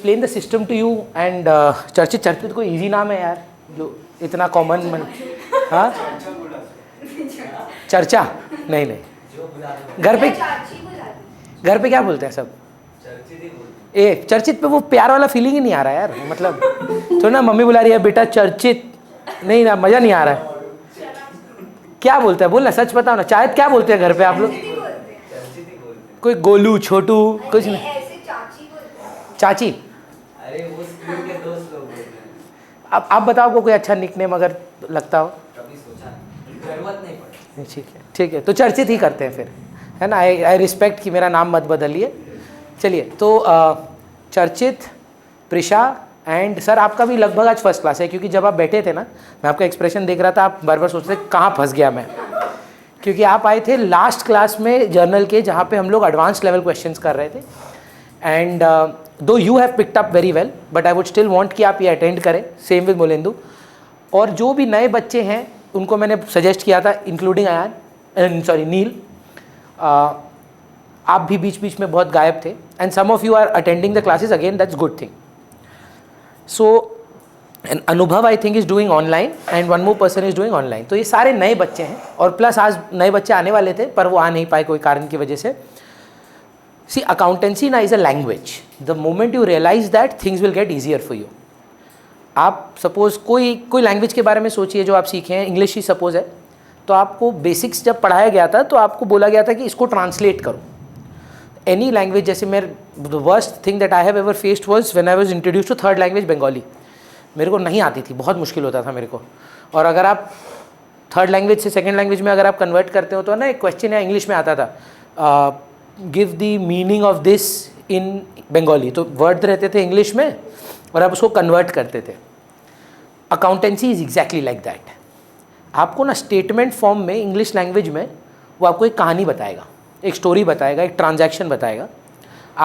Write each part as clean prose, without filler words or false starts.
explain the system to you and चर्चित कोई easy नाम है यार जो इतना common हाँ चर्चा नहीं घर पे क्या बोलते हैं सब चर्चित पे वो प्यार वाला फीलिंग ही नहीं आ रहा है यार मतलब तो ना मम्मी बुला रही है बेटा चर्चित नहीं ना मज़ा नहीं आ रहा है क्या बोलते हैं बोलना सच बताओ ना शायद क्या बोलते हैं घर पे आप लोग कोई गोलू छोटू कुछ नहीं चाची अरे वो स्कूल के दोस्त लोग बोलते हैं। अब आप बताओ को कोई अच्छा निकनेम अगर लगता हो कभी सोचा नहीं, जरूरत नहीं पड़ी। ठीक है तो चर्चित ही करते हैं फिर है ना आई रिस्पेक्ट कि मेरा नाम मत बदलिए चलिए तो चर्चित प्रिशा एंड सर आपका भी लगभग आज फर्स्ट क्लास है क्योंकि जब आप बैठे थे ना मैं आपका एक्सप्रेशन देख रहा था आप बार बार सोच रहे थे कहाँ फंस गया मैं क्योंकि आप आए थे लास्ट क्लास में जर्नल के जहाँ पे हम लोग एडवांस लेवल क्वेश्चंस कर रहे थे एंड दो you have picked up very well but I would still want कि आप ये अटेंड करें सेम विद मोलेंदु और जो भी नए बच्चे हैं उनको मैंने सजेस्ट किया था इंक्लूडिंग अयान सॉरी नील आप भी बीच बीच में बहुत गायब थे and some of you are attending the classes again that's good thing so and Anubhav I think is doing online and one more person is doing online तो ये सारे नए बच्चे हैं और प्लस आज नए बच्चे आने वाले थे पर वो आ नहीं पाए कोई कारण की वजह से सी अकाउंटेंसी ना is a language the moment you realise that things will get easier for you आप सपोज कोई लैंग्वेज के बारे में सोचिए जो आप सीखे हैं इंग्लिश ही सपोज है तो आपको बेसिक्स जब पढ़ाया गया था तो आपको बोला गया था कि इसको ट्रांसलेट करो एनी लैंग्वेज जैसे मेरे the worst thing that I have ever faced was when I was introduce to third language Bengali मेरे को नहीं आती थी बहुत मुश्किल होता था मेरे को और अगर आप थर्ड लैंग्वेज से सेकंड लैंग्वेज में अगर आप कन्वर्ट करते हो तो ना एक क्वेश्चन है इंग्लिश में आता था give the meaning of this in Bengali तो वर्ड रहते थे इंग्लिश में और आप उसको कन्वर्ट करते थे accountancy is exactly like that आपको ना स्टेटमेंट फॉर्म में इंग्लिश लैंग्वेज में वो आपको एक कहानी बताएगा एक स्टोरी बताएगा एक ट्रांजैक्शन बताएगा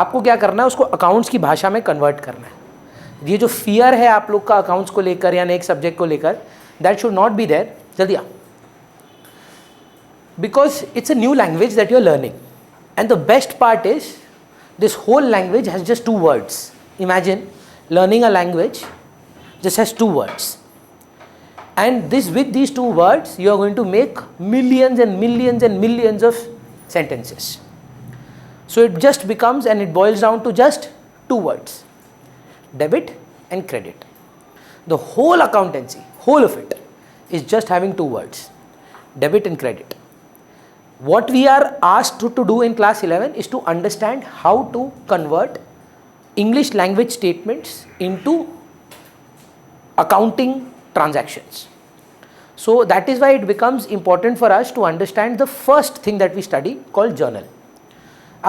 आपको क्या करना है उसको अकाउंट्स की भाषा में कन्वर्ट करना है ये जो फियर है आप लोग का अकाउंट्स को लेकर या एक सब्जेक्ट को लेकर that should not be there जल्दी आ because it's a new language that you are learning and the best part is this whole language has just 2 words imagine learning a language just has 2 words and with these 2 words you are going to make millions and millions and millions of sentences so it just becomes and it boils down to just 2 words debit and credit the whole accountancy whole of it is just having 2 words debit and credit what we are asked to do in class 11 is to understand how to convert English language statements into accounting transactions so that is why it becomes important for us to understand the first thing that we study called journal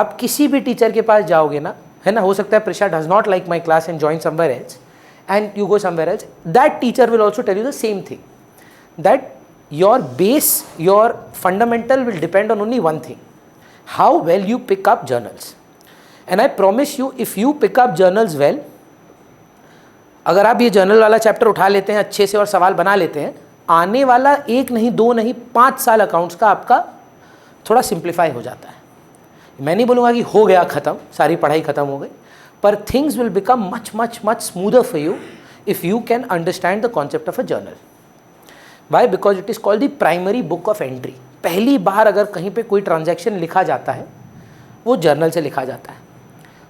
आप किसी भी teacher के पास जाओगे ना है ना हो सकता है Prisha does not like my class and join somewhere else and you go somewhere else that teacher will also tell you the same thing that your base your fundamental will depend on only one thing how well you pick up journals and I promise you if you pick up journals well अगर आप ये journal वाला chapter उठा लेते हैं अच्छे से और सवाल बना लेते हैं आने वाला 1 नहीं 2 नहीं 5 साल अकाउंट्स का आपका थोड़ा सिंप्लीफाई हो जाता है मैं नहीं बोलूँगा कि हो गया ख़त्म सारी पढ़ाई ख़त्म हो गई पर things will become much much much smoother for you if you can understand the concept of a journal why because it is called the primary book of entry पहली बार अगर कहीं पे कोई ट्रांजैक्शन लिखा जाता है वो जर्नल से लिखा जाता है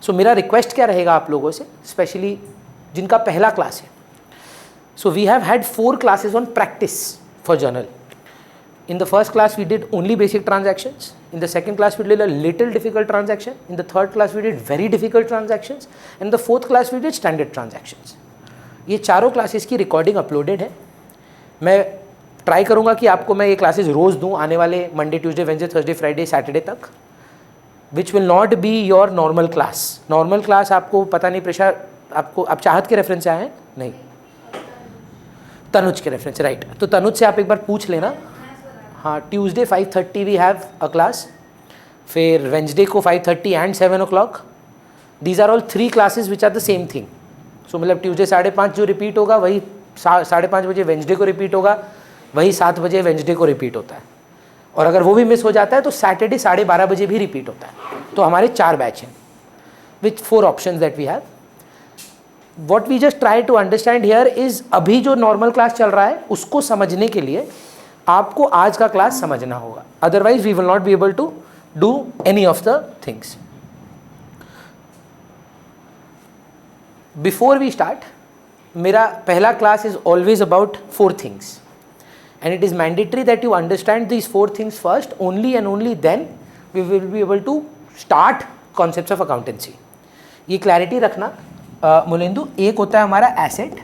सो मेरा रिक्वेस्ट क्या रहेगा आप लोगों से स्पेशली जिनका पहला क्लास है so we have had 4 classes on practice for journal in the first class we did only basic transactions in the second class we did a little difficult transaction in the third class we did very difficult transactions and in the fourth class we did standard transactions ये चारों classes की recording uploaded है मैं try करूँगा कि आपको मैं ये क्लासेस रोज़ दूँ आने वाले Monday Tuesday Wednesday Thursday Friday Saturday तक which will not be your normal class आपको पता नहीं प्रेशर आपको आप चाहत के रेफरेंस से आए हैं नहीं तनुज के रेफरेंस राइट तो तनुज से आप एक बार पूछ लेना हाँ Tuesday 5:30 we have a class फिर वेंसडे को 5:30 and 7 o'clock these are all 3 classes which are the same thing so मतलब ट्यूसडे 5:30 जो रिपीट होगा वही 5:30 बजे वेंसडे को रिपीट होगा वही 7 बजे वेंसडे को रिपीट होता है और अगर वो भी मिस हो जाता है तो सैटरडे 12:30 बजे भी रिपीट होता है तो हमारे 4 बैच हैं with 4 options that we have what we just try to understand here is अभी जो नॉर्मल क्लास चल रहा है उसको समझने के लिए आपको आज का क्लास समझना होगा, otherwise we will not be able to do any of the things. Before we start, मेरा पहला class is always about 4 things and it is mandatory that you understand these 4 things first. Only and only then we will be able to start concepts of accountancy. ये clarity रखना मुलेंदु. एक होता है हमारा asset,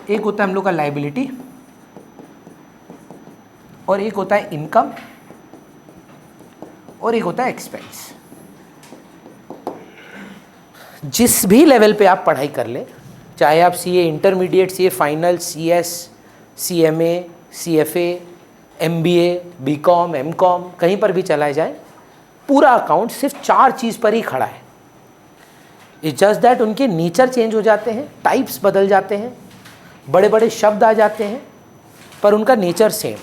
एक होता है हम लोग का liability, और एक होता है income, और एक होता है expense. जिस भी लेवल पे आप पढ़ाई कर ले, चाहे आप CA intermediate, CA final, CS, CMA, CFA, MBA, BCom, MCom कहीं पर भी चला जाए, पूरा अकाउंट सिर्फ 4 चीज़ पर ही खड़ा है. इट्स जस्ट दैट उनके नेचर चेंज हो जाते हैं, टाइप्स बदल जाते हैं, बड़े बड़े शब्द आ जाते हैं, पर उनका नेचर सेम.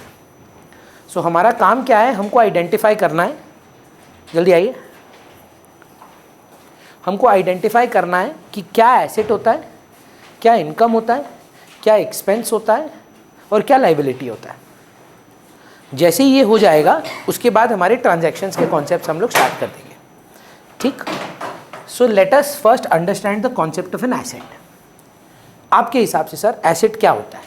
सो हमारा काम क्या है, हमको आइडेंटिफाई करना है. जल्दी आइए. हमको आइडेंटिफाई करना है कि क्या एसेट होता है, क्या इनकम होता है, क्या एक्सपेंस होता है, और क्या लाइबिलिटी होता है. जैसे ही ये हो जाएगा उसके बाद हमारे ट्रांजैक्शंस के कॉन्सेप्ट्स हम लोग स्टार्ट कर देंगे. ठीक. So let us first understand the concept of an asset. आपके हिसाब से सर एसेट क्या होता है?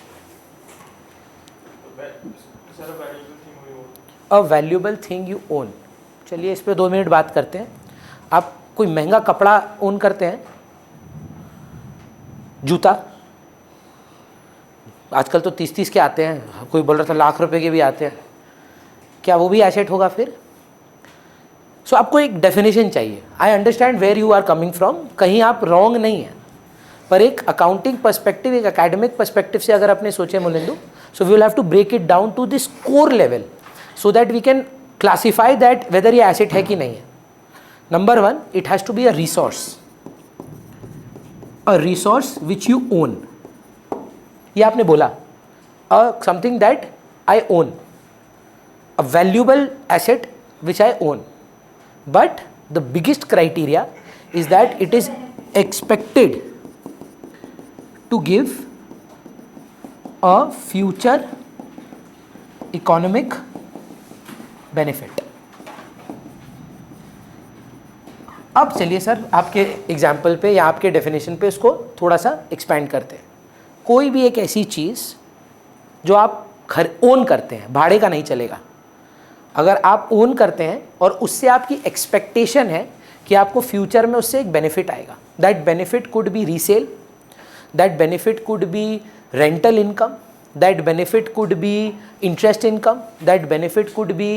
अ वैल्यूएबल थिंग यू ओन. चलिए इस पर 2 मिनट बात करते हैं. आप कोई महंगा कपड़ा ओन करते हैं? जूता आजकल तो 30-30 के आते हैं, कोई बोल रहा था लाख रुपए के भी आते हैं. क्या वो भी एसेट होगा फिर? सो आपको एक डेफिनेशन चाहिए. I understand where you are coming from. कहीं आप रॉन्ग नहीं हैं, पर एक अकाउंटिंग पर्सपेक्टिव, एक एकेडमिक पर्सपेक्टिव से अगर आपने सोचे Mulindu, so we will have to break it down to this core level so that we can classify that whether ये एसेट है कि नहीं है. Number 1, it has to be a resource which you own. ये आपने बोला, something that I own, a valuable asset which I own. But the biggest criteria is that it is expected to give a future economic benefit. अब चलिए sir आपके example पे या आपके definition पे इसको थोड़ा सा एक्सपैंड करते हैं. कोई भी एक ऐसी चीज़ जो आप ओन करते हैं, भाड़े का नहीं चलेगा. अगर आप ओन करते हैं और उससे आपकी एक्सपेक्टेशन है कि आपको फ्यूचर में उससे एक बेनिफिट आएगा, that benefit could be resale, that benefit could be rental income, that benefit could be interest income, that benefit could be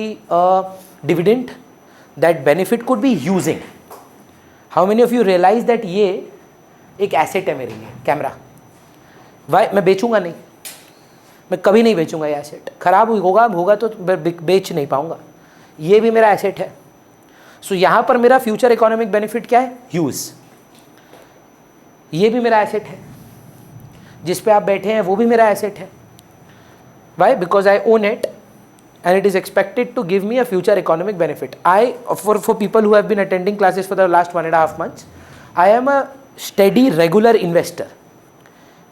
dividend, that benefit could be using. How many of you realise that ये एक asset है मेरे लिए? Camera. Why? मैं बेचूंगा नहीं, मैं कभी नहीं बेचूंगा ये एसेट. खराब होगा तो बेच नहीं पाऊंगा. ये भी मेरा एसेट है. सो यहाँ पर मेरा फ्यूचर इकोनॉमिक बेनिफिट क्या है? यूज़. ये भी मेरा एसेट है. जिस पे आप बैठे हैं वो भी मेरा एसेट है. Why? Because I own it and it is expected to give me a future economic benefit. For people who have been attending classes for the last 1.5 months, I am a steady regular investor.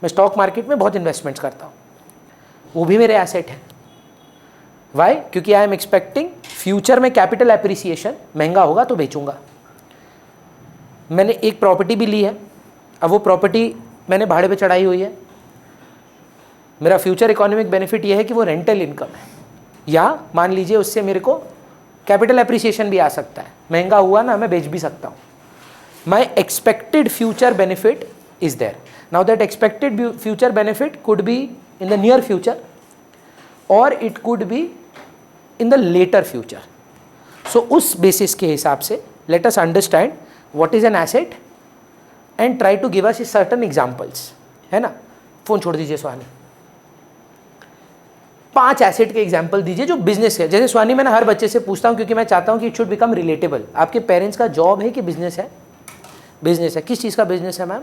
मैं stock market में बहुत investments करता हूँ, वो भी मेरे asset है. Y? क्योंकि आई एम एक्सपेक्टिंग फ्यूचर में कैपिटल एप्रिसिएशन, महंगा होगा तो बेचूंगा. मैंने एक प्रॉपर्टी भी ली है, अब वो प्रॉपर्टी मैंने भाड़े पे चढ़ाई हुई है. मेरा फ्यूचर इकोनॉमिक बेनिफिट ये है कि वो रेंटल इनकम है, या मान लीजिए उससे मेरे को कैपिटल एप्रिसिएशन भी आ सकता है. महंगा हुआ ना, मैं बेच भी सकता हूँ. My expected future benefit is there. Now that expected future benefit could be in the near future और it could be in the later future. So उस बेसिस के हिसाब से let us understand what is an asset and try to give us certain examples. है ना? Phone छोड़ दीजिए Swani. 5 asset के एग्जाम्पल दीजिए जो बिजनेस है. जैसे स्वानी मैंने हर बच्चे से पूछता हूँ क्योंकि मैं चाहता हूँ कि इट शुड बिकम रिलेटेबल. आपके पेरेंट्स का जॉब है कि बिजनेस है? बिजनेस है. किस चीज़ का बिजनेस है मैम?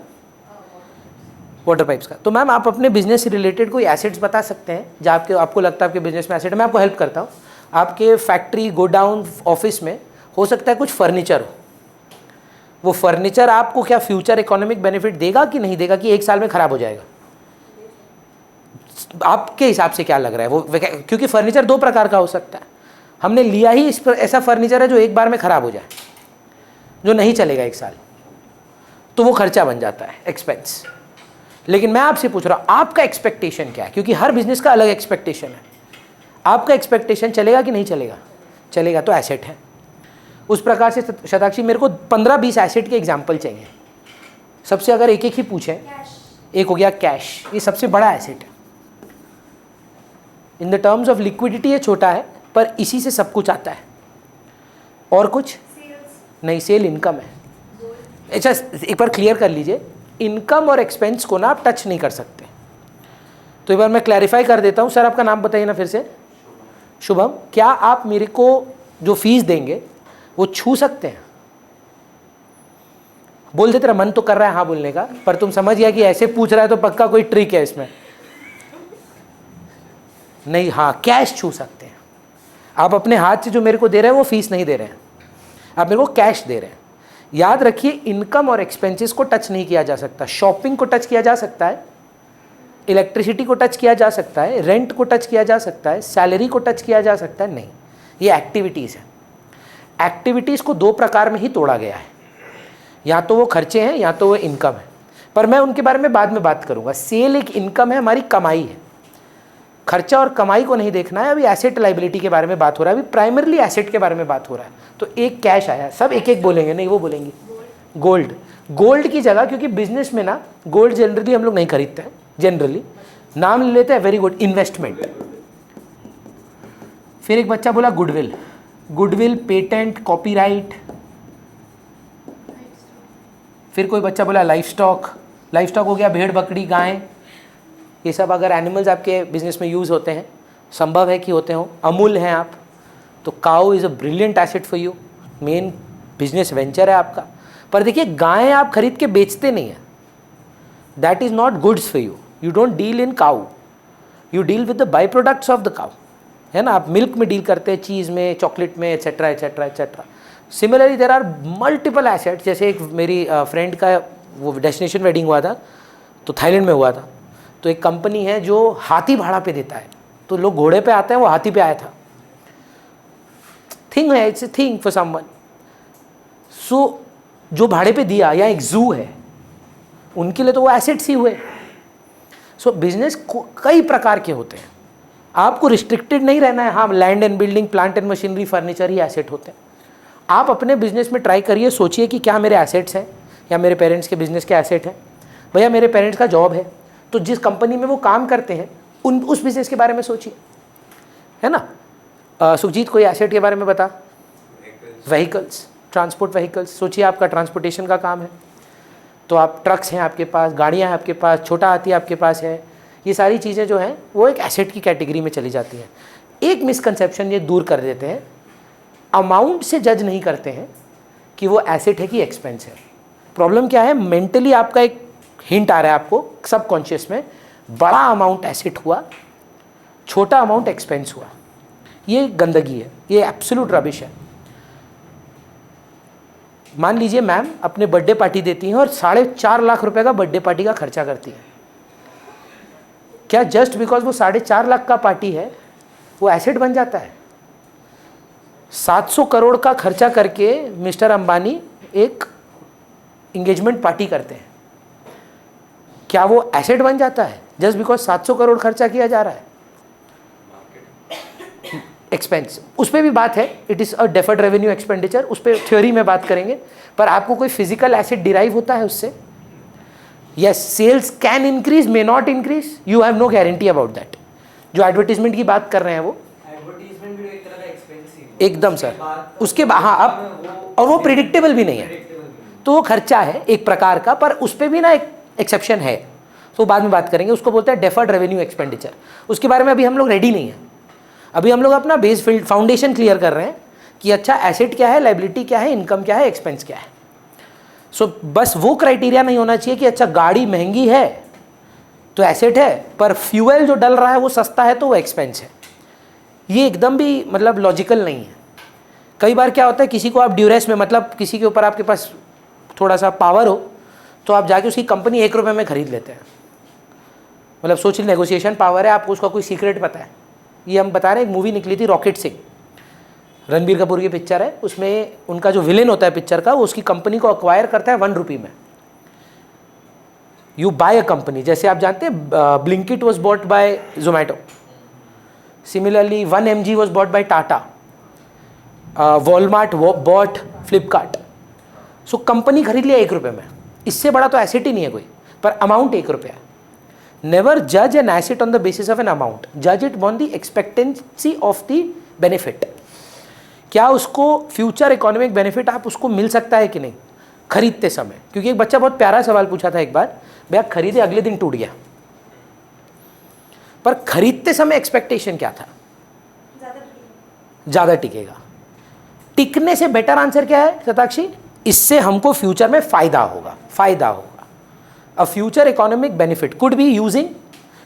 वाटर पाइप्स का. तो मैम आप अपने बिजनेस से रिलेटेड कोई एसेट्स बता सकते हैं जो आपको लगता है आपके बिजनेस में एसेट है? मैं आपको हेल्प करता हूँ. आपके फैक्ट्री, गोडाउन, ऑफिस में हो सकता है कुछ फर्नीचर हो, वो फर्नीचर आपको क्या फ्यूचर इकोनॉमिक बेनिफिट देगा कि नहीं देगा, कि एक साल में ख़राब हो जाएगा? आपके हिसाब से क्या लग रहा है वो? क्योंकि फर्नीचर दो प्रकार का हो सकता है, हमने लिया ही इस पर ऐसा फर्नीचर है जो एक बार में ख़राब हो जाए, जो नहीं चलेगा एक साल, तो वो खर्चा बन जाता है, एक्सपेंस। लेकिन मैं आपसे पूछ रहा हूँ आपका एक्सपेक्टेशन क्या है, क्योंकि हर बिजनेस का अलग एक्सपेक्टेशन है। आपका एक्सपेक्टेशन चलेगा कि नहीं चलेगा? चलेगा तो एसेट है। उस प्रकार से शताक्षी मेरे को 15-20 एसेट के एग्जाम्पल चाहिए सबसे, अगर एक एक ही पूछें। एक हो गया कैश, ये सबसे बड़ा एसेट है in the terms of liquidity, ये छोटा है पर इसी से सब कुछ आता है। और कुछ नहीं, सेल इनकम है। अच्छा एक बार क्लियर कर लीजिए, इनकम और एक्सपेंस को ना आप टच नहीं कर सकते। तो एक बार मैं क्लैरिफाई कर देता हूँ। सर आपका नाम बताइए ना फिर से। शुभम, क्या आप मेरे को जो फीस देंगे वो छू सकते हैं? बोल दे, तेरा मन तो कर रहा है हाँ बोलने का, पर तुम समझ गया कि ऐसे पूछ रहा है तो पक्का कोई ट्रिक है इसमें। नहीं, हाँ कैश छू सकते हैं आप। अपने हाथ से जो मेरे को दे रहे हैं वो फीस नहीं दे रहे हैं, आप मेरे को कैश दे रहे हैं। याद रखिए, इनकम और एक्सपेंसेस को टच नहीं किया जा सकता। शॉपिंग को टच किया जा सकता है, इलेक्ट्रिसिटी को टच किया जा सकता है, रेंट को टच किया जा सकता है, सैलरी को टच किया जा सकता है, नहीं। ये एक्टिविटीज़ है। एक्टिविटीज़ को दो प्रकार में ही तोड़ा गया है, या तो वो खर्चे हैं या तो वो इनकम है, पर मैं उनके बारे में बाद में बात करूंगा। सेल एक इनकम है, हमारी कमाई है। खर्चा और कमाई को नहीं देखना है। अभी एसेट लाइबिलिटी के बारे में बात हो रहा है, अभी प्राइमरली एसेट के बारे में बात हो रहा है। तो एक कैश आया, सब एक एक बोलेंगे, नहीं वो बोलेंगे गोल्ड। गोल्ड की जगह, क्योंकि बिजनेस में ना गोल्ड जनरली हम लोग नहीं खरीदते हैं, जनरली नाम ले लेते हैं, वेरी गुड इन्वेस्टमेंट। फिर एक बच्चा बोला गुडविल, गुडविल, पेटेंट, कॉपीराइट। फिर कोई बच्चा बोला लाइफ स्टॉक। लाइफ स्टॉक हो गया भेड़, बकरी, गाय। ये सब अगर एनिमल्स आपके बिजनेस में यूज़ होते हैं, संभव है कि होते हो। अमूल हैं आप, तो cow is a brilliant asset for you, main business venture है आपका। पर देखिए, गाय आप खरीद के बेचते नहीं हैं, that is not goods for you. You don't deal in cow, you deal with the by products of the cow, है ना। आप मिल्क में डील करते हैं, चीज़ में, चॉकलेट में, etcetera etcetera etcetera. Similarly there are multiple assets. जैसे एक मेरी फ्रेंड का वो डेस्टिनेशन वेडिंग हुआ था, तो थाईलैंड में हुआ था। तो एक कंपनी है जो हाथी भाड़ा पे देता है, तो लोग घोड़े पे आते हैं, वो हाथी पे आया था। थिंग है, it's a thing for someone. So जो भाड़े पे दिया, या एक जू है, उनके लिए तो वो एसेट्स ही हुए। सो बिजनेस कई प्रकार के होते हैं, आपको रिस्ट्रिक्टेड नहीं रहना है। हाँ, land and building, plant and machinery, furniture he asset होते हैं। आप अपने बिजनेस में ट्राई करिए, सोचिए कि क्या मेरे एसेट्स हैं, या मेरे पेरेंट्स के बिजनेस के एसेट हैं। भैया मेरे पेरेंट्स का जॉब है, तो जिस कंपनी में वो काम करते हैं उस बिजनेस के बारे में सोचिए, है ना। सुखजीत कोई एसेट के बारे में बता। Vehicles, transport vehicles. सोचिए आपका ट्रांसपोर्टेशन का काम है, तो आप ट्रक्स हैं आपके पास, गाड़ियाँ हैं आपके पास, छोटा हाथी आपके पास है। ये सारी चीज़ें जो हैं वो एक एसेट की कैटेगरी में चली जाती हैं। एक मिसकंसेप्शन ये दूर कर देते हैं, अमाउंट से जज नहीं करते हैं कि वो एसेट है कि एक्सपेंस है। प्रॉब्लम क्या है, मेंटली आपका एक हिंट आ रहा है आपको सबकॉन्शियस में, बड़ा अमाउंट एसेट हुआ, छोटा अमाउंट एक्सपेंस हुआ। ये गंदगी है, ये एब्सोल्यूट रबिश है। मान लीजिए मैम अपने बर्थडे पार्टी देती हैं और 4.5 लाख रुपए का बर्थडे पार्टी का खर्चा करती हैं। क्या जस्ट बिकॉज वो 4.5 लाख का पार्टी है वो एसेट बन जाता है? 700 करोड़ का खर्चा करके मिस्टर अंबानी एक इंगेजमेंट पार्टी करते हैं, क्या वो एसेट बन जाता है जस्ट बिकॉज 700 करोड़ खर्चा किया जा रहा है? एक्सपेंस, उस पर भी बात है, it is a deferred revenue expenditure, उस पर थ्योरी में बात करेंगे। पर आपको कोई फिजिकल एसेट डिराइव होता है उससे? Yes, sales can increase, may not increase, you have no guarantee about that. जो एडवर्टीजमेंट की बात कर रहे हैं वो एडवर्टाइजमेंट भी एक तरह का एक्सपेंस ही एकदम सर, उसके बाद हाँ अब, और वो प्रिडिक्टेबल भी नहीं है, तो वो खर्चा है एक प्रकार का, पर उस पर भी ना एक एक्सेप्शन है, तो बाद में बात करेंगे। उसको बोलते हैं डेफर्ड रेवेन्यू एक्सपेंडिचर। उसके बारे में अभी हम लोग रेडी नहीं है। अभी हम लोग अपना बेस फील्ड फाउंडेशन क्लियर कर रहे हैं कि अच्छा एसेट क्या है, लाइबिलिटी क्या है, इनकम क्या है, एक्सपेंस क्या है। सो बस वो क्राइटेरिया नहीं होना चाहिए कि अच्छा गाड़ी महंगी है तो एसेट है, पर फ्यूल जो डल रहा है वो सस्ता है तो वो एक्सपेंस है। ये एकदम भी मतलब लॉजिकल नहीं है। कई बार क्या होता है, किसी को आप ड्यूरेस में, मतलब किसी के ऊपर आपके पास थोड़ा सा पावर हो, तो आप जाके उसकी कंपनी 1 रुपये में खरीद लेते हैं। मतलब सोच ली, नेगोशिएशन पावर है, आपको उसका कोई सीक्रेट पता है। ये हम बता रहे हैं, एक मूवी निकली थी रॉकेट सिंह, रणबीर कपूर की पिक्चर है, उसमें उनका जो विलेन होता है पिक्चर का, वो उसकी कंपनी को अक्वायर करता है 1 रुपये में। यू बाय अ कंपनी, जैसे आप जानते हैं Blinkit was bought by Zomato, similarly 1 mg was bought by Tata, Walmart bought Flipkart. So company खरीद लिया 1 रुपये में, इससे बड़ा तो एसेट ही नहीं है कोई, पर अमाउंट 1 रुपया है। नेवर जज an asset on the basis of an amount, जज it on the expectancy of the benefit. क्या उसको फ्यूचर इकोनॉमिक बेनिफिट आप उसको मिल सकता है कि नहीं खरीदते समय। क्योंकि एक बच्चा बहुत प्यारा सवाल पूछा था एक बार, भैया खरीदे अगले दिन टूट गया, पर खरीदते समय एक्सपेक्टेशन क्या था, ज़्यादा टिकेगा। टिकने से बेटर आंसर क्या है शताक्षी, इससे हमको फ्यूचर में फ़ायदा होगा, फ़ायदा होगा। अ future economic benefit could be using,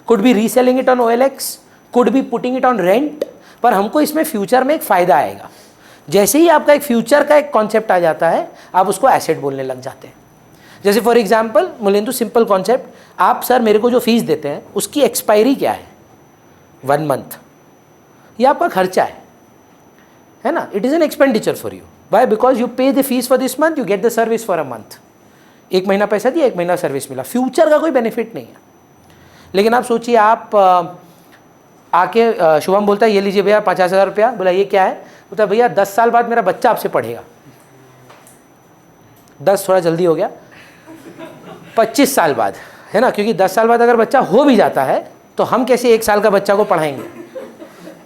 could be reselling it on OLX, could be putting it on rent, पर हमको इसमें फ्यूचर में एक फ़ायदा आएगा। जैसे ही आपका एक फ्यूचर का एक कॉन्सेप्ट आ जाता है, आप उसको एसेट बोलने लग जाते हैं। जैसे फॉर एग्जांपल मुलेंदु, सिंपल कॉन्सेप्ट, आप सर मेरे को जो फीस देते हैं उसकी एक्सपायरी क्या है, 1 मंथ, ये आपका खर्चा है ना। It is an expenditure for you, why, because you pay the fees for this month, you get the service for a month. 1 महीना पैसा दिया, 1 महीना सर्विस मिला, फ्यूचर का कोई बेनिफिट नहीं है। लेकिन आप सोचिए, आप आके शुभम बोलता है ये लीजिए भैया 50,000 रुपया, बोला ये क्या है, बोलता भैया 10 साल बाद मेरा बच्चा आपसे पढ़ेगा। 10 थोड़ा जल्दी हो गया, 25 साल बाद, है ना, क्योंकि 10 साल बाद अगर बच्चा हो भी जाता है तो हम कैसे 1 साल का बच्चा को पढ़ाएंगे।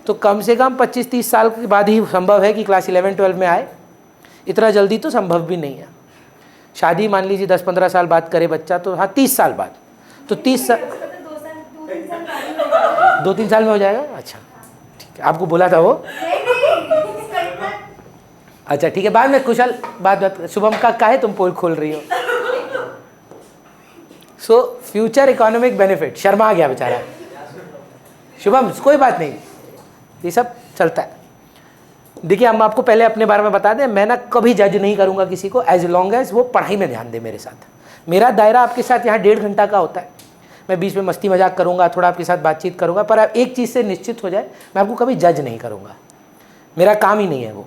तो कम से कम 25-30 साल के बाद ही संभव है कि क्लास 11-12 में आए, इतना जल्दी तो संभव भी नहीं है। शादी मान लीजिए 10-15 साल बाद करे बच्चा, तो हाँ 30 साल बाद, तो 30 साल 2-3 साल में हो जाएगा। अच्छा ठीक है, आपको बोला था वो, अच्छा ठीक है, बाद में कुशल बात शुभम का है, तुम पोल खोल रही हो। So future economic benefit, Sharma आ गया बेचारा शुभम, कोई बात नहीं, ये सब चलता है। देखिए हम आपको पहले अपने बारे में बता दें, मैं ना कभी जज नहीं करूंगा किसी को, एज लॉन्ग एज वो पढ़ाई में ध्यान दे मेरे साथ। मेरा दायरा आपके साथ यहाँ 1.5 घंटा का होता है, मैं बीच में मस्ती मजाक करूंगा, थोड़ा आपके साथ बातचीत करूंगा, पर आप एक चीज़ से निश्चित हो जाए, मैं आपको कभी जज नहीं करूंगा, मेरा काम ही नहीं है वो,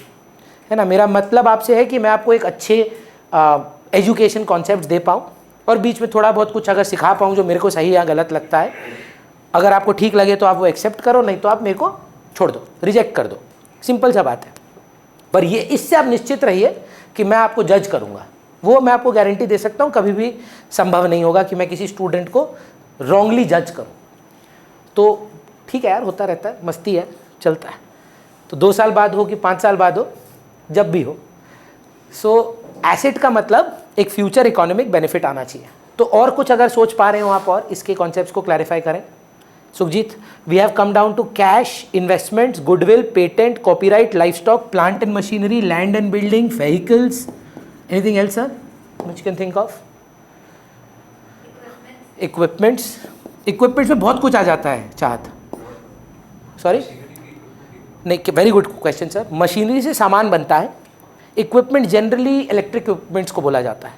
है ना। मेरा मतलब आपसे है कि मैं आपको एक अच्छे एजुकेशन कॉन्सेप्ट दे पाऊँ, और बीच में थोड़ा बहुत कुछ अगर सिखा पाऊँ जो मेरे को सही या गलत लगता है। अगर आपको ठीक लगे तो आप वो एक्सेप्ट करो, नहीं तो आप मेरे को छोड़ दो, रिजेक्ट कर दो, सिंपल सा बात है। पर ये इससे आप निश्चित रहिए कि मैं आपको जज करूँगा, वो मैं आपको गारंटी दे सकता हूँ, कभी भी संभव नहीं होगा कि मैं किसी स्टूडेंट को रॉन्गली जज करूँ। तो ठीक है यार, होता रहता है, मस्ती है, चलता है। तो 2 साल बाद हो कि 5 साल बाद हो, जब भी हो। सो एसेट का मतलब एक फ्यूचर इकोनॉमिक बेनिफिट आना चाहिए। तो और कुछ अगर सोच पा रहे हो आप और इसके कॉन्सेप्ट्स को क्लैरिफाई करें। Sukhjeet, we have come down to cash, investments, goodwill, patent, copyright, livestock, plant and machinery, land and building, vehicles, anything else sir which you can think of? Equipments, equipments में बहुत कुछ आ जाता है, चाहत, सॉरी नहीं, very good question sir. Machinery से सामान बनता है, इक्विपमेंट जनरली इलेक्ट्रिक इक्विपमेंट्स को बोला जाता है,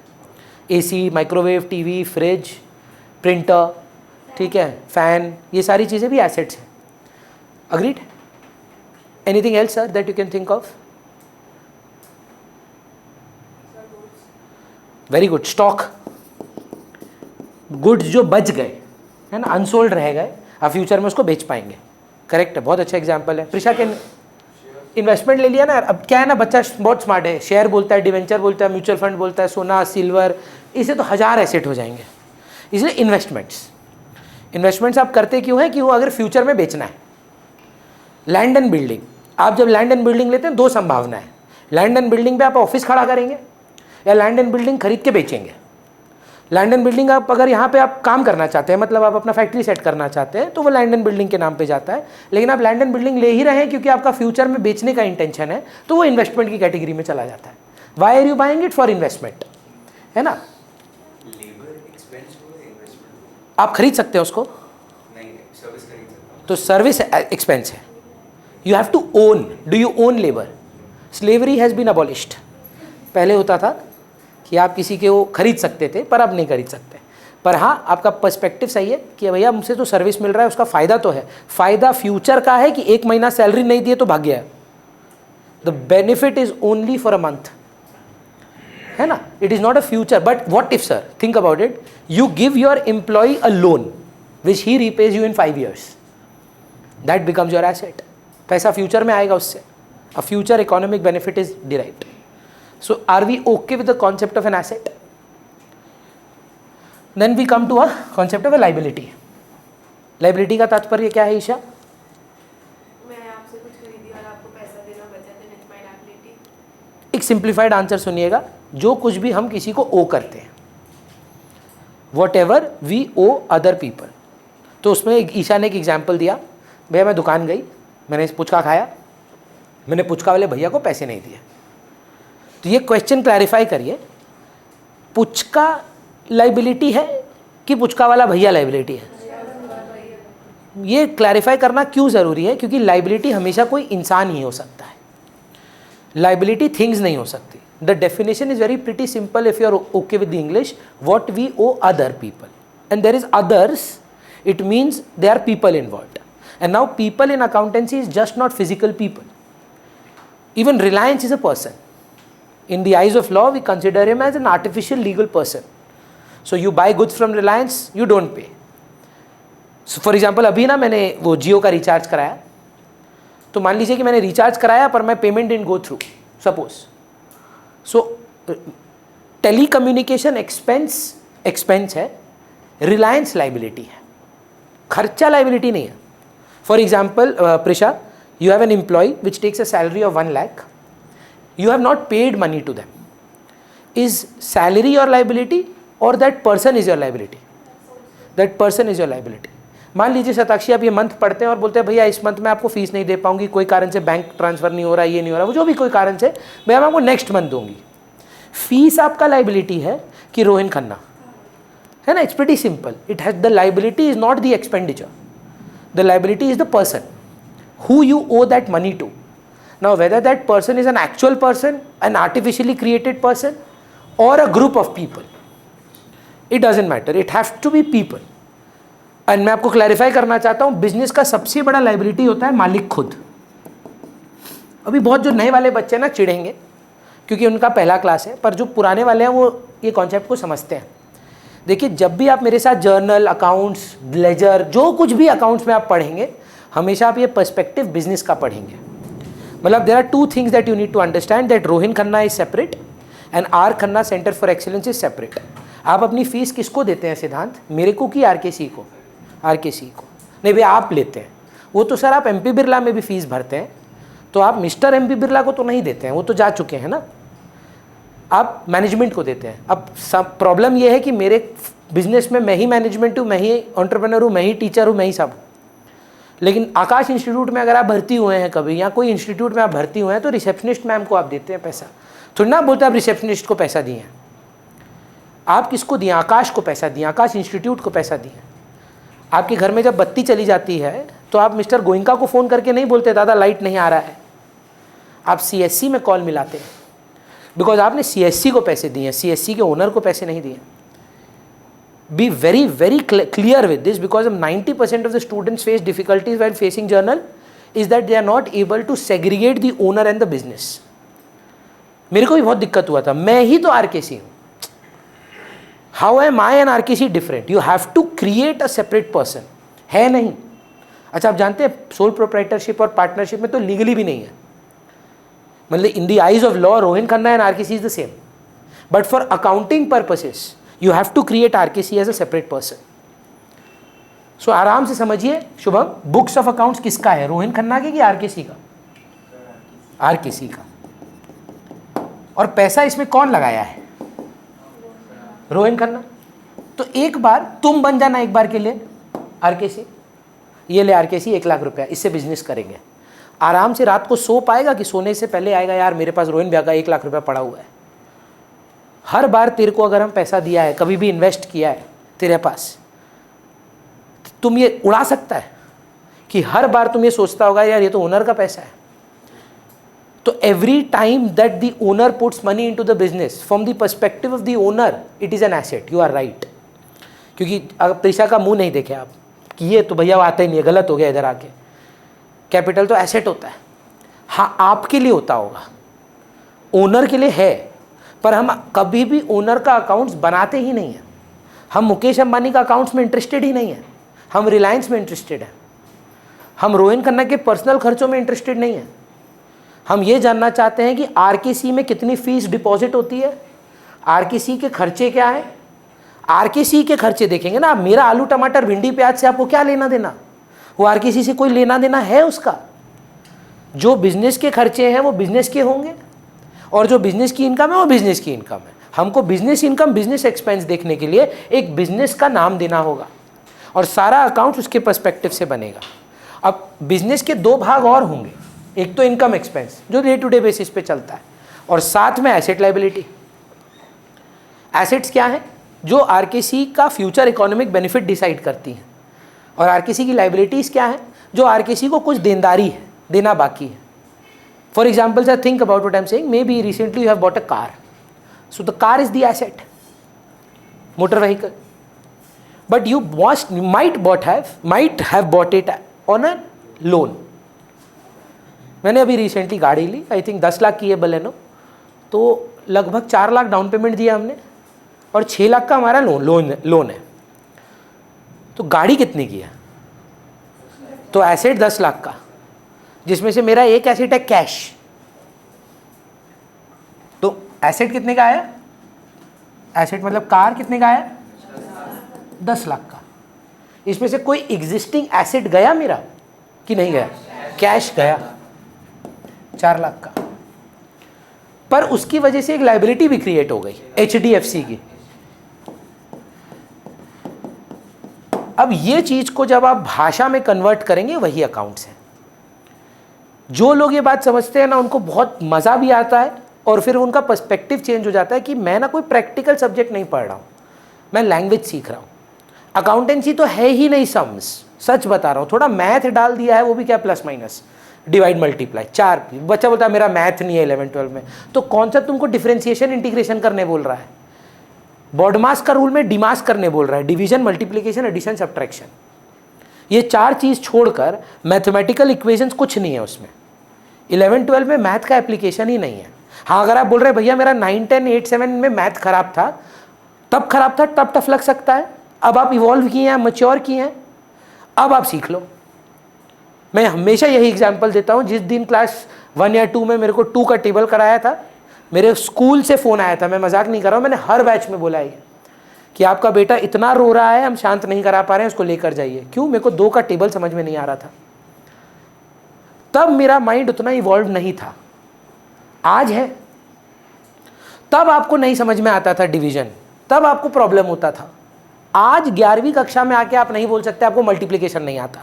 AC, microwave, TV, fridge, printer, ठीक है, फैन, ये सारी चीज़ें भी एसेट्स हैं। Agreed? Anything else sir that you can think of? Very good, stock, goods जो बच गए, है ना, अनसोल्ड रह गए, आप फ्यूचर में उसको बेच पाएंगे। करेक्ट है, बहुत अच्छा एग्जाम्पल है। प्रिशा के इन्वेस्टमेंट ले लिया ना, अब क्या है ना, बच्चा बहुत स्मार्ट है, शेयर बोलता है, डिवेंचर बोलता है, म्यूचुअल फंड बोलता है, सोना, सिल्वर, इसे तो 1000 एसेट हो जाएंगे। इसलिए इन्वेस्टमेंट्स आप करते क्यों हैं कि वो अगर फ्यूचर में बेचना है। लैंड एंड बिल्डिंग, आप जब लैंड एंड बिल्डिंग लेते हैं 2 संभावना है, लैंड एंड बिल्डिंग पे आप ऑफिस खड़ा करेंगे या लैंड एंड बिल्डिंग खरीद के बेचेंगे। लैंड एंड बिल्डिंग आप अगर यहाँ पे आप काम करना चाहते हैं, मतलब आप अपना फैक्ट्री सेट करना चाहते हैं, तो वो लैंड एंड बिल्डिंग के नाम पे जाता है। लेकिन आप लैंड एंड बिल्डिंग ले ही रहे हैं क्योंकि आपका फ्यूचर में बेचने का इंटेंशन है, तो वो इन्वेस्टमेंट की कैटेगरी में चला जाता है। Why are you buying it? For investment, है ना। आप खरीद सकते हैं उसको, नहीं, सर्विस खरीद सकता हूँ। तो सर्विस एक्सपेंस है। You have to own, do you own labour? Slavery has been abolished. पहले होता था कि आप किसी के वो खरीद सकते थे, पर अब नहीं खरीद सकते। पर हाँ, आपका पर्सपेक्टिव सही है कि भैया मुझसे तो सर्विस मिल रहा है, उसका फ़ायदा तो है। फ़ायदा फ्यूचर का है कि एक महीना सैलरी नहीं दिए तो भाग गया। The benefit is only for a month, है ना। It is not a future. But what if sir, think about it, you give your employ a loan which he repays you in 5 years, that becomes your asset. पैसा future में आएगा उससे। A future economic benefit is derived. So are we okay with the concept of an asset? Then we come to a concept of a liability. Liability का तात्पर्य क्या है ईशा? मैं आपसे कुछ खरीदी और आपको पैसा देना बचा, देन इट्स माय लायबिलिटी। एक सिंप्लीफाइड आंसर सुनिएगा, जो कुछ भी हम किसी को ओ करते हैं, whatever we owe other people. तो उसमें ईशा ने एक एग्जाम्पल दिया, भैया मैं दुकान गई, मैंने पुचका खाया, मैंने पुचका वाले भैया को पैसे नहीं दिए। तो ये क्वेश्चन क्लैरिफाई करिए, पुचका लाइबिलिटी है कि पुचका वाला भैया लाइबिलिटी है? ये क्लैरिफाई करना क्यों ज़रूरी है? क्योंकि लाइबिलिटी हमेशा कोई इंसान ही हो सकता है, लाइबिलिटी थिंग्स नहीं हो सकती। The definition is very pretty simple if you are okay with the English, what we owe other people, and there is others, it means there are people involved. And now people in accountancy is just not physical people. Even Reliance is a person. In the eyes of law, we consider him as an artificial legal person. So you buy goods from Reliance, you don't pay. So for example, अभी ना मैंने वो जियो का recharge कराया, तो मान लीजिए कि मैंने रिचार्ज कराया पर मैं payment didn't go through, suppose. So telecommunication expense है, रिलायंस लाइबिलिटी है, खर्चा लाइबिलिटी नहीं है। For example Prisha, you have an employ which takes a salary of 1 lakh, you have not paid money to them. Is salary your liability or that person is your liability? That person is your liability. मान लीजिए शताक्षी, आप ये month पढ़ते हैं और बोलते हैं भैया इस मंथ में आपको फीस नहीं दे पाऊंगी, कोई कारण से बैंक ट्रांसफर नहीं हो रहा, ये नहीं हो रहा, वो जो भी कोई कारण से, भैया मैं आपको नेक्स्ट मंथ दूंगी। फीस आपका लाइबिलिटी है कि रोहिन खन्ना है ना? It's pretty simple. It has the liability is not the expenditure, the liability is the person who you owe that money to. Now whether that person is an actual person, an artificially created person, or a group of people, it doesn't matter, it has to be people. And मैं आपको clarify करना चाहता हूँ, business का सबसे बड़ा liability होता है मालिक खुद। अभी बहुत जो नए वाले बच्चे ना चिढ़ेंगे क्योंकि उनका पहला क्लास है, पर जो पुराने वाले हैं वो ये कॉन्सेप्ट को समझते हैं। देखिए, जब भी आप मेरे साथ जर्नल, अकाउंट्स, लेजर, जो कुछ भी अकाउंट्स में आप पढ़ेंगे, हमेशा आप ये पर्सपेक्टिव बिजनेस का पढ़ेंगे। मतलब there are 2 things that you need to understand, that Rohin Khanna is separate and R Khanna centre for excellence is separate. आप अपनी फीस किसको देते हैं सिद्धांत? मेरे को कि RKC को? RKC को नहीं भैया, आप लेते हैं वो तो सर। आप MP बिरला में भी फीस भरते हैं, तो आप मिस्टर MP बिरला को तो नहीं देते हैं, वो तो जा चुके हैं ना। आप मैनेजमेंट को देते हैं। अब सब प्रॉब्लम ये है कि मेरे बिजनेस में मैं ही मैनेजमेंट हूँ, मैं ही एंटरप्रेन्योर हूँ, मैं ही टीचर हूँ, मैं ही सब। लेकिन आकाश इंस्टीट्यूट में अगर आप भर्ती हुए हैं कभी, या कोई इंस्टीट्यूट में आप भर्ती हुए हैं, तो रिसेप्शनिस्ट मैम को आप देते हैं पैसा। थोड़ी ना बोलते आप रिसेप्शनिस्ट को पैसा दिए हैं। आप किसको दिए? आकाश को पैसा दिए, आकाश इंस्टीट्यूट को पैसा दिए। आपके घर में जब बत्ती चली जाती है तो आप मिस्टर गोइंका को फ़ोन करके नहीं बोलते दादा लाइट नहीं आ रहा है, आप CSC में कॉल मिलाते हैं, बिकॉज आपने CSC को पैसे दिए हैं, CSC के ओनर को पैसे नहीं दिए। Be very clear with this, because 90% of the students face difficulties while facing journal is that they are not able to segregate the owner and the business. मेरे को भी बहुत दिक्कत हुआ था, मैं ही तो RKC हूँ। How am I and RKC different? You have to create a separate person. है नहीं। अच्छा, आप जानते हैं सोल प्रोप्राइटरशिप और पार्टनरशिप में तो लीगली भी नहीं है। मतलब in the eyes of law Rohin Khanna and RKC is the same, but for accounting purposes you have to create RKC as a separate person. So आराम से समझिए शुभम, बुक्स ऑफ अकाउंट्स किसका है? रोहिन खन्ना के कि RKC का? RKC का। और पैसा इसमें कौन लगाया है? रोहिन खन्ना। तो एक बार तुम बन जाना एक बार के लिए RKC, ये ले RKC 1 लाख रुपया, इससे बिजनेस करेंगे। आराम से रात को सो पाएगा कि सोने से पहले आएगा यार मेरे पास रोहिन भैया का 1 लाख रुपया पड़ा हुआ है। हर बार तेरे को अगर हम पैसा दिया है, कभी भी इन्वेस्ट किया है तेरे पास, तुम ये उड़ा सकता है कि हर बार तुम ये सोचता होगा यार ये तो ओनर का पैसा है। तो every time that the owner puts money into the business from the perspective of the owner it is an asset. You are right. क्योंकि अगर प्रिशा का मुंह नहीं देखे आप कि ये तो भैया आता ही नहीं है, गलत हो गया इधर आके. कैपिटल तो एसेट होता है. हाँ, आपके लिए होता होगा, ओनर के लिए है, पर हम कभी भी ओनर का अकाउंट्स बनाते ही नहीं हैं. हम मुकेश अंबानी का अकाउंट्स में इंटरेस्टेड ही नहीं है. हम रिलायंस में इंटरेस्टेड हैं. हम रोहित खन्ना के पर्सनल खर्चों में इंटरेस्टेड नहीं हैं. हम ये जानना चाहते हैं कि आरकेसी में कितनी फीस डिपॉजिट होती है, आरकेसी के खर्चे क्या है. आरकेसी के खर्चे देखेंगे ना. मेरा आलू टमाटर भिंडी प्याज से आपको क्या लेना देना, वो आरकेसी से कोई लेना देना है उसका. जो बिजनेस के खर्चे हैं वो बिजनेस के होंगे, और जो बिजनेस की इनकम है वो बिजनेस की इनकम है. हमको बिजनेस इनकम बिजनेस एक्सपेंस देखने के लिए एक बिजनेस का नाम देना होगा, और सारा अकाउंट उसके पर्सपेक्टिव से बनेगा. अब बिजनेस के दो भाग और होंगे. एक तो इनकम एक्सपेंस जो डे टू डे बेसिस पे चलता है, और साथ में एसेट लाइबिलिटी. एसेट्स क्या है, जो आरकेसी का फ्यूचर इकोनॉमिक बेनिफिट डिसाइड करती हैं, और आरकेसी की लाइबिलिटीज़ क्या है, जो आरकेसी को कुछ देनदारी है, देना बाकी है. For example sir, think about what I am saying. May be recently you have bought a car, so the car is the asset, motor vehicle, but you might have bought it on a loan. मैंने अभी recently गाड़ी ली, I think 10 lakh की है Baleno. तो लगभग 4 lakh down payment दिया हमने, और 6 लाख का हमारा लोन है. तो गाड़ी कितने की है, तो एसेट 10 लाख का, जिसमें से मेरा एक एसेट है कैश. तो एसेट कितने का आया, एसेट मतलब कार कितने का आया, 10 लाख का. इसमें से कोई एग्जिस्टिंग एसेट गया मेरा कि नहीं गया, कैश गया 4 लाख का. पर उसकी वजह से एक लायबिलिटी भी क्रिएट हो गई HDFC की. अब ये चीज को जब आप भाषा में कन्वर्ट करेंगे, वही अकाउंट्स है. जो लोग ये बात समझते हैं ना, उनको बहुत मज़ा भी आता है, और फिर उनका पर्सपेक्टिव चेंज हो जाता है कि मैं ना कोई प्रैक्टिकल सब्जेक्ट नहीं पढ़ रहा हूँ, मैं लैंग्वेज सीख रहा हूँ. अकाउंटेंसी तो है ही नहीं सम्स, सच बता रहा हूँ. थोड़ा मैथ डाल दिया है, वो भी क्या प्लस माइनस डिवाइड मल्टीप्लाई 4. बच्चा बोलता है मेरा मैथ नहीं है 11-12 में, तो कौन सा तुमको डिफरेंशिएशन इंटीग्रेशन करने बोल रहा है, बॉडमास का रूल में डिमास करने बोल रहा है, डिवीजन मल्टीप्लिकेशन एडिशन सब्ट्रैक्शन. ये 4 चीज़ छोड़कर मैथमेटिकल इक्वेशंस कुछ नहीं है उसमें. 11-12 में मैथ का एप्लीकेशन ही नहीं है. हाँ, अगर आप बोल रहे हैं भैया मेरा 9, 10, 8, 7 में मैथ खराब था, तब खराब था, तब टफ लग सकता है. अब आप इवॉल्व किए हैं, मैच्योर किए हैं, अब आप सीख लो. मैं हमेशा यही एग्जांपल देता हूँ. जिस दिन क्लास 1 या 2 में मेरे को 2 का टेबल कराया था, मेरे स्कूल से फ़ोन आया था, मैं मजाक नहीं कर रहा हूँ, मैंने हर बैच में बोला है कि आपका बेटा इतना रो रहा है, हम शांत नहीं करा पा रहे हैं, उसको लेकर जाइए. क्यों, मेरे को 2 का टेबल समझ में नहीं आ रहा था. तब मेरा माइंड उतना इवॉल्व नहीं था, आज है. तब आपको नहीं समझ में आता था डिवीजन, तब आपको प्रॉब्लम होता था. आज 11वीं कक्षा में आके आप नहीं बोल सकते आपको मल्टीप्लिकेशन नहीं आता.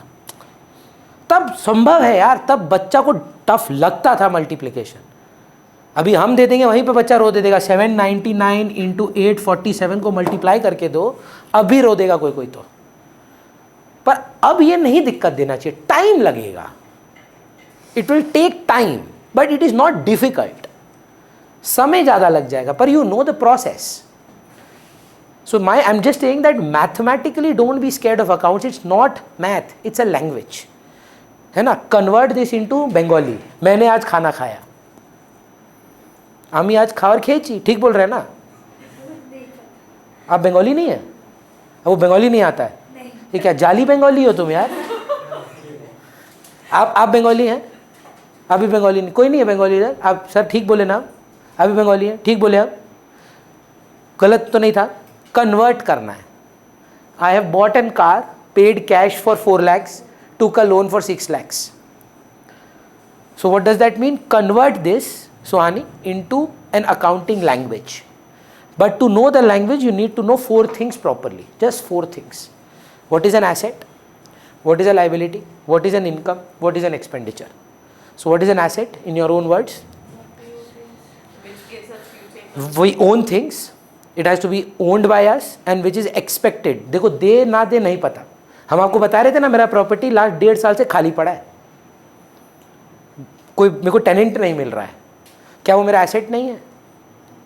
तब संभव है यार, तब बच्चा को टफ लगता था मल्टीप्लिकेशन. अभी हम दे देंगे, वहीं पे बच्चा रो दे देगा. 799 × 847 को मल्टीप्लाई करके दो, अभी रो देगा कोई कोई तो. पर अब ये नहीं दिक्कत देना चाहिए, टाइम लगेगा. It will take time, but it is not difficult. समय ज़्यादा लग जाएगा, पर you know the process. So I'm just saying that mathematically don't be scared of accounts. It's not math, it's a language. है ना. Convert this into Bengali. मैंने आज खाना खाया, आमी आज खावर खेची, ठीक बोल रहे हैं ना. आप बंगाली नहीं है, वो बंगाली नहीं आता है. ये क्या जाली बंगाली हो तुम यार. आप बंगाली हैं, अभी बंगाली नहीं, कोई नहीं है बंगाली इधर. आप सर ठीक बोले ना, अभी बंगाली है, ठीक बोले आप, गलत तो नहीं था. कन्वर्ट करना है. I have bought N car, paid cash for 4 lakhs, took a loan for 6 lakhs. So what does that mean? Convert this, Suhani, into an accounting language. But to know the language, you need to know 4 things properly. Just 4 things. What is an asset? What is a liability? What is an income? What is an expenditure? So what is an asset in your own words? Which gives us future. We own things. It has to be owned by us and which is expected. देखो दे ना दे नहीं पता. हम आपको बता रहे थे ना, मेरा प्रॉपर्टी लास्ट 1.5 साल से खाली पड़ा है. कोई मेरे को टेनेंट नहीं मिल रहा है, क्या वो मेरा एसेट नहीं है?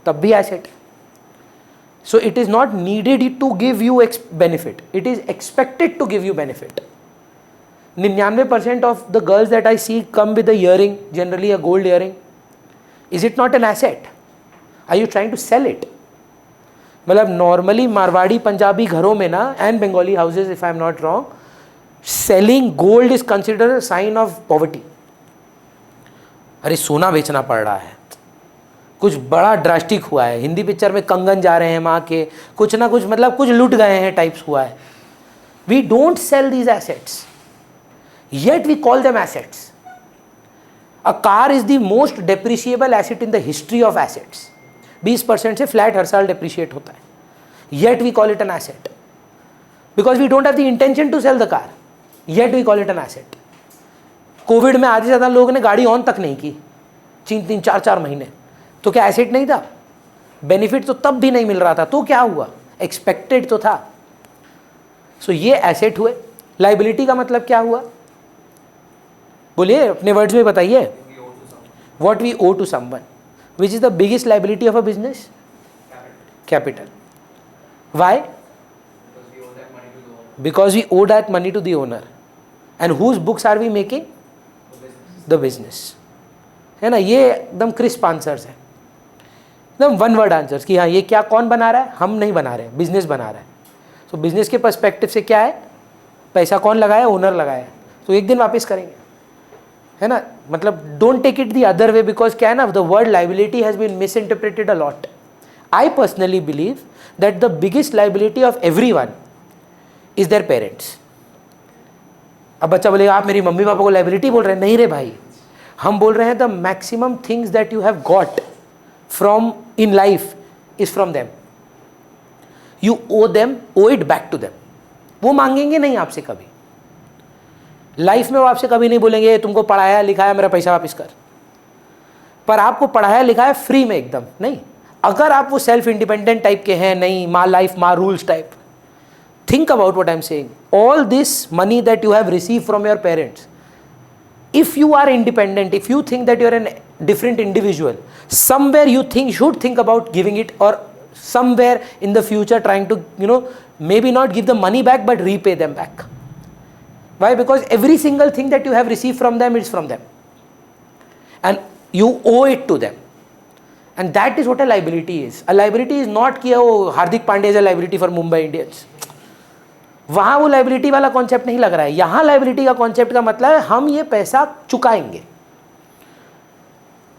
तब भी एसेट है. So it is not needed to give you benefit. It is expected to give you benefit. 99% of the girls that I see come with a earring, generally a gold earring. Is it not an asset? Are you trying to sell it? मतलब normally Marwari Punjabi घरों में ना and Bengali houses if I am not wrong, selling gold is considered a sign of poverty. अरे सोना बेचना पड़ रहा है, कुछ बड़ा ड्रास्टिक हुआ है, हिंदी पिक्चर में कंगन जा रहे हैं माँ के, कुछ ना कुछ मतलब कुछ लूट गए हैं टाइप्स हुआ है. We don't sell these assets, yet we call them assets. A car is the most depreciable asset in the history of assets. 20% से फ्लैट हर साल डेप्रिशिएट होता है, yet we call it an asset because we don't have the intention to sell the car, yet we call it an asset. Covid में आधे से ज़्यादा लोगों ने गाड़ी ऑन तक नहीं की, 3-3, 4-4 महीने, तो क्या एसेट नहीं था? बेनिफिट तो तब भी नहीं मिल रहा था, तो क्या हुआ? एक्सपेक्टेड तो था. सो ये एसेट हुए. लाइबिलिटी का मतलब क्या हुआ? बोलिए, अपने वर्ड्स में बताइए. What we owe to someone. Which is the biggest liability of a business? Capital. Why? Because we owe that money to the owner. And whose books are we making? The business. है ना, ये एकदम crisp answers है, एकदम one word answers कि हाँ ये क्या कौन बना रहा है? हम नहीं बना रहे हैं, बिजनेस बना रहा है. तो बिजनेस के पर्सपेक्टिव से क्या है? पैसा कौन लगाया? ओनर लगाया. तो एक दिन वापस करेंगे, है ना. मतलब don't take it the other way, because क्या है ना, the word liability has been misinterpreted a lot. I personally believe that the biggest liability of everyone is their parents. अब बच्चा बोलेगा आप मेरी मम्मी पापा को लाइबिलिटी बोल रहे हैं. नहीं रे भाई, हम बोल रहे हैं the maximum things that you have got from in life is from them. You owe them, owe it back to them. वो मांगेंगे नहीं आपसे कभी लाइफ में, वो आपसे कभी नहीं बोलेंगे तुमको पढ़ाया लिखाया मेरा पैसा वापस कर. पर आपको पढ़ाया लिखाया फ्री में एकदम नहीं. अगर आप वो सेल्फ इंडिपेंडेंट टाइप के हैं, नहीं माँ लाइफ माँ rules type, think about what I'm saying. All this money that you have received from your parents, if you are independent, if you think that you're a different individual, somewhere you should think about giving it, or somewhere in the future trying to, maybe not give the money back but repay them back. Why? Because every single thing that you have received from them is from them and you owe it to them. And that is what a liability is. A liability is not कि वो Hardik Pandya is a liability for Mumbai Indians. वहाँ वो liability वाला concept नहीं लग रहा है. यहाँ लाइबिलिटी का कॉन्सेप्ट का मतलब है हम ये पैसा चुकाएंगे.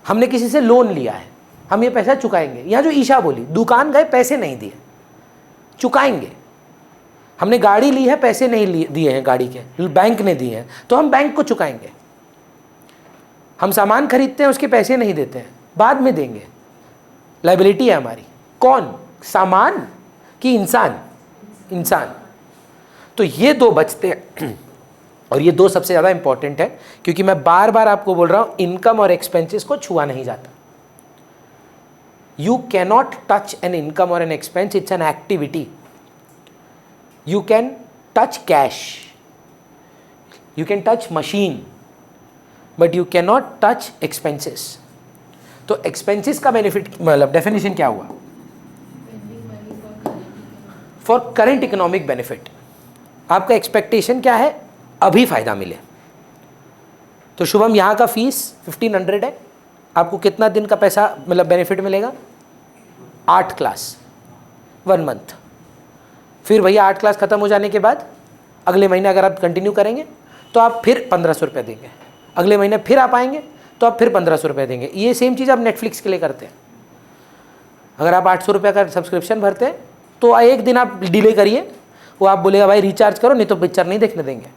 हमने किसी से लोन लिया है, हम ये पैसा चुकाएंगे. यहाँ जो ईशा बोली, दुकान गए पैसे नहीं दिए, चुकाएंगे. हमने गाड़ी ली है, पैसे नहीं दिए हैं गाड़ी के, बैंक ने दिए हैं, तो हम बैंक को चुकाएंगे. हम सामान खरीदते हैं, उसके पैसे नहीं देते हैं, बाद में देंगे. लाइबिलिटी है हमारी. कौन? सामान कि इंसान? इंसान. तो ये दो बचते हैं और ये दो सबसे ज़्यादा इंपॉर्टेंट है, क्योंकि मैं बार बार आपको बोल रहा हूँ इनकम और एक्सपेंसेस को छुआ नहीं जाता. You cannot touch an income और an expense, it's an activity. You can touch cash, you can touch machine, but you cannot touch expenses. तो एक्सपेंसेस का बेनिफिट मतलब डेफिनेशन क्या हुआ? For current economic benefit. आपका एक्सपेक्टेशन क्या है? अभी फ़ायदा मिले. तो शुभम यहाँ का फीस 1500 है, आपको कितना दिन का पैसा मतलब बेनिफिट मिलेगा? 8 क्लास, 1 मंथ. फिर भैया 8 क्लास ख़त्म हो जाने के बाद अगले महीने अगर आप कंटिन्यू करेंगे तो आप फिर 1500 रुपये देंगे. अगले महीने फिर आप आएंगे तो आप फिर 1500 रुपये देंगे. ये सेम चीज़ आप नेटफ्लिक्स के लिए करते हैं. अगर आप 800 रुपये का सब्सक्रिप्शन भरते हैं तो एक दिन आप डिले करिए, वो आप बोलेगा भाई रिचार्ज करो नहीं तो पिक्चर नहीं देखने देंगे.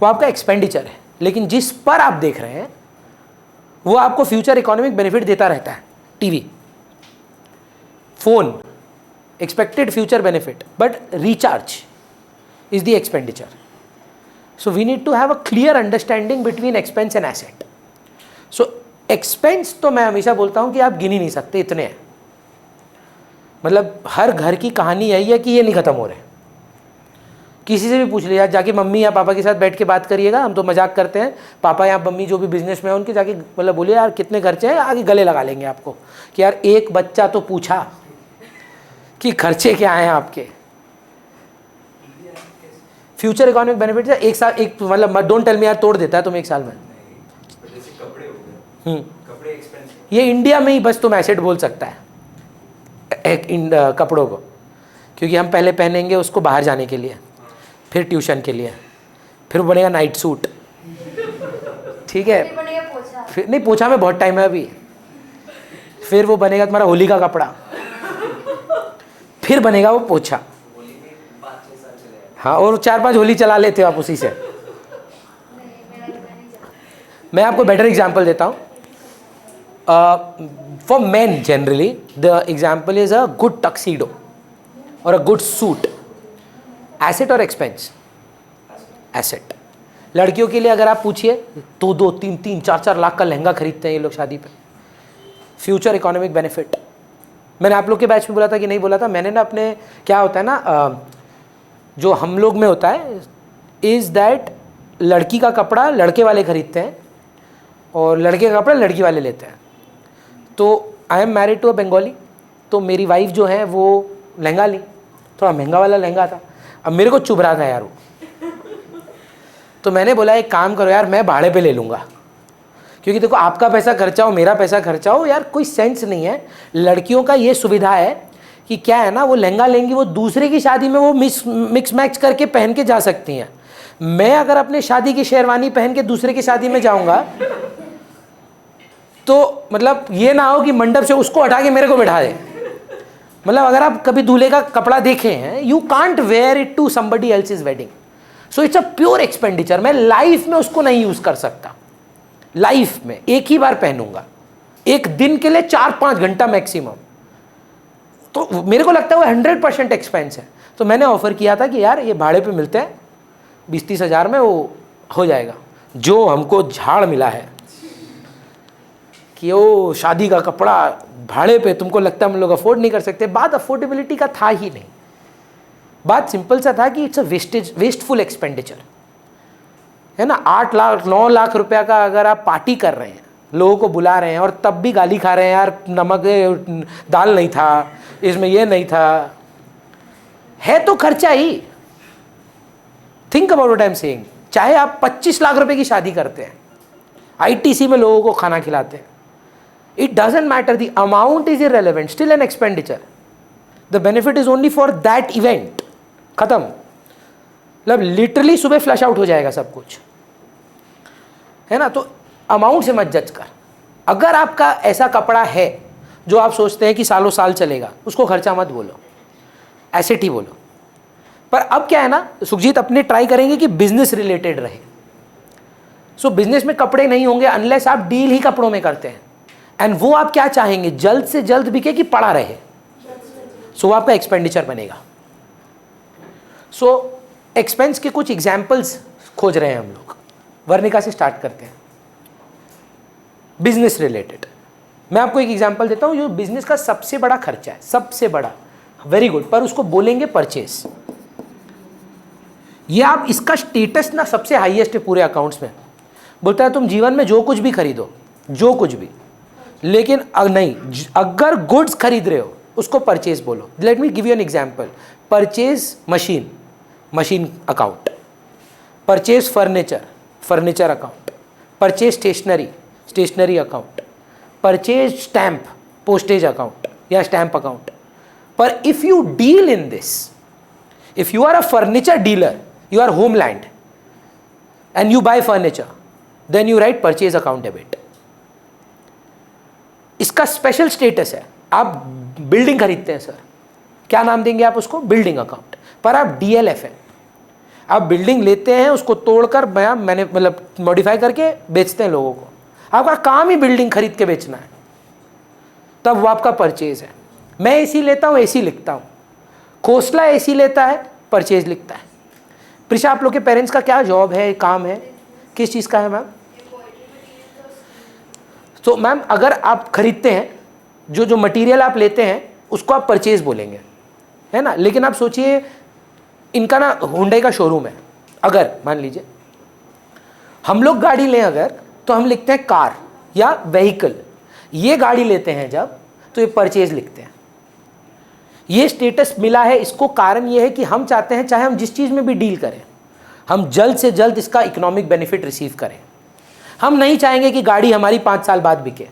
वो आपका एक्सपेंडिचर है, लेकिन जिस पर आप देख रहे हैं वो आपको फ्यूचर इकोनॉमिक बेनिफिट देता रहता है. TV, phone, expected future benefit, but recharge is the expenditure. So we need to have a clear understanding between expense and asset. So expense तो मैं हमेशा बोलता हूँ कि आप गिन ही नहीं सकते, इतने हैं. मतलब हर घर की कहानी यही है कि ये नहीं ख़त्म हो रहे. किसी से भी पूछ लिया, जाके मम्मी या पापा के साथ बैठ के बात करिएगा, हम तो मजाक करते हैं, पापा या मम्मी जो भी बिजनेस में है उनके जाके मतलब बोलिए यार कितने खर्चे हैं, आगे गले लगा लेंगे आपको कि यार एक बच्चा तो पूछा कि खर्चे क्या हैं आपके। फ्यूचर इकोनॉमिक बेनिफिट एक साल एक मतलब डोंट टेल मी यार तोड़ देता है तुम एक साल में। जैसे कपड़े हो गए, कपड़े एक्सपेंसिव, ये इंडिया में ही बस तुम एसेट बोल सकता है कपड़ों को, क्योंकि हम पहले पहनेंगे उसको बाहर जाने के लिए, फिर ट्यूशन के लिए, फिर वो बनेगा नाइट सूट, ठीक है, फिर नहीं पोछा में बहुत टाइम है अभी, फिर वो बनेगा तुम्हारा होली का कपड़ा, फिर बनेगा वो पोछा। होली में 5-6 साल चले। हाँ, और 4-5 होली चला लेते हो आप उसी से। मैं आपको बेटर एग्जाम्पल देता हूँ। For man generally the example is a good tuxedo और अ गुड सूट। एसेट और एक्सपेंस? एसेट। लड़कियों के लिए अगर आप पूछिए 2-2, 3-3, 4-4 लाख का लहंगा खरीदते हैं ये लोग शादी पे। फ्यूचर इकोनॉमिक बेनिफिट मैंने आप लोग के बैच में बोला था कि नहीं बोला था? मैंने ना अपने क्या होता है ना जो हम लोग में होता है इज़ दैट लड़की का कपड़ा लड़के वाले खरीदते हैं और लड़के का कपड़ा लड़की वाले लेते हैं। तो I am married to a Bengali, तो मेरी वाइफ जो है वो लहंगा ली, थोड़ा महंगा वाला लहंगा था। अब मेरे को चुभ रहा था यार वो, तो मैंने बोला एक काम करो यार मैं भाड़े पे ले लूँगा, क्योंकि देखो आपका पैसा खर्चा हो मेरा पैसा खर्चा हो यार कोई सेंस नहीं है। लड़कियों का ये सुविधा है कि क्या है ना, वो लहंगा लेंगी वो दूसरे की शादी में वो मिक्स मैच करके पहन के जा सकती हैं। मैं अगर अपने शादी की शेरवानी पहन के दूसरे की शादी में जाऊंगा तो मतलब ये ना हो कि मंडप से उसको हटा के मेरे को बैठा दे। मतलब अगर आप कभी दूल्हे का कपड़ा देखे हैं, you can't wear it to somebody else's wedding, so it's a pure expenditure. मैं लाइफ में उसको नहीं यूज कर सकता, लाइफ में एक ही बार पहनूंगा, एक दिन के लिए 4-5 घंटा मैक्सिमम। तो मेरे को लगता है वो 100% एक्सपेंस है। तो मैंने ऑफर किया था कि यार ये भाड़े पे मिलते हैं 20-30 हज़ार में वो हो जाएगा। जो हमको झाड़ मिला है कि वो शादी का कपड़ा भाड़े पे, तुमको लगता है हम लोग अफोर्ड नहीं कर सकते। बात अफोर्डेबिलिटी का था ही नहीं, बात सिंपल सा था कि इट्स अ वेस्टफुल एक्सपेंडिचर है ना। 8 लाख 9 लाख रुपया का अगर आप पार्टी कर रहे हैं, लोगों को बुला रहे हैं और तब भी गाली खा रहे हैं यार नमक दाल नहीं था, इसमें ये नहीं था, है तो खर्चा ही। Think about what I am saying. चाहे आप 25 लाख रुपए की शादी करते हैं, आईटीसी में लोगों को खाना खिलाते हैं, it doesn't matter, the amount is irrelevant, still an expenditure, the benefit is only for that event. खत्म, मतलब लिटरली सुबह फ्लश आउट हो जाएगा सब कुछ, है ना। तो अमाउंट से मत जज कर। अगर आपका ऐसा कपड़ा है जो आप सोचते हैं कि सालों साल चलेगा, उसको खर्चा मत बोलो, एसेट ही बोलो। पर अब क्या है ना, सुखजीत अपने ट्राई करेंगे कि बिजनेस रिलेटेड रहे। सो बिजनेस में कपड़े नहीं होंगे अनलेस आप डील ही कपड़ों में करते हैं, एंड वो आप क्या चाहेंगे, जल्द से जल्द बिके कि पड़ा रहे। सो वो आपका एक्सपेंडिचर बनेगा। सो एक्सपेंस के कुछ एग्जाम्पल्स खोज रहे हैं हम लोग। वर्णिका से स्टार्ट करते हैं, बिजनेस रिलेटेड। मैं आपको एक एग्जांपल देता हूं, जो बिजनेस का सबसे बड़ा खर्चा है, सबसे बड़ा, वेरी गुड, पर उसको बोलेंगे परचेस। ये आप इसका स्टेटस ना सबसे हाईएस्ट है पूरे अकाउंट्स में। बोलता है तुम जीवन में जो कुछ भी खरीदो, जो कुछ भी, लेकिन नहीं, अगर गुड्स खरीद रहे हो उसको परचेज बोलो। Let me give you an example. Purchase machine, machine account, purchase furniture, furniture account, purchase stationery, stationery account, purchase stamp, postage account या स्टैम्प अकाउंट। पर if you deal in this, if you are a furniture dealer, you are homeland and you buy furniture, then you write purchase account debit. इसका special status है। आप building खरीदते हैं sir, क्या नाम देंगे आप उसको, बिल्डिंग अकाउंट। पर आप डीएलएफ है, आप बिल्डिंग लेते हैं, उसको तोड़कर मैंने मतलब मॉडिफाई करके बेचते हैं लोगों को। आपका काम ही बिल्डिंग खरीद के बेचना है, तब वो आपका परचेज है। मैं एसी लेता हूँ, एसी लिखता हूँ। खोसला एसी लेता है, परचेज लिखता है। प्रिशा, आप लोग के पेरेंट्स का क्या जॉब है, काम है, किस चीज़ का है मैम? तो मैम अगर आप खरीदते हैं, जो जो मटेरियल आप लेते हैं उसको आप परचेज बोलेंगे, है ना। लेकिन आप सोचिए इनका ना हुंडई का शोरूम है, अगर मान लीजिए हम लोग गाड़ी लें अगर, तो हम लिखते हैं कार या व्हीकल। ये गाड़ी लेते हैं जब, तो ये परचेज लिखते हैं। ये स्टेटस मिला है इसको, कारण ये है कि हम चाहते हैं चाहे हम जिस चीज़ में भी डील करें, हम जल्द से जल्द इसका इकोनॉमिक बेनिफिट रिसीव करें। हम नहीं चाहेंगे कि गाड़ी हमारी 5 साल बाद बिके।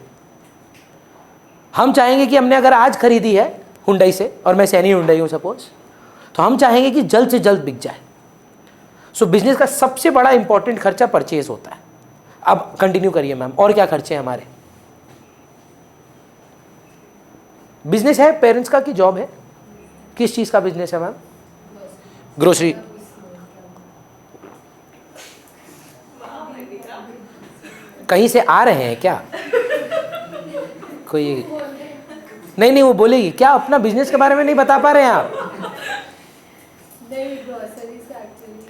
हम चाहेंगे कि हमने अगर आज खरीदी है हुंडई से, और मैं सैनी हुंडई हूँ सपोज, तो हम चाहेंगे कि जल्द से जल्द बिक जाए। सो बिजनेस का सबसे बड़ा इंपॉर्टेंट खर्चा परचेज होता है। अब कंटिन्यू करिए मैम, और क्या खर्चे हैं हमारे? बिजनेस है पेरेंट्स का कि जॉब है? किस चीज़ का बिजनेस है मैम? ग्रोसरी। कहीं से आ रहे हैं क्या कोई? नहीं, वो बोलेगी क्या? अपना बिजनेस के बारे में नहीं बता पा रहे हैं आप? नहीं, ग्रोसरी से एक्चुअली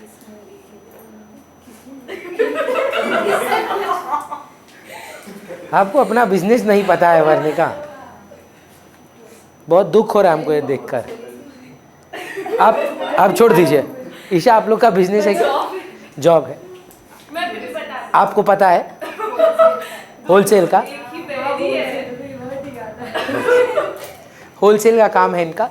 आपको अपना बिजनेस नहीं पता है वर्णिका का? बहुत दुख हो रहा है हमको ये देखकर। आप छोड़ दीजिए। ईशा, आप लोग का बिजनेस है क्या? जॉब है। आपको पता है होलसेल का? होलसेल का काम है इनका।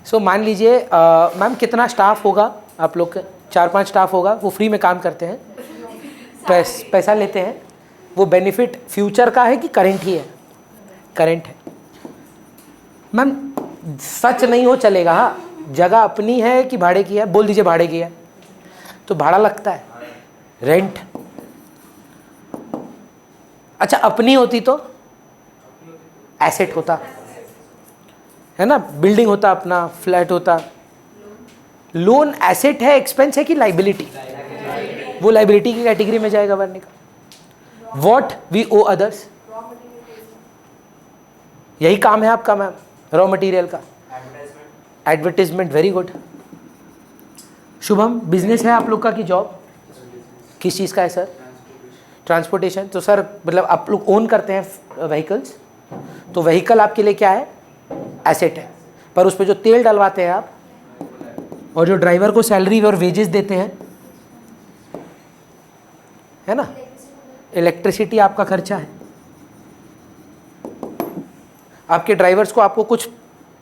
सो मान लीजिए मैम कितना स्टाफ होगा आप लोग का? 4-5 स्टाफ होगा, वो फ्री में काम करते हैं, पैसा लेते हैं। वो बेनिफिट फ्यूचर का है कि करंट ही है? करंट है मैम। सच नहीं हो चलेगा। हाँ, जगह अपनी है कि भाड़े की है? बोल दीजिए भाड़े की है, तो भाड़ा लगता है, रेंट। अच्छा, अपनी होती तो एसेट होता है ना, बिल्डिंग होता, अपना फ्लैट होता। लोन एसेट है, एक्सपेंस है कि लाइबिलिटी? वो लाइबिलिटी की कैटेगरी में जाएगा Varnika. What we owe others, यही काम है आपका मैम, रॉ मटेरियल का। Advertisement, very good. Shubham, business है आप लोग का कि जॉब? किस चीज़ का है सर? ट्रांसपोर्टेशन। तो सर मतलब आप लोग ओन करते हैं व्हीकल्स, तो व्हीकल आपके लिए क्या है? एसेट है। पर उस पर जो तेल डलवाते हैं आप, और जो ड्राइवर को सैलरी और वेजेस देते हैं, है ना, इलेक्ट्रिसिटी आपका खर्चा है। आपके ड्राइवर्स को आपको कुछ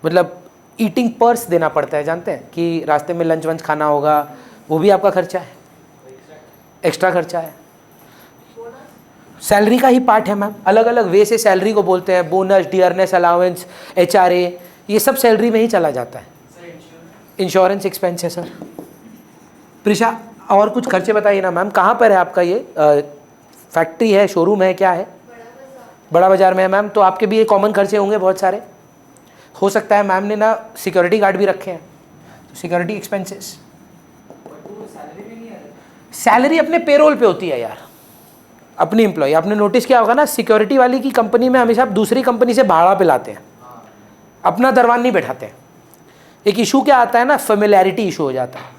मतलब ईटिंग पर्स देना पड़ता है, जानते हैं कि रास्ते में लंच वंच खाना होगा, वो भी आपका खर्चा है, एक्स्ट्रा खर्चा है। सैलरी का ही पार्ट है मैम। अलग अलग वे से सैलरी को बोलते हैं, बोनस, डियरनेस अलाउंस, HRA, ये सब सैलरी में ही चला जाता है। इंश्योरेंस एक्सपेंस है सर। प्रिशा, और कुछ खर्चे बताइए ना मैम। कहाँ पर है आपका ये फैक्ट्री है, शोरूम है, क्या है? बड़ा बाजार में है मैम। तो आपके भी ये कॉमन खर्चे होंगे बहुत सारे। हो सकता है मैम ने ना सिक्योरिटी गार्ड भी रखे हैं, तो सिक्योरिटी एक्सपेंसेस। सैलरी अपने पेरोल पे होती है यार, अपनी एम्प्लॉय। आपने नोटिस किया होगा ना, सिक्योरिटी वाली की कंपनी में हमेशा आप दूसरी कंपनी से भाड़ा पे लाते हैं, अपना दरवान नहीं बैठाते हैं। एक इशू क्या आता है ना, फेमिलियरिटी इशू हो जाता है।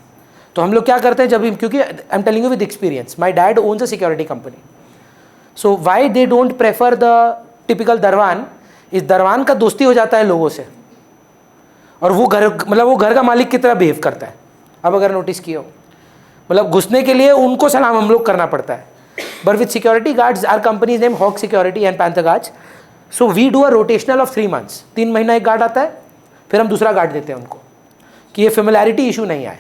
तो हम लोग क्या करते हैं जब, क्योंकि I am telling you with experience, my dad owns a security company. So why they don't prefer the typical दरवान, इस दरवान का दोस्ती हो जाता है लोगों से, और वो घर मतलब वो घर का मालिक की तरह बिहेव करता है। अब अगर नोटिस किया हो, मतलब घुसने के लिए उनको सलाम हम लोग करना पड़ता है। But with security guards, our company name Hawk security and Panther guards, so we do a rotational of 3 months। 3 महीना एक गार्ड आता है, फिर हम दूसरा गार्ड देते हैं उनको, कि ये फेमिलियरिटी इशू नहीं आए।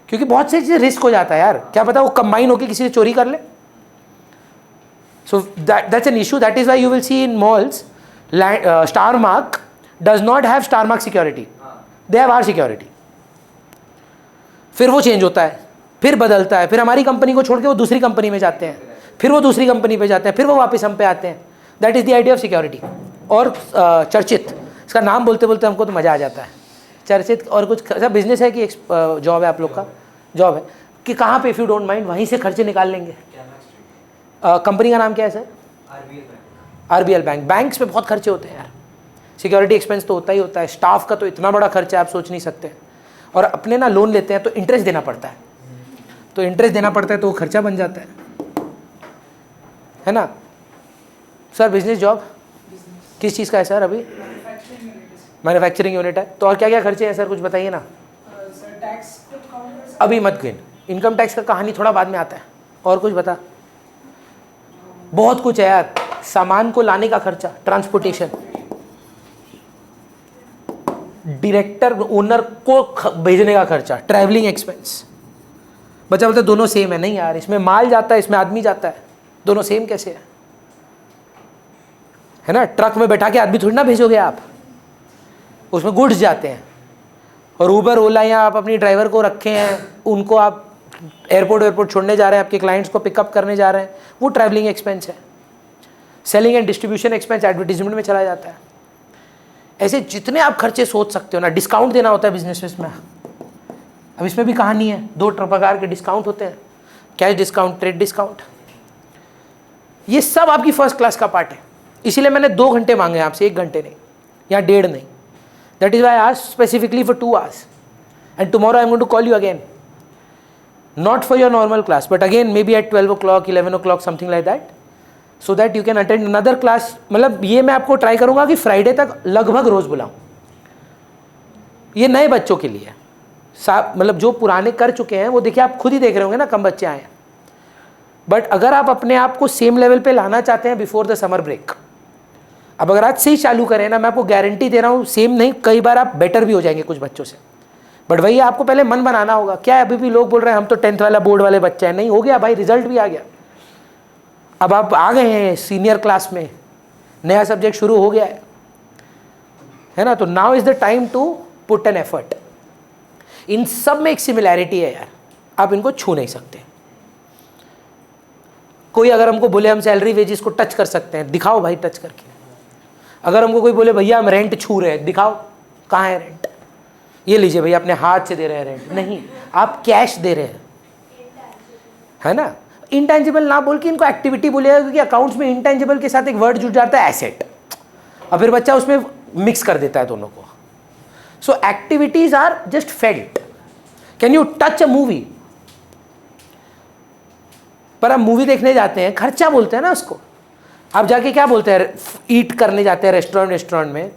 क्योंकि बहुत सी चीज़ें रिस्क हो जाता है यार, क्या पता वो कंबाइन होकर किसी से चोरी कर ले। So that's an issue. That is why you will see in malls Star Mark does not have Star Mark security, they have our security. फिर वो चेंज होता है, फिर बदलता है, फिर हमारी कंपनी को छोड़ के वो दूसरी कंपनी में जाते हैं, फिर वो दूसरी कंपनी पे जाते हैं, फिर वो वापस हम पे आते हैं। That is the idea of security. और चर्चित, इसका नाम बोलते बोलते हमको तो मज़ा आ जाता है, चर्चित। और कुछ ऐसा बिजनेस है कि जॉब है आप लोग का? जॉब है कि कहाँ पे, इफ़ यू डोंट माइंड, वहीं से खर्चे निकाल लेंगे। कंपनी का नाम क्या है सर? RBL bank. बैंक्स पे बहुत खर्चे होते हैं यार, सिक्योरिटी एक्सपेंस तो होता ही होता है, स्टाफ का तो इतना बड़ा खर्चा है आप सोच नहीं सकते। और अपने ना लोन लेते हैं तो इंटरेस्ट देना पड़ता है, तो इंटरेस्ट देना पड़ता है तो वो खर्चा बन जाता है ना सर। बिजनेस जॉब किस चीज़ का है सर? अभी मैन्युफैक्चरिंग यूनिट है। तो और क्या क्या खर्चे हैं सर, कुछ बताइए ना। सर टैक्स अभी मत गिन, इनकम टैक्स का कहानी थोड़ा बाद में आता है। और कुछ बता, बहुत कुछ है यार, सामान को लाने का खर्चा, ट्रांसपोर्टेशन, डायरेक्टर ओनर को भेजने का खर्चा, ट्रैवलिंग एक्सपेंस। बच्चा बोलता है दोनों सेम है, नहीं यार, इसमें माल जाता है, इसमें आदमी जाता है, दोनों सेम कैसे है ना? ट्रक में बैठा के आदमी थोड़ी ना भेजोगे आप, उसमें गुड्स जाते हैं। और ऊबर ओला या आप अपनी ड्राइवर को रखे हैं, उनको आप एयरपोर्ट छोड़ने जा रहे हैं, आपके क्लाइंट्स को पिकअप करने जा रहे हैं, वो ट्रैवलिंग एक्सपेंस है। Selling and distribution expense advertisement में चला जाता है। ऐसे जितने आप खर्चे सोच सकते हो ना, डिस्काउंट देना होता है बिजनेस में। अब इसमें भी कहानी है, 2 प्रकार के डिस्काउंट होते हैं, कैश डिस्काउंट, ट्रेड डिस्काउंट। ये सब आपकी फर्स्ट क्लास का पार्ट है, इसीलिए मैंने 2 घंटे मांगे आपसे, 1 घंटे नहीं या 1.5 नहीं। That is why I asked specifically for 2 hours and tomorrow I am going to call you again, not for your normal class but again maybe at 12 o'clock 11 o'clock something like that, so that you can attend another class. मतलब ये मैं आपको try करूंगा कि Friday तक लगभग रोज बुलाऊं। ये नए बच्चों के लिए, मतलब जो पुराने कर चुके हैं वो देखिए, आप खुद ही देख रहे होंगे ना, कम बच्चे आए हैं। बट अगर आप अपने आप को सेम लेवल पे लाना चाहते हैं बिफोर द समर ब्रेक, अब अगर आज से ही चालू करें ना, मैं आपको गारंटी दे रहा हूँ, सेम नहीं, कई बार आप बेटर भी हो जाएंगे कुछ बच्चों से। बट वही आपको पहले मन बनाना होगा। क्या है, अभी भी लोग बोल रहे हैं हम तो 10th वाला बोर्ड वाले बच्चे हैं। नहीं, हो गया भाई, रिजल्ट भी आ गया, अब आप आ गए हैं सीनियर क्लास में, नया सब्जेक्ट शुरू हो गया है ना? तो now is the time to put an effort. इन सब में एक सिमिलैरिटी है यार, आप इनको छू नहीं सकते। कोई अगर हमको बोले हम सैलरी वेजेस को टच कर सकते हैं, दिखाओ भाई टच करके। अगर हमको कोई बोले भैया हम रेंट छू रहे हैं, दिखाओ कहाँ है रेंट, ये लीजिए भैया अपने हाथ से दे रहे हैं रेंट, नहीं, आप कैश दे रहे हैं, है ना? इंटेंजिबल ना बोल के इनको एक्टिविटी बोलेगा, क्योंकि अकाउंट्स में इंटेंजिबल के साथ एक वर्ड जुड़ जाता है एसेट, और फिर बच्चा उसमें मिक्स कर देता है दोनों को। So activities are just felt. Can you touch a movie? पर आप मूवी देखने जाते हैं, खर्चा बोलते हैं ना उसको। आप जाके क्या बोलते हैं, ईट करने जाते हैं रेस्टोरेंट में,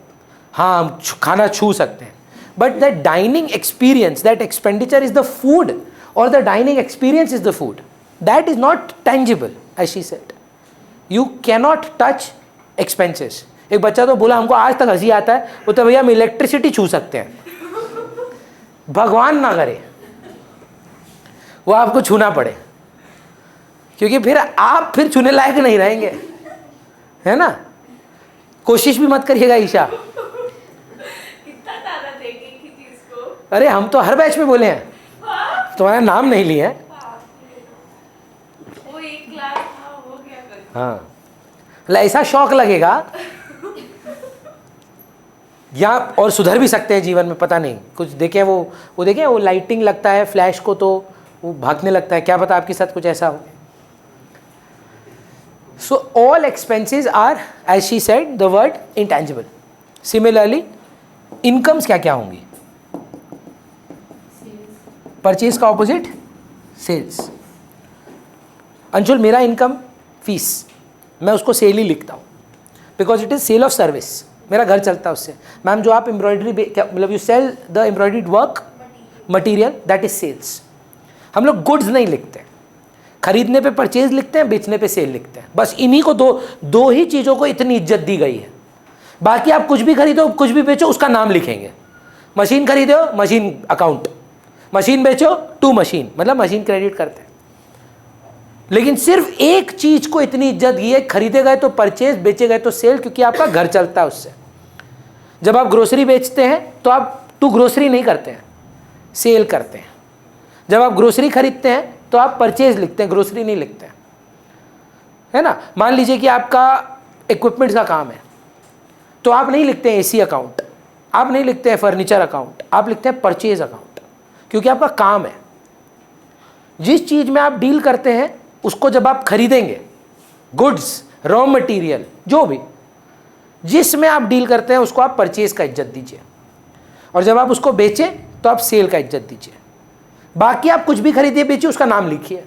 हाँ हम खाना छू सकते हैं, but that dining experience, that expenditure is the food, or the dining experience is the food, that is not tangible as she said. You cannot touch expenses. एक बच्चा तो बोला हमको आज तक हंसी आता है, वो तो भैया हम इलेक्ट्रिसिटी छू सकते हैं। भगवान ना करे वो आपको छूना पड़े, क्योंकि फिर आप फिर छूने लायक नहीं रहेंगे, है ना? कोशिश भी मत करिएगा ईशा। कितना ज्यादा देखेंगी चीज को। अरे हम तो हर बैच में बोले हैं, तुम्हारा नाम नहीं लिया है। वो एक क्लास था, हो गया कर। हाँ, मतलब ऐसा शौक लगेगा या और सुधर भी सकते हैं जीवन में, पता नहीं कुछ देखें वो देखें, वो लाइटिंग लगता है फ्लैश को तो वो भागने लगता है, क्या पता आपके साथ कुछ ऐसा हो। So all expenses are as she said the word intangible. Similarly incomes क्या क्या होंगी? परचेज का ऑपोजिट सेल्स। अंशुल मेरा इनकम फीस, मैं उसको सेल ही लिखता हूँ, because it is sale of service, मेरा घर चलता है उससे। मैम जो आप एम्ब्रॉयडरी मतलब you sell the embroidered work material, that is sales. हम लोग गुड्स नहीं लिखते, खरीदने पे परचेज लिखते हैं, बेचने पे सेल लिखते हैं। बस इन्हीं को दो ही चीज़ों को इतनी इज्जत दी गई है। बाकी आप कुछ भी खरीदो कुछ भी बेचो उसका नाम लिखेंगे। मशीन खरीदो मशीन अकाउंट, मशीन बेचो टू मशीन, मतलब मशीन क्रेडिट करते हैं। लेकिन सिर्फ एक चीज को इतनी इज्जत दी है, खरीदे गए तो परचेज, बेचे गए तो सेल, क्योंकि आपका घर चलता है उससे। जब आप ग्रोसरी बेचते हैं तो आप टू ग्रोसरी नहीं करते हैं, सेल करते हैं। जब आप ग्रोसरी खरीदते हैं तो आप परचेज लिखते हैं, ग्रोसरी नहीं लिखते हैं, है ना? मान लीजिए कि आपका इक्विपमेंट्स का काम है, तो आप नहीं लिखते हैं एसी अकाउंट, आप नहीं लिखते हैं फर्नीचर अकाउंट, आप लिखते हैं परचेज अकाउंट, क्योंकि आपका काम है। जिस चीज़ में आप डील करते हैं उसको जब आप खरीदेंगे, गुड्स, रॉ मटेरियल, जो भी जिसमें आप डील करते हैं उसको आप परचेज का इज्जत दीजिए, और जब आप उसको बेचें तो आप सेल का इज्जत दीजिए। बाकी आप कुछ भी खरीदिए बेचिए उसका नाम लिखिए।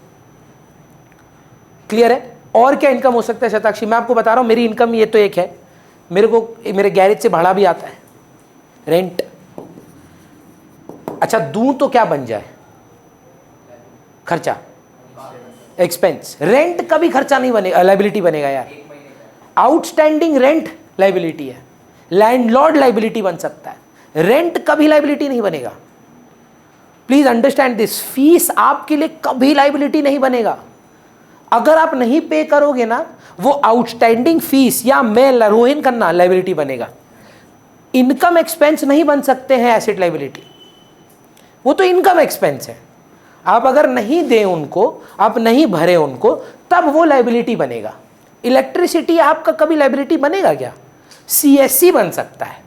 क्लियर है? और क्या इनकम हो सकता है शताक्षी? मैं आपको बता रहा हूँ, मेरी इनकम ये तो एक है, मेरे को मेरे गैरेज से भाड़ा भी आता है, रेंट। अच्छा दूं तो क्या बन जाए? खर्चा, एक्सपेंस। रेंट कभी खर्चा नहीं बनेगा, लाइबिलिटी बनेगा यार। आउटस्टैंडिंग रेंट लाइबिलिटी है, लैंडलॉर्ड लाइबिलिटी बन सकता है, रेंट कभी लाइबिलिटी नहीं बनेगा। प्लीज अंडरस्टैंड दिस, फीस आपके लिए कभी लाइबिलिटी नहीं बनेगा। अगर आप नहीं पे करोगे ना, वो आउटस्टैंडिंग फीस या मैं रोहिन करना लाइबिलिटी बनेगा। इनकम एक्सपेंस नहीं बन सकते हैं एसेट लाइबिलिटी, वो तो इनकम एक्सपेंस है। आप अगर नहीं दें उनको, आप नहीं भरे उनको, तब वो लाइबिलिटी बनेगा। इलेक्ट्रिसिटी आपका कभी लाइबिलिटी बनेगा क्या? सीएससी बन सकता है,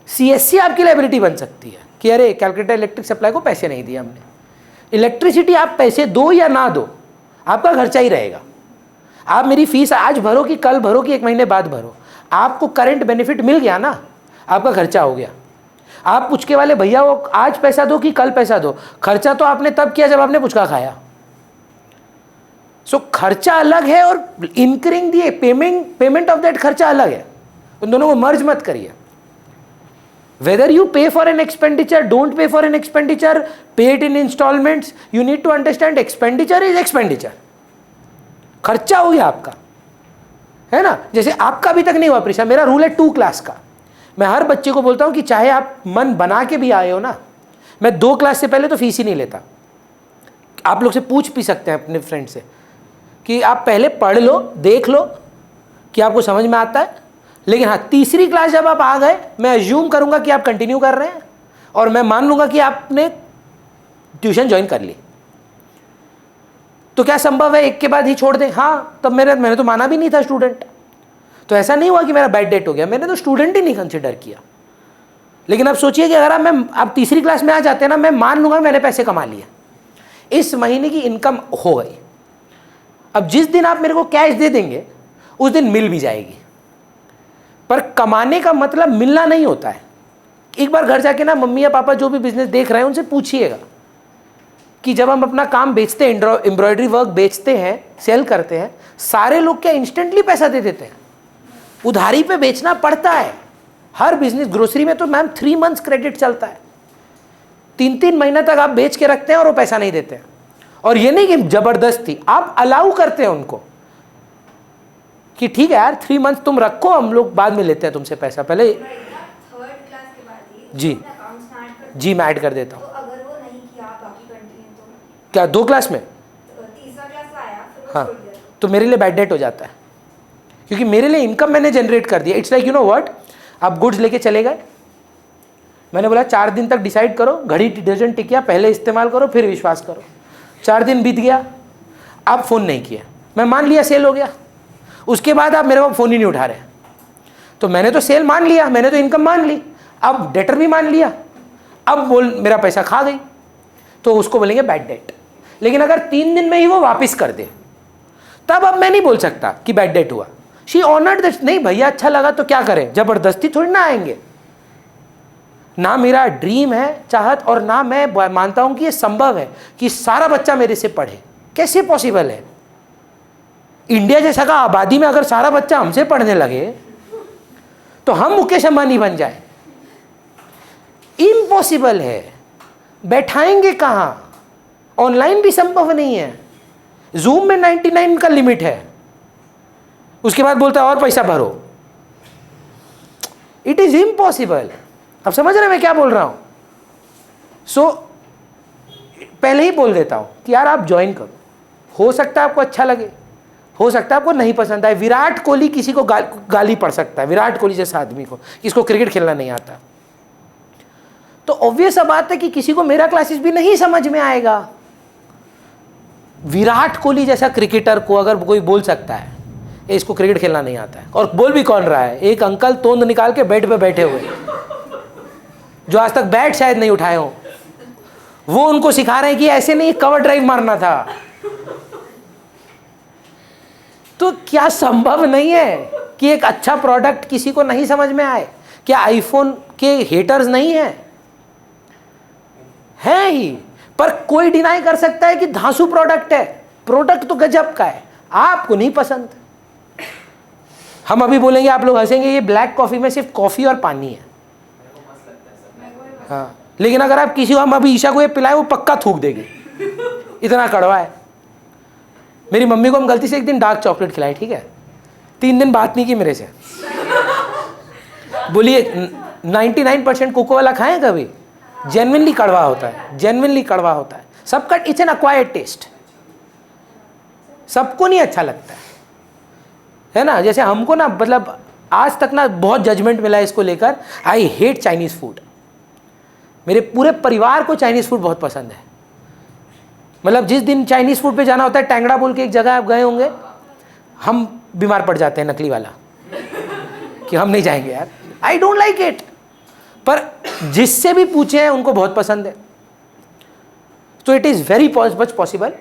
सीएससी आपकी लाइबिलिटी बन सकती है कि अरे कैलकाटा इलेक्ट्रिक सप्लाई को पैसे नहीं दिए हमने। इलेक्ट्रिसिटी आप पैसे दो या ना दो, आपका खर्चा ही रहेगा। आप मेरी फीस आज भरो कि कल भरो कि 1 महीने बाद भरो, आपको करंट बेनिफिट मिल गया ना, आपका खर्चा हो गया। आप पुचके वाले भैया को आज पैसा दो कि कल पैसा दो, खर्चा तो आपने तब किया जब आपने पुचका खाया। सो खर्चा अलग है और इनकरिंग दिए पेमेंट ऑफ दैट खर्चा अलग है, उन दोनों को मर्ज मत करिए। Whether you pay for an expenditure, don't pay for an expenditure, pay it in installments, you need to understand expenditure is expenditure. खर्चा हो गया आपका, है ना। जैसे आपका अभी तक नहीं हुआ प्रीशा, मेरा रूल है 2 क्लास का। मैं हर बच्चे को बोलता हूं कि चाहे आप मन बना के भी आए हो ना, मैं 2 क्लास से पहले तो फीस ही नहीं लेता। आप लोग से पूछ भी सकते हैं अपने फ्रेंड से कि आप पहले पढ़ लो, देख लो कि आपको समझ में आता है। लेकिन हाँ, 3री क्लास जब आप आ गए, मैं अज्यूम करूंगा कि आप कंटिन्यू कर रहे हैं और मैं मान लूंगा कि आपने ट्यूशन ज्वाइन कर ली। तो क्या संभव है एक के बाद ही छोड़ दें? हाँ, तब मैंने तो माना भी नहीं था स्टूडेंट। तो ऐसा नहीं हुआ कि मेरा बैड डेट हो गया, मैंने तो स्टूडेंट ही नहीं कंसिडर किया। लेकिन अब सोचिए कि अगर आप 3री क्लास में आ जाते हैं ना, मैं मान लूंगा मैंने पैसे कमा लिए, इस महीने की इनकम हो गई। अब जिस दिन आप मेरे को कैश दे देंगे उस दिन मिल भी जाएगी। पर कमाने का मतलब मिलना नहीं होता है। एक बार घर जाके ना मम्मी या पापा जो भी बिजनेस देख रहे हैं उनसे पूछिएगा कि जब हम अपना काम बेचते हैं, एम्ब्रॉयडरी वर्क बेचते हैं, सेल करते हैं, सारे लोग क्या इंस्टेंटली पैसा दे देते हैं? उधारी पे बेचना पड़ता है। हर बिजनेस, ग्रोसरी में तो मैम 3 मंथ्स क्रेडिट चलता है, 3-3 महीने तक आप बेच के रखते हैं और वो पैसा नहीं देते हैं। और ये नहीं कि जबरदस्ती, आप अलाउ करते हैं उनको कि ठीक है यार 3 मंथ तुम रखो, हम लोग बाद में लेते हैं तुमसे पैसा। पहले 3rd क्लास के बाद ही जी अकाउंट्स में ऐड कर। जी मैं ऐड कर देता हूँ। तो अगर वो नहीं किया बाकी कंटिन्यू, तो क्या 2 क्लास में? 3रा क्लास आया फिर वो हाँ, छोड़ दिया तो मेरे लिए बैड डेट हो जाता है, क्योंकि मेरे लिए इनकम मैंने जनरेट कर दिया। It's like you know what, आप गुड्स लेके चले गए, मैंने बोला 4 दिन तक डिसाइड करो, घड़ी डिटर्जेंट टिकिया पहले इस्तेमाल करो फिर विश्वास करो। 4 दिन बीत गया, आप फ़ोन नहीं किया, मैं मान लिया सेल हो गया। उसके बाद आप मेरे को फ़ोन ही नहीं उठा रहे, तो मैंने तो सेल मान लिया, मैंने तो इनकम मान ली, अब डेटर भी मान लिया, अब बोल मेरा पैसा खा गई, तो उसको बोलेंगे बैड डेट। लेकिन अगर 3 दिन में ही वो वापस कर दे, तब अब मैं नहीं बोल सकता कि बैड डेट हुआ। शी ऑनर्ड दिस, नहीं भैया अच्छा लगा तो क्या करें, जबरदस्ती थोड़ी ना आएंगे। ना मेरा ड्रीम है चाहत, और ना मैं मानता हूं कि ये संभव है कि सारा बच्चा मेरे से पढ़े। कैसे पॉसिबल है? इंडिया जैसा का आबादी में अगर सारा बच्चा हमसे पढ़ने लगे तो हम मुकेश अंबानी बन जाए? इम्पॉसिबल है। बैठाएंगे कहां? ऑनलाइन भी संभव नहीं है। जूम में 99 का लिमिट है, उसके बाद बोलता है और पैसा भरो। It is impossible. अब समझ रहे हैं मैं क्या बोल रहा हूं? सो पहले ही बोल देता हूं कि यार आप ज्वाइन करो, हो सकता है आपको अच्छा लगे, हो सकता है आपको नहीं पसंद आए। विराट कोहली किसी को गाली पड़ सकता है, विराट कोहली जैसा आदमी को, किसको क्रिकेट खेलना नहीं आता। तो ऑब्वियस बात है कि किसी को मेरा क्लासेस भी नहीं समझ में आएगा। विराट कोहली जैसा क्रिकेटर को अगर कोई बोल सकता है इसको क्रिकेट खेलना नहीं आता है, और बोल भी कौन रहा है? एक अंकल तोंद निकाल के बेड पे बैठे हुए जो आज तक बैट शायद नहीं उठाए हो, वो उनको सिखा रहे हैं कि ऐसे नहीं कवर ड्राइव मारना था। तो क्या संभव नहीं है कि एक अच्छा प्रोडक्ट किसी को नहीं समझ में आए? क्या आईफोन के हेटर्स नहीं है ही, पर कोई डिनाई कर सकता है कि धांसू प्रोडक्ट है। प्रोडक्ट तो गजब का है, आपको नहीं पसंद। हम अभी बोलेंगे, आप लोग हंसेंगे, ये ब्लैक कॉफी में सिर्फ कॉफी और पानी है। हाँ, लेकिन अगर आप किसी को, हम अभी ईशा को ये पिलाए, वो पक्का थूक देगी। इतना कड़वा है। मेरी मम्मी को हम गलती से एक दिन डार्क चॉकलेट खिलाए, ठीक है, 3 दिन बात नहीं की मेरे से। बोलिए 99% कोको वाला खाएं कभी? जेन्युइनली कड़वा होता है, जेन्युइनली कड़वा होता है। सबका इट्स एन एक्वायर्ड टेस्ट, सबको नहीं अच्छा लगता है ना। जैसे हमको ना, मतलब आज तक ना बहुत जजमेंट मिला है इसको लेकर। I hate Chinese food. मेरे पूरे परिवार को चाइनीज़ फूड बहुत पसंद है। मतलब जिस दिन चाइनीज़ फूड पे जाना होता है, टैंगड़ा बोल के एक जगह आप गए होंगे, हम बीमार पड़ जाते हैं नकली वाला कि हम नहीं जाएंगे यार, आई डोंट लाइक इट। पर जिससे भी पूछे हैं उनको बहुत पसंद है। तो it is very much possible.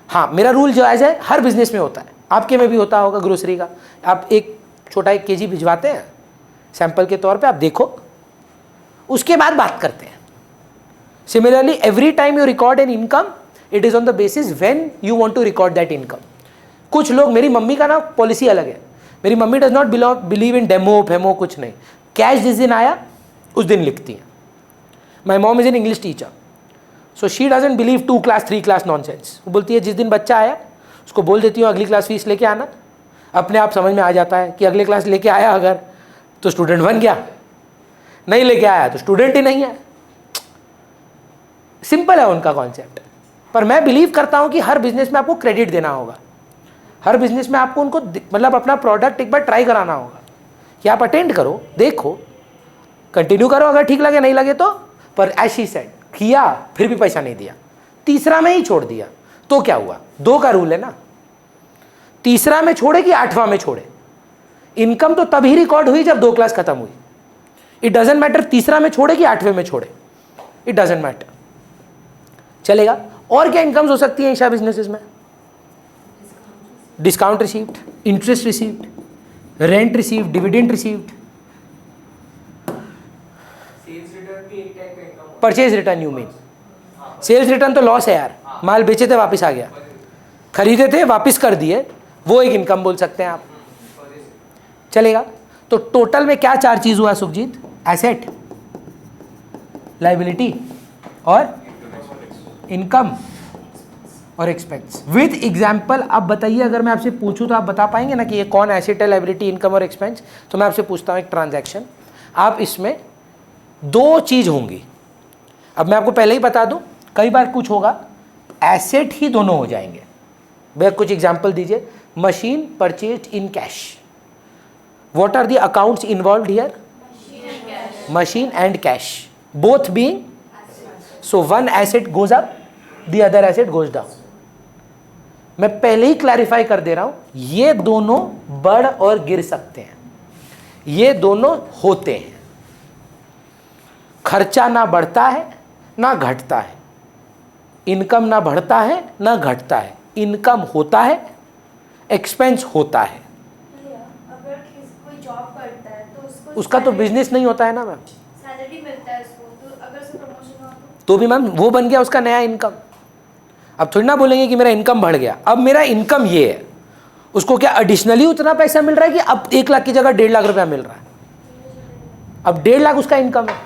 हाँ, मेरा रूल जो है हर बिजनेस में होता है, आपके में भी होता होगा ग्रोसरी का। आप एक छोटा 1 kg भिजवाते हैं सैंपल के तौर पे, आप देखो, उसके बाद बात करते हैं। Similarly every time you record an income, it is on the basis when you want to record that income. कुछ लोग, मेरी मम्मी का ना पॉलिसी अलग है। मेरी mummy does not believe in demo फेमो, कुछ नहीं। कैश जिस दिन आया उस दिन लिखती है। My mom is an English teacher, so she doesn't believe 2 class 3 class nonsense. वो बोलती है जिस दिन बच्चा आया उसको बोल देती हूँ अगली क्लास फीस लेके आना। अपने आप समझ में आ जाता है कि अगले क्लास लेके आया अगर तो स्टूडेंट बन गया, नहीं लेके आया तो स्टूडेंट ही नहीं है। सिंपल है उनका कॉन्सेप्ट। पर मैं बिलीव करता हूँ कि हर बिजनेस में आपको क्रेडिट देना होगा। हर बिजनेस में आपको उनको मतलब अपना प्रोडक्ट एक बार ट्राई कराना होगा कि आप अटेंड करो, देखो, कंटिन्यू करो, अगर ठीक लगे, नहीं लगे तो। पर एज शी सेड, किया फिर भी पैसा नहीं दिया, तीसरा में ही छोड़ दिया, तो क्या हुआ? 2 का रूल है ना, तीसरा में छोड़े कि 8वां में छोड़े। इनकम तो तभी रिकॉर्ड हुई जब 2 क्लास खत्म हुई। इट डजेंट मैटर तीसरा में छोड़े कि 8वें में छोड़े, इट डजेंट मैटर, चलेगा। और क्या इनकम्स हो सकती है ईशा बिजनेसेस में? Discount received, interest received, rent received, dividend received, sales return भी एक टाइप का इनकम होता purchase return. You mean sales return तो लॉस है यार, माल बेचे थे वापस आ गया, खरीदे थे वापस कर दिए, वो एक इनकम बोल सकते हैं आप, चलेगा। तो टोटल में क्या 4 चीज हुआ सुखजीत? एसेट, लायबिलिटी और इनकम और एक्सपेंस। विद एग्जाम्पल आप बताइए, अगर मैं आपसे पूछूं तो आप बता पाएंगे ना कि ये कौन एसेट है, लायबिलिटी, इनकम और एक्सपेंस? तो मैं आपसे पूछता हूँ एक ट्रांजैक्शन, आप इसमें 2 चीज होंगी। अब मैं आपको पहले ही बता दूं, कई बार कुछ होगा एसेट ही दोनों हो जाएंगे। भैया कुछ एग्जाम्पल दीजिए। Machine purchased in cash, what are the accounts involved here? Machine and cash, both being, so one asset goes up, the other asset goes down. मैं पहले ही क्लैरिफाई कर दे रहा हूं, ये दोनों बढ़ और गिर सकते हैं, ये दोनों होते हैं। खर्चा ना बढ़ता है ना घटता है, इनकम ना बढ़ता है ना घटता है। इनकम होता है, एक्सपेंस होता है। अगर कोई जॉब करता है तो उसका तो बिजनेस नहीं होता है ना मैम, सैलरी मिलता है उसको, तो अगर उसको प्रमोशन हुआ तो भी मैम वो बन गया उसका नया इनकम। अब थोड़ी ना बोलेंगे कि मेरा इनकम बढ़ गया, अब मेरा इनकम ये है। उसको क्या एडिशनली उतना पैसा मिल रहा है कि अब 1 लाख की जगह 1.5 लाख रुपया मिल रहा है? अब 1.5 लाख उसका इनकम है,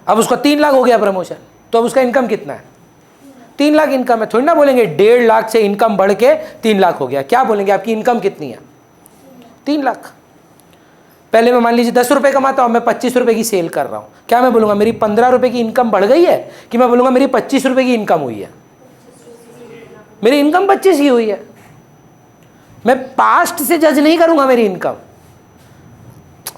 अब उसका 3 लाख हो गया प्रमोशन, तो अब उसका इनकम कितना है? 3 लाख इनकम है। थोड़ी ना बोलेंगे 1.5 लाख से इनकम बढ़ के 3 लाख हो गया। क्या बोलेंगे आपकी इनकम कितनी है? 3 लाख। पहले मैं मान लीजिए 10 रुपये कमाता हूँ, मैं 25 रुपये की सेल कर रहा हूँ, क्या मैं बोलूँगा मेरी 15 रुपये की इनकम बढ़ गई है, कि मैं बोलूँगा मेरी 25 रुपये की इनकम हुई है? मेरी इनकम 25 की हुई है। मैं पास्ट से जज नहीं करूँगा मेरी इनकम।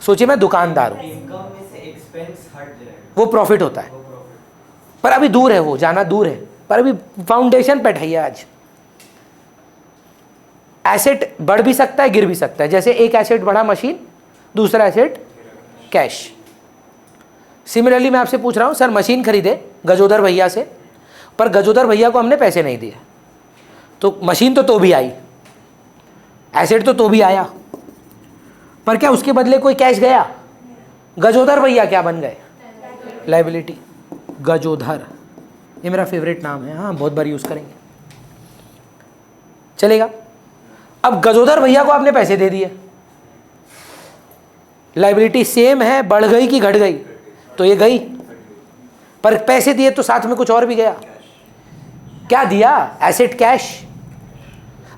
सोचिए मैं दुकानदार हूँ, इनकम में से एक्सपेंस हट जाएगा, वो प्रॉफिट होता है, वो प्रॉफिट। पर अभी दूर है, वो जाना दूर है, पर अभी फाउंडेशन पे है आज। एसेट बढ़ भी सकता है, गिर भी सकता है। जैसे एक एसेट बढ़ा मशीन, दूसरा एसेट कैश। सिमिलरली मैं आपसे पूछ रहा हूं, सर मशीन खरीदे गजोदर भैया से, पर गजोदर भैया को हमने पैसे नहीं दिए, तो मशीन तो भी आई, एसेट तो भी आया, पर क्या उसके बदले कोई कैश गया? गजोदर भैया क्या बन गए? लायबिलिटी। गजोधर, ये मेरा फेवरेट नाम है, हाँ बहुत बार यूज़ करेंगे, चलेगा। अब गजोधर भैया को आपने पैसे दे दिए, लायबिलिटी सेम है, बढ़ गई कि घट गई? तो ये गई, पर पैसे दिए तो साथ में कुछ और भी गया, क्या दिया? Asset cash.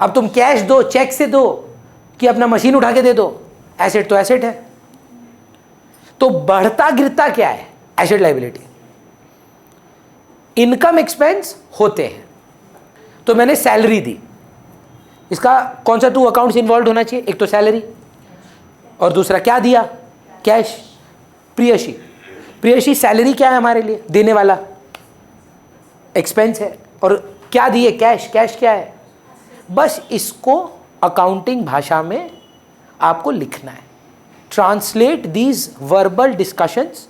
अब तुम कैश दो, चेक से दो कि अपना मशीन उठा के दे दो, एसेट तो एसेट है। तो बढ़ता गिरता क्या है? Asset liability. इनकम एक्सपेंस होते हैं। तो मैंने सैलरी दी, इसका कौन सा 2 अकाउंट्स इन्वॉल्व होना चाहिए? एक तो सैलरी और दूसरा क्या दिया? कैश। प्रियशी, प्रियशी सैलरी क्या है हमारे लिए? देने वाला एक्सपेंस है। और क्या दिए? कैश। कैश क्या है? बस इसको अकाउंटिंग भाषा में आपको लिखना है। Translate these verbal discussions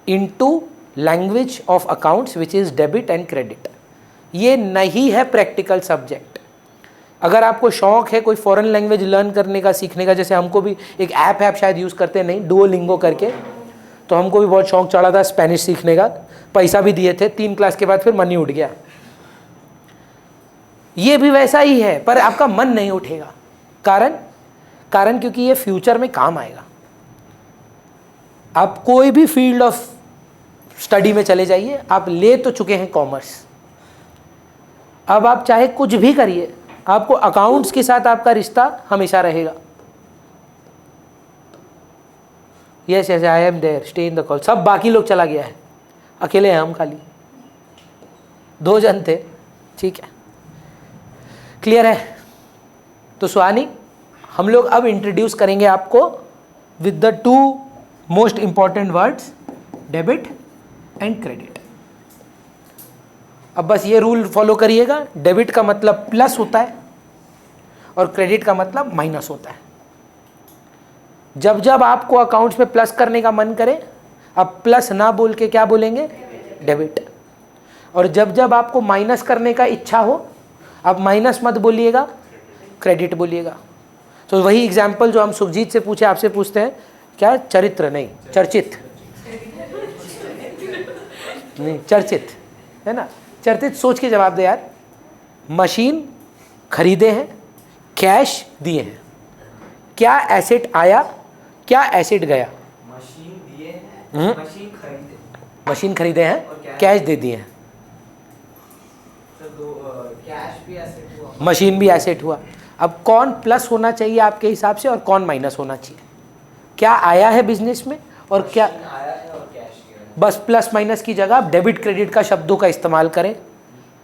into language of accounts which is debit and credit. ये नहीं है प्रैक्टिकल सब्जेक्ट। अगर आपको शौक है कोई फॉरेन लैंग्वेज लर्न करने का, सीखने का, जैसे हमको भी एक ऐप है, आप शायद यूज़ करते नहीं, डुओलिंगो करके, तो हमको भी बहुत शौक चढ़ा था स्पेनिश सीखने का, पैसा भी दिए थे, 3 क्लास के बाद फिर मन ही उठ गया। ये भी वैसा ही है, पर आपका मन नहीं उठेगा। कारण क्योंकि ये फ्यूचर में काम आएगा। आप कोई भी फील्ड ऑफ स्टडी में चले जाइए, आप ले तो चुके हैं कॉमर्स, अब आप चाहे कुछ भी करिए, आपको अकाउंट्स के साथ आपका रिश्ता हमेशा रहेगा। Yes yes, I am there, stay in the call. सब बाकी लोग चला गया है, अकेले हैं हम, खाली 2 जन थे। ठीक है, क्लियर है? तो सुहानी, हम लोग अब इंट्रोड्यूस करेंगे आपको with the 2 most important words, debit and credit. अब बस ये रूल फॉलो करिएगा, डेबिट का मतलब प्लस होता है और क्रेडिट का मतलब माइनस होता है। जब जब आपको अकाउंट्स में प्लस करने का मन करे, अब प्लस ना बोल के क्या बोलेंगे? डेबिट। और जब जब आपको माइनस करने का इच्छा हो, अब माइनस मत बोलिएगा, क्रेडिट बोलिएगा। तो वही एग्जाम्पल जो हम सुखजीत से पूछे, आपसे पूछते हैं, क्या? चरित्र नहीं, चर्चित नहीं, चर्चित है ना? चर्चित सोच के जवाब दे यार। मशीन खरीदे हैं, कैश दिए हैं, क्या एसेट आया, क्या एसेट गया? मशीन दिए हैं, मशीन खरीदे हैं, और कैश दे दिए हैं। तो कैश भी एसेट हुआ, मशीन भी एसेट हुआ। अब कौन प्लस होना चाहिए आपके हिसाब से और कौन माइनस होना चाहिए? क्या आया है बिजनेस में और क्या? आया है और कैश गया है। बस प्लस माइनस की जगह आप डेबिट क्रेडिट का शब्दों का इस्तेमाल करें।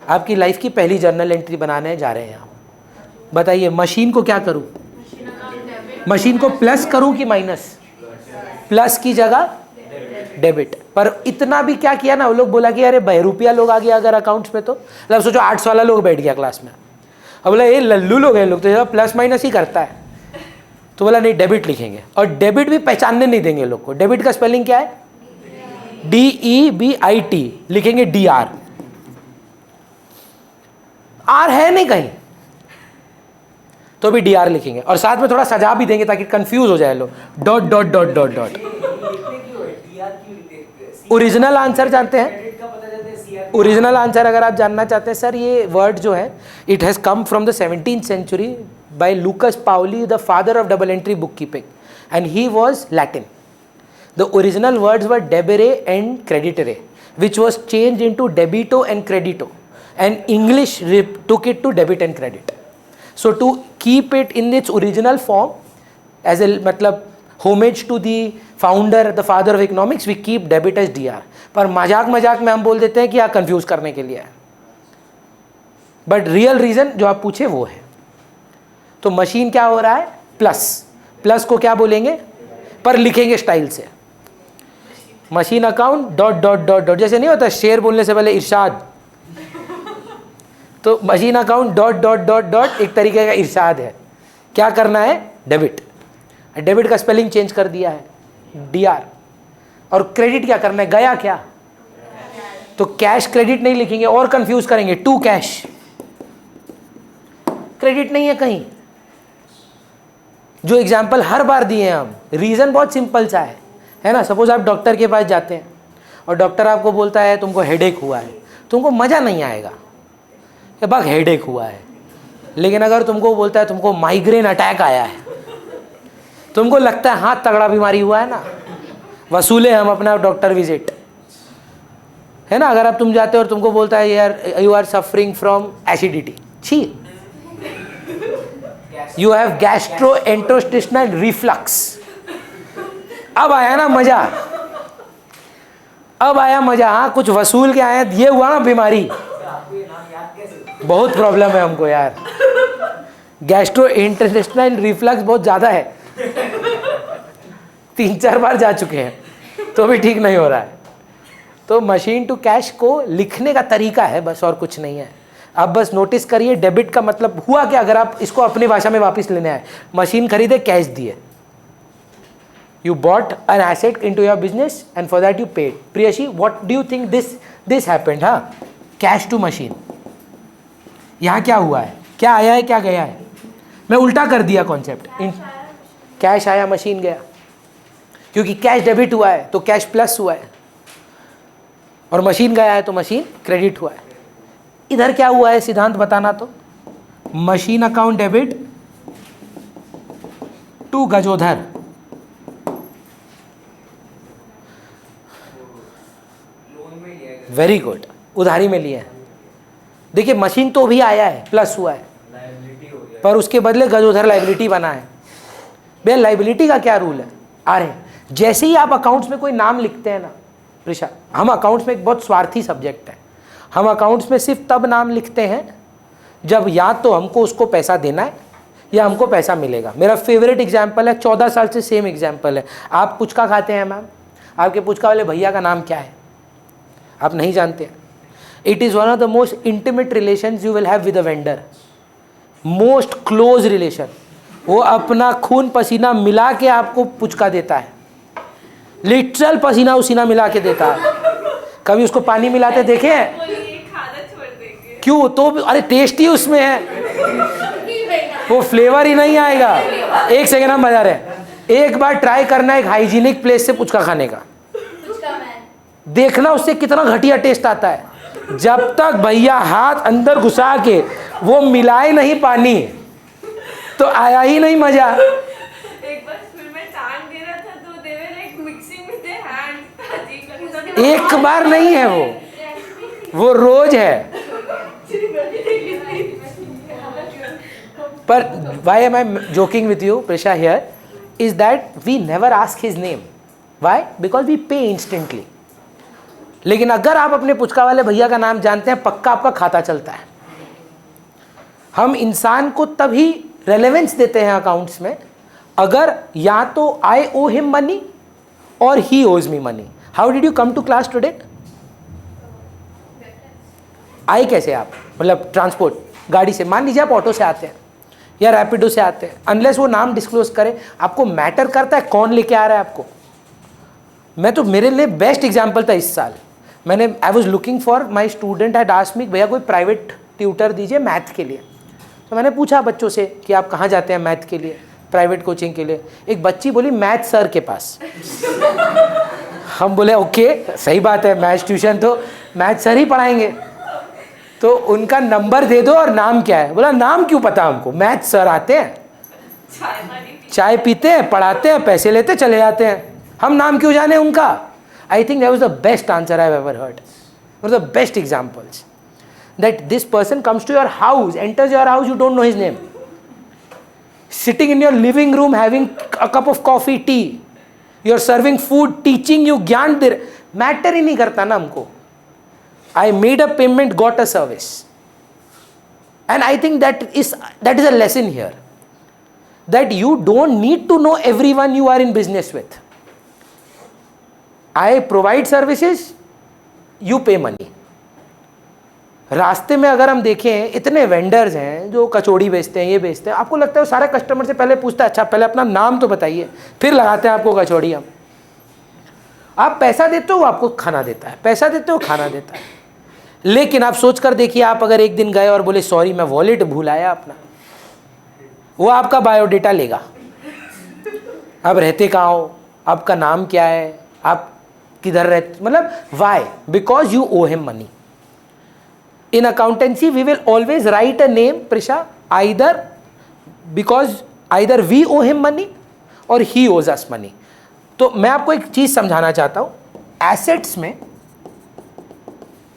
आपकी लाइफ की पहली जर्नल एंट्री बनाने जा रहे हैं आप। बताइए, मशीन को क्या करूं? मशीन को प्लस करूं कि माइनस? प्लस की जगह डेबिट। पर इतना भी क्या किया ना, वो लोग बोला कि अरे बहरूपिया लोग आ गया अगर अकाउंट्स में, तो मतलब सोचो आर्ट्स वाला लोग बैठ गया क्लास में। अब बोला ये लल्लू लोग हैं, लोग तो प्लस माइनस ही करता है, तो बोला नहीं डेबिट लिखेंगे। और डेबिट भी पहचानने नहीं देंगे लोग को। डेबिट का स्पेलिंग क्या है? DEBIT लिखेंगे, DR। आर है नहीं कहीं, तो भी DR लिखेंगे। और साथ में थोड़ा सजा भी देंगे ताकि कंफ्यूज हो जाए लोग, dot dot dot dot dot. Original answer जानते हैं? ओरिजिनल आंसर अगर आप जानना चाहते हैं, सर ये वर्ड जो है, it has come from the 17th century by Lucas Pauli, the father of double entry bookkeeping, and he was Latin. The original words were debere and creditore, which was changed into debito and credito, and English took it to debit and credit. So to keep it in its original form, as a मतलब homage to the founder, the father of economics, we keep debit as DR. पर मजाक मजाक में हम बोल देते हैं कि यहाँ कंफ्यूज करने के लिए है, बट रियल रीजन जो आप पूछे वो है। तो मशीन क्या हो रहा है? प्लस। प्लस को क्या बोलेंगे? पर लिखेंगे स्टाइल से, machine account dot dot dot dot. जैसे नहीं होता शेर बोलने से पहले इरशाद, तो machine account dot dot dot dot एक तरीके का इरशाद है। क्या करना है? डेबिट। डेबिट का स्पेलिंग चेंज कर दिया है, DR। और क्रेडिट क्या करना है? गया क्या? तो कैश क्रेडिट नहीं लिखेंगे और कंफ्यूज करेंगे, टू कैश। क्रेडिट नहीं है कहीं। जो एग्जाम्पल हर बार दिए हैं हम, रीज़न बहुत सिंपल सा है ना? सपोज आप डॉक्टर के पास जाते हैं और डॉक्टर आपको बोलता है तुमको हेडेक हुआ है, तुमको मज़ा नहीं आएगा कि बाग हेडेक हुआ है। लेकिन अगर तुमको बोलता है तुमको माइग्रेन अटैक आया है, तुमको लगता है हाँ तगड़ा बीमारी हुआ है ना, वसूले हम अपना डॉक्टर विजिट, है ना, अगर आप तुम जाते हो और तुमको बोलता है यार you are suffering from acidity, छी, यू हैव गैस्ट्रोएंटेस्टाइनल रिफ्लक्स। अब आया ना मजा, अब आया मजा। हाँ कुछ वसूल के आए, ये हुआ ना बीमारी, आपको ये नाम याद कैसे? बहुत प्रॉब्लम है हमको यार, गैस्ट्रोएंटेस्टाइनल रिफ्लक्स बहुत ज़्यादा है, 3-4 बार जा चुके हैं तो भी ठीक नहीं हो रहा है। तो मशीन टू कैश को लिखने का तरीका है बस, और कुछ नहीं है। आप बस नोटिस करिए डेबिट का मतलब हुआ क्या, अगर आप इसको अपनी भाषा में वापस लेने आए, मशीन खरीदे, कैश दिए, you bought an asset into your business and for that you paid. Priyashi, what do you think this happened? हाँ, cash to machine. यहाँ क्या हुआ है, क्या आया है, क्या गया है? मैं उल्टा कर दिया कॉन्सेप्ट, कैश आया मशीन गया, क्योंकि कैश डेबिट हुआ है तो कैश प्लस हुआ है, और मशीन गया है तो मशीन क्रेडिट हुआ है। इधर क्या हुआ है सिद्धांत बताना, तो machine account debit to Gajodhar, very good, उधारी में लिए हैं। देखिए मशीन तो भी आया है, प्लस हुआ है, लायबिलिटी हो गया, पर उसके बदले गजोधर लाइबिलिटी बना है। भैया लाइबिलिटी का क्या रूल है, आ रहे हैं, जैसे ही आप अकाउंट्स में कोई नाम लिखते हैं ना प्रिशा, हम अकाउंट्स में एक बहुत स्वार्थी सब्जेक्ट है, हम अकाउंट्स में सिर्फ तब नाम लिखते हैं जब या तो हमको उसको पैसा देना है या हमको पैसा मिलेगा। मेरा फेवरेट एग्जाम्पल है, 14 साल से सेम एग्जाम्पल है। आप पुचका खाते हैं मैम, आपके पुचका वाले भैया का नाम क्या है आप नहीं जानते। It is one of the most intimate relation you will have with a vendor, most close relation. वो अपना खून पसीना मिला के आपको पुचका देता है, लिटरल पसीना उसीना मिला के देता है। कभी उसको पानी मिलाते देखे हैं? खाना छोड़ देंगे क्यों, तो अरे टेस्ट ही उसमें है, वो फ्लेवर ही नहीं आएगा। एक सेकेंड हम बजा रहे हैं, एक बार ट्राई करना एक हाइजीनिक प्लेस से पुचका खाने का, देखना उससे कितना घटिया टेस्ट आता है। जब तक भैया हाथ अंदर घुसा के वो मिलाए नहीं पानी तो आया ही नहीं मजा। एक बार स्कूल में टांग दे रहा था तो they were like mixing with their hands. एक बार नहीं है वो रोज है। पर why am I joking with you प्रेशा here is that we never ask his name, why, because we pay instantly. लेकिन अगर आप अपने पुचका वाले भैया का नाम जानते हैं, पक्का आपका खाता चलता है। हम इंसान को तभी रेलेवेंस देते हैं अकाउंट्स में अगर या तो आई ओ हिम मनी और he owes me money. How did you come to class today? आए कैसे आप, मतलब ट्रांसपोर्ट गाड़ी से, मान लीजिए आप ऑटो से आते हैं या रैपिडो से आते हैं, अनलेस वो नाम डिस्क्लोज करे, आपको मैटर करता है कौन लेके आ रहा है आपको। मैं तो, मेरे लिए बेस्ट एग्जाम्पल था इस साल, मैंने I was looking for my student had asked me भैया कोई प्राइवेट ट्यूटर दीजिए मैथ के लिए। तो मैंने पूछा बच्चों से कि आप कहाँ जाते हैं मैथ के लिए, प्राइवेट कोचिंग के लिए। एक बच्ची बोली मैथ सर के पास। हम बोले ओके सही बात है, मैथ ट्यूशन तो मैथ सर ही पढ़ाएंगे, तो उनका नंबर दे दो और नाम क्या है। बोला नाम क्यों पता हमको, मैथ सर आते हैं, चाय पीते हैं, पढ़ाते हैं, पैसे लेते चले जाते हैं, हम नाम क्यों जाने उनका। I think that was the best answer I've ever heard. One of the best examples. That this person comes to your house, enters your house, you don't know his name. Sitting in your living room having a cup of coffee, tea. You're serving food, teaching you ज्ञान दे, matter ही नहीं करता ना हमको। I made a payment, got a service. And I think that is a lesson here. That you don't need to know everyone you are in business with. I provide services, you pay money. रास्ते में अगर हम देखें इतने vendors हैं जो कचौड़ी बेचते हैं, ये बेचते हैं, आपको लगता है वो सारे कस्टमर से पहले पूछता है अच्छा पहले अपना नाम तो बताइए, फिर लगाते हैं आपको कचौड़ी। हम आप पैसा देते हो वो आपको खाना देता है, पैसा देते हो खाना देता है। लेकिन आप सोच कर देखिए, आप अगर एक दिन गए और बोले सॉरी मैं वॉलेट भूल आया अपना, वो आपका बायोडेटा लेगा, आप रहते कहाँ हो, आपका नाम क्या है, आप किधर रहते, मतलब why, because you owe him money. In accountancy we will always write a name Prisha, either because either we owe him money और ही ओज अस मनी। तो मैं आपको एक चीज समझाना चाहता हूं, एसेट्स में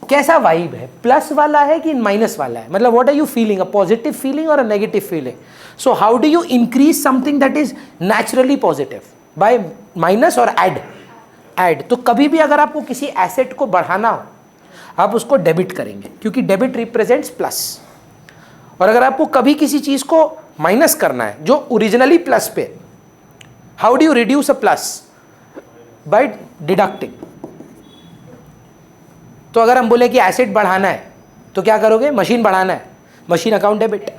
कैसा वाइब है, प्लस वाला है कि माइनस वाला है, मतलब what are you feeling, a positive feeling or a negative feeling. So how do you increase something that is naturally positive, by minus or add. तो कभी भी अगर आपको किसी एसेट को बढ़ाना हो आप उसको डेबिट करेंगे, क्योंकि डेबिट रिप्रेजेंट्स प्लस. और अगर आपको कभी किसी चीज को माइनस करना है जो ओरिजिनली प्लस पे, how do you reduce a plus, by deducting. तो अगर हम बोले कि एसेट बढ़ाना है तो क्या करोगे, मशीन बढ़ाना है, मशीन अकाउंट डेबिट.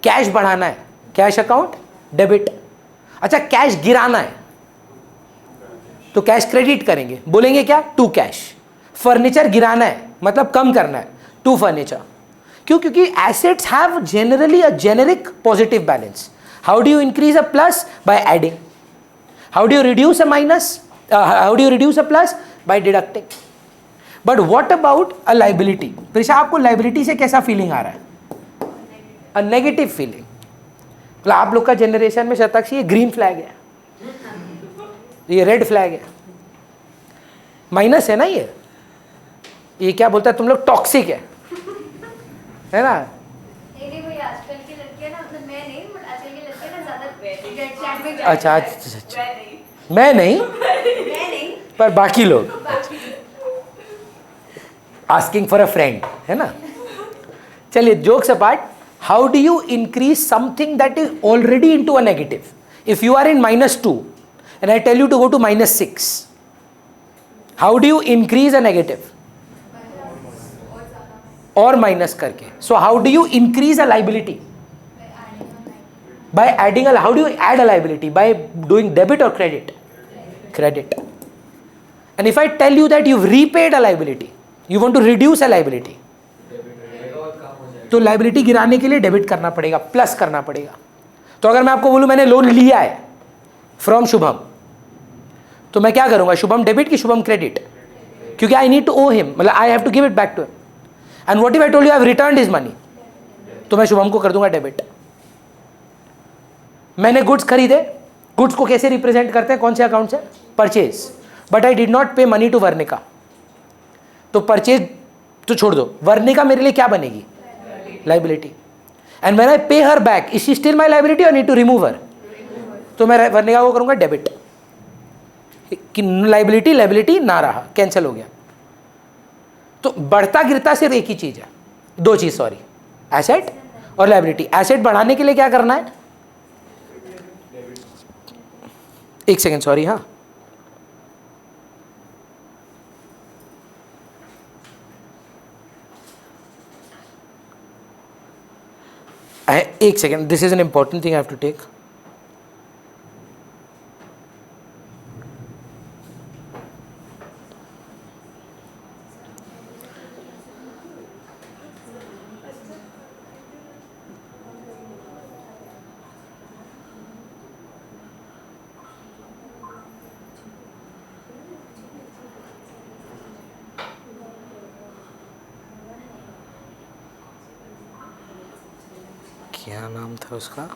कैश बढ़ाना है, कैश अकाउंट डेबिट. अच्छा कैश गिराना है तो कैश क्रेडिट करेंगे, बोलेंगे क्या, टू कैश. फर्नीचर गिराना है मतलब कम करना है, टू फर्नीचर. क्यों, क्योंकि assets have generally a generic positive balance. How do you increase a plus, by adding. How do you reduce a minus, how do you reduce a plus, by deducting. But what about a liability. Prisha आपको liability से कैसा feeling आ रहा है, अ negative feeling. मतलब आप लोग का generation में शताक्षी ये ग्रीन फ्लैग है, ये रेड फ्लैग है, माइनस है ना, ये क्या बोलता है तुम लोग, टॉक्सिक है ना. नहीं भाई, आजकल की लड़कियां ना, मतलब मैं नहीं, बट आजकल की लड़कियां ना ज्यादा रेड फ्लैग में अच्छा अच्छा, मैं नहीं मैं नहीं, पर बाकी लोग, बाकी आस्किंग फॉर अ फ्रेंड, है ना. चलिए jokes apart, how do you increase something that is already into a negative. If you are in -2 and I tell you to go to -6, how do you increase a negative, और minus करके. so how do you increase a liability, by adding a, how do you add a liability, by doing debit or credit. And if I tell you that you've repaid a liability, you want to reduce a liability, तो liability गिराने के लिए debit करना पड़ेगा, plus करना पड़ेगा. तो अगर मैं आपको बोलूं मैंने लोन लिया है फ्रॉम शुभम, तो मैं क्या करूंगा, शुभम डेबिट की शुभम क्रेडिट, क्योंकि I need to owe him, मतलब I have to give it back to him. And what if I told you I have returned his money, तो मैं शुभम को कर दूंगा डेबिट. मैंने गुड्स खरीदे, गुड्स को कैसे रिप्रेजेंट करते हैं, कौन से अकाउंट से, purchase. But I did not pay money to Varnika, तो परचेज तो छोड़ दो, वर्णिका मेरे लिए क्या बनेगी, लाइबिलिटी. एंड व्हेन आई पे her back, is she still my liability और नीड टू रिमूव हर, तो मैं वर्णिका को करूंगा डेबिट, कि लाइबिलिटी ना रहा, कैंसिल हो गया. तो बढ़ता गिरता सिर्फ एक ही चीज है, दो चीज सॉरी, एसेट और लाइबिलिटी. एसेट बढ़ाने के लिए क्या करना है, एक सेकेंड सॉरी, हाँ एक second, this is an important thing I have to take. क्या नाम था उसका,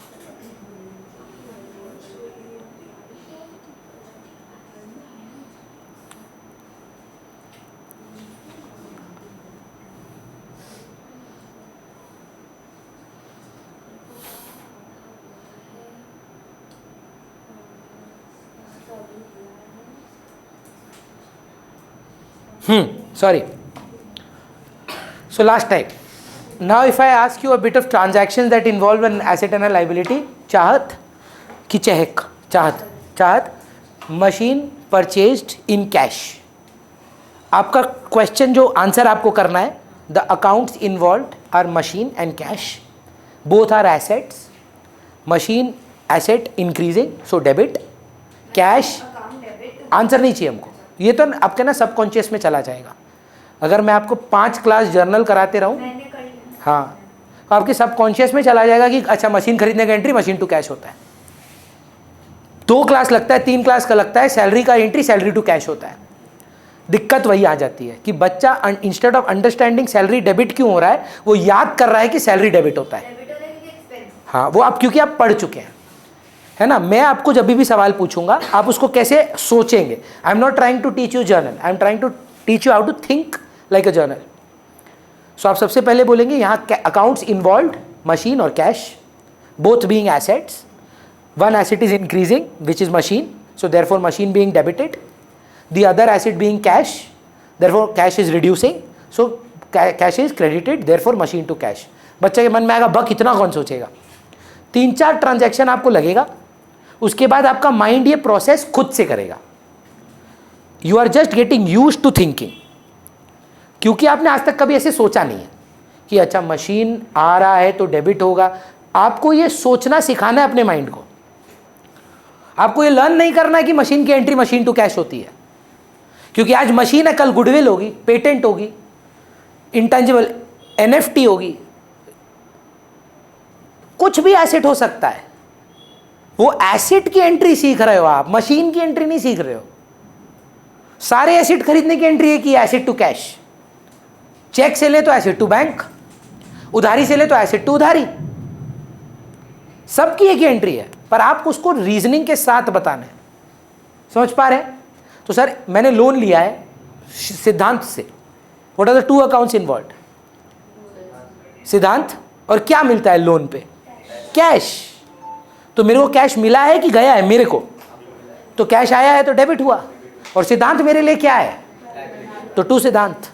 sorry. So last time, now if I ask you a bit of transactions that involve an asset and a liability, चाहत कि Chahak, Chahat machine purchased in cash. आपका question जो answer आपको करना है, the accounts involved are machine and cash, both are assets. Machine asset increasing, so debit, cash answer नहीं चाहिए हमको. ये तो आपके ना सबकॉन्शियस में चला जाएगा. अगर मैं आपको 5 क्लास जर्नल कराते रहूँ, हाँ, तो आपके सबकॉन्शियस में चला जाएगा कि अच्छा मशीन खरीदने का एंट्री मशीन टू कैश होता है. 2 क्लास लगता है, 3 क्लास का लगता है, सैलरी का एंट्री सैलरी टू कैश होता है. दिक्कत वही आ जाती है कि बच्चा instead of understanding salary debit क्यों हो रहा है, वो याद कर रहा है कि सैलरी डेबिट होता है. हाँ, वो आप क्योंकि आप पढ़ चुके हैं, है ना. मैं आपको जब भी सवाल पूछूंगा आप उसको कैसे सोचेंगे. I am not trying to teach you journal, I am trying to teach you how to think like a journal. So आप सबसे पहले बोलेंगे यहाँ अकाउंट्स इन्वॉल्व मशीन और cash, both being assets. One asset is increasing which is machine, so therefore machine being debited, the other asset being cash, therefore cash is reducing, so cash is credited, therefore machine to cash. बच्चे के मन में आएगा बक इतना कौन सोचेगा, 3-4 transaction आपको लगेगा, उसके बाद आपका माइंड ये प्रोसेस खुद से करेगा। You are just getting used to thinking, क्योंकि आपने आज तक कभी ऐसे सोचा नहीं है कि अच्छा मशीन आ रहा है तो डेबिट होगा। आपको ये सोचना सिखाना है अपने माइंड को। आपको ये लर्न नहीं करना है कि मशीन की एंट्री मशीन टू कैश होती है, क्योंकि आज मशीन है, कल गुडविल होगी, पेटेंट होगी, इंटेंजिबल NFT होगी, कुछ भी एसेट हो सकता है। वो एसेट की एंट्री सीख रहे हो आप, मशीन की एंट्री नहीं सीख रहे हो। सारे एसेट खरीदने की एंट्री है कि एसेट टू कैश, चेक से ले तो एसेट टू बैंक, उधारी से ले तो एसेट टू उधारी, सबकी एक ही एंट्री है, पर आपको उसको रीजनिंग के साथ बताना है। समझ पा रहे हैं? तो सर मैंने लोन लिया है सिद्धांत से, what are the 2 accounts involve? Siddhant, और क्या मिलता है लोन पे? कैश। तो मेरे को कैश मिला है कि गया है मेरे को? तो कैश आया है तो डेबिट हुआ, और सिद्धांत मेरे लिए क्या है? तो 2 सिद्धांत।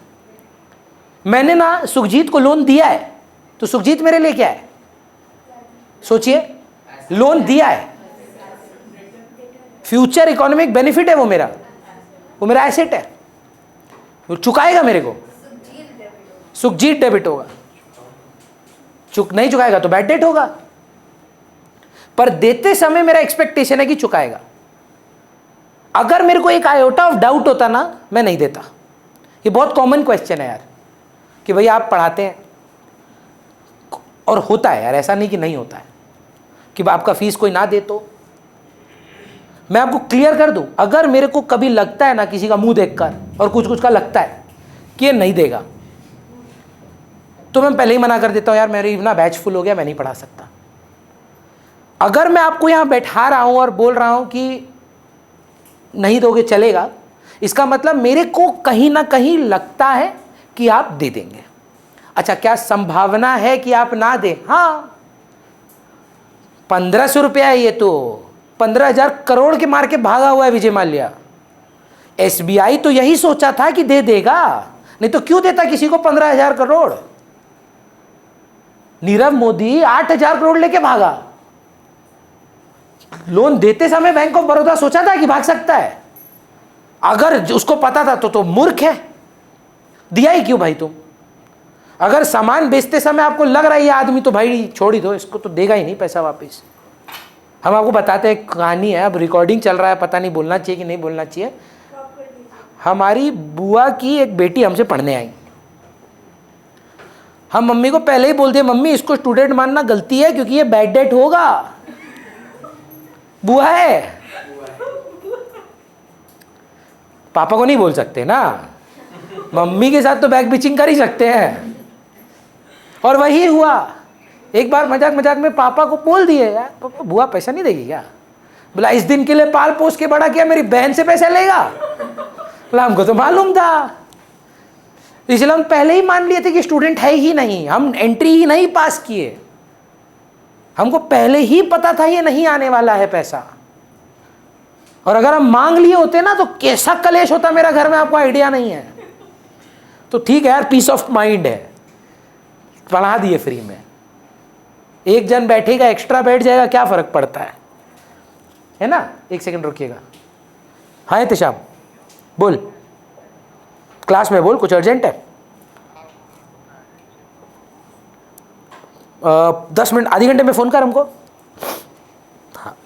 मैंने ना सुखजीत को लोन दिया है, तो सुखजीत मेरे लिए क्या है? सोचिए, लोन दिया है, फ्यूचर इकोनॉमिक बेनिफिट है वो मेरा एसेट है, वो चुकाएगा मेरे को, सुखजीत डेबिट होगा। नहीं चुकाएगा तो बैड डेट होगा, पर देते समय मेरा एक्सपेक्टेशन है कि चुकाएगा। अगर मेरे को एक आयोटा ऑफ डाउट होता ना, मैं नहीं देता। ये बहुत कॉमन क्वेश्चन है यार, कि भाई आप पढ़ाते हैं और होता है यार, ऐसा नहीं कि नहीं होता है, कि आपका फीस कोई ना दे। तो मैं आपको क्लियर कर दूं, अगर मेरे को कभी लगता है ना किसी का मुंह देखकर, और कुछ का लगता है कि ये नहीं देगा, तो मैं पहले ही मना कर देता हूं, यार मेरी ना बैच फुल हो गया, मैं नहीं पढ़ा सकता। अगर मैं आपको यहां बैठा रहा हूं और बोल रहा हूं कि नहीं दोगे चलेगा, इसका मतलब मेरे को कहीं ना कहीं लगता है कि आप दे देंगे। अच्छा, क्या संभावना है कि आप ना दें? हाँ, 1500 रुपया है ये, तो 15,000 करोड़ के मार के भागा हुआ है विजय माल्या। SBI तो यही सोचा था कि दे देगा, नहीं तो क्यों देता किसी को 15,000 करोड़। नीरव मोदी 8,000 करोड़ लेके भागा। लोन देते समय बैंक ऑफ बड़ौदा सोचा था कि भाग सकता है? अगर उसको पता था तो मूर्ख है, दिया ही क्यों भाई तुम? अगर सामान बेचते समय आपको लग रहा है ये आदमी तो भाई छोड़ ही दो, इसको तो देगा ही नहीं पैसा वापस। हम आपको बताते हैं, कहानी है, अब रिकॉर्डिंग चल रहा है, पता नहीं बोलना चाहिए कि नहीं बोलना चाहिए। हमारी बुआ की एक बेटी हमसे पढ़ने आई, हम मम्मी को पहले ही बोल दिए, मम्मी इसको स्टूडेंट मानना गलती है क्योंकि ये बैड डेट होगा। बुआ है, पापा को नहीं बोल सकते ना, मम्मी के साथ तो बैक बिचिंग कर ही सकते हैं। और वही हुआ, एक बार मजाक में पापा को बोल दिए, यार पापा बुआ पैसा नहीं देगी क्या? बोला इस दिन के लिए पाल पोस के बड़ा किया, मेरी बहन से पैसा लेगा? बोला हमको तो मालूम था, इसलिए हम पहले ही मान लिए थे कि स्टूडेंट है ही नहीं, हम एंट्री ही नहीं पास किए, हमको पहले ही पता था ये नहीं आने वाला है पैसा। और अगर हम मांग लिए होते ना तो कैसा कलेश होता मेरा घर में, आपको आइडिया नहीं है। तो ठीक है यार, पीस ऑफ माइंड है, पढ़ा दिए फ्री में। एक जन बैठेगा, एक्स्ट्रा बैठ जाएगा, क्या फर्क पड़ता है ना? 1 सेकंड रुकिएगा। हाँ एहतिशाम बोल, क्लास में बोल, कुछ अर्जेंट है? 10 मिनट, आधे घंटे में फ़ोन कर हमको। हाँ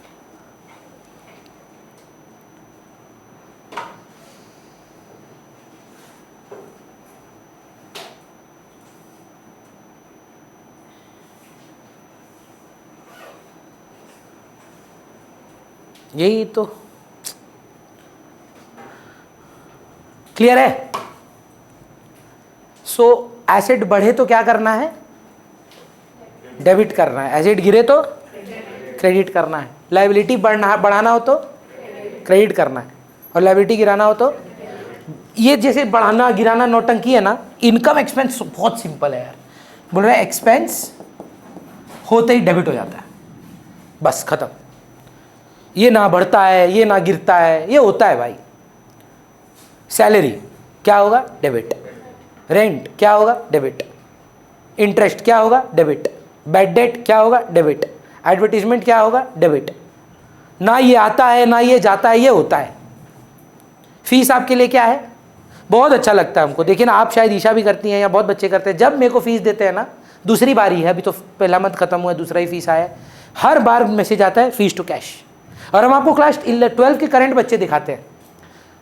यही तो क्लियर है। सो एसेट बढ़े तो क्या करना है? डेबिट करना है। एसेट गिरे तो क्रेडिट करना है। लायबिलिटी बढ़ाना हो तो क्रेडिट करना है, और लायबिलिटी गिराना हो तो ये जैसे बढ़ाना गिराना नौटंकी है ना, इनकम एक्सपेंस बहुत सिंपल है यार। बोल रहा है एक्सपेंस होते ही डेबिट हो जाता है, बस खत्म। ये ना बढ़ता है, ये ना गिरता है, ये होता है भाई। सैलरी क्या होगा? डेबिट। रेंट क्या होगा? डेबिट। इंटरेस्ट क्या होगा? डेबिट। बैड डेट क्या होगा? डेबिट। एडवर्टीजमेंट क्या होगा? डेबिट। ना ये आता है ना ये जाता है, ये होता है। फीस आपके लिए क्या है? बहुत अच्छा लगता है हमको, देखिए ना, आप शायद ईशा भी करती हैं या बहुत बच्चे करते हैं, जब मेरे को फीस देते हैं ना, दूसरी बारी है, अभी तो पहला मंथ खत्म हुआ है, दूसरा ही फीस आया है, हर बार मैसेज आता है फीस टू कैश। और हम आपको क्लास 12 के करंट बच्चे दिखाते हैं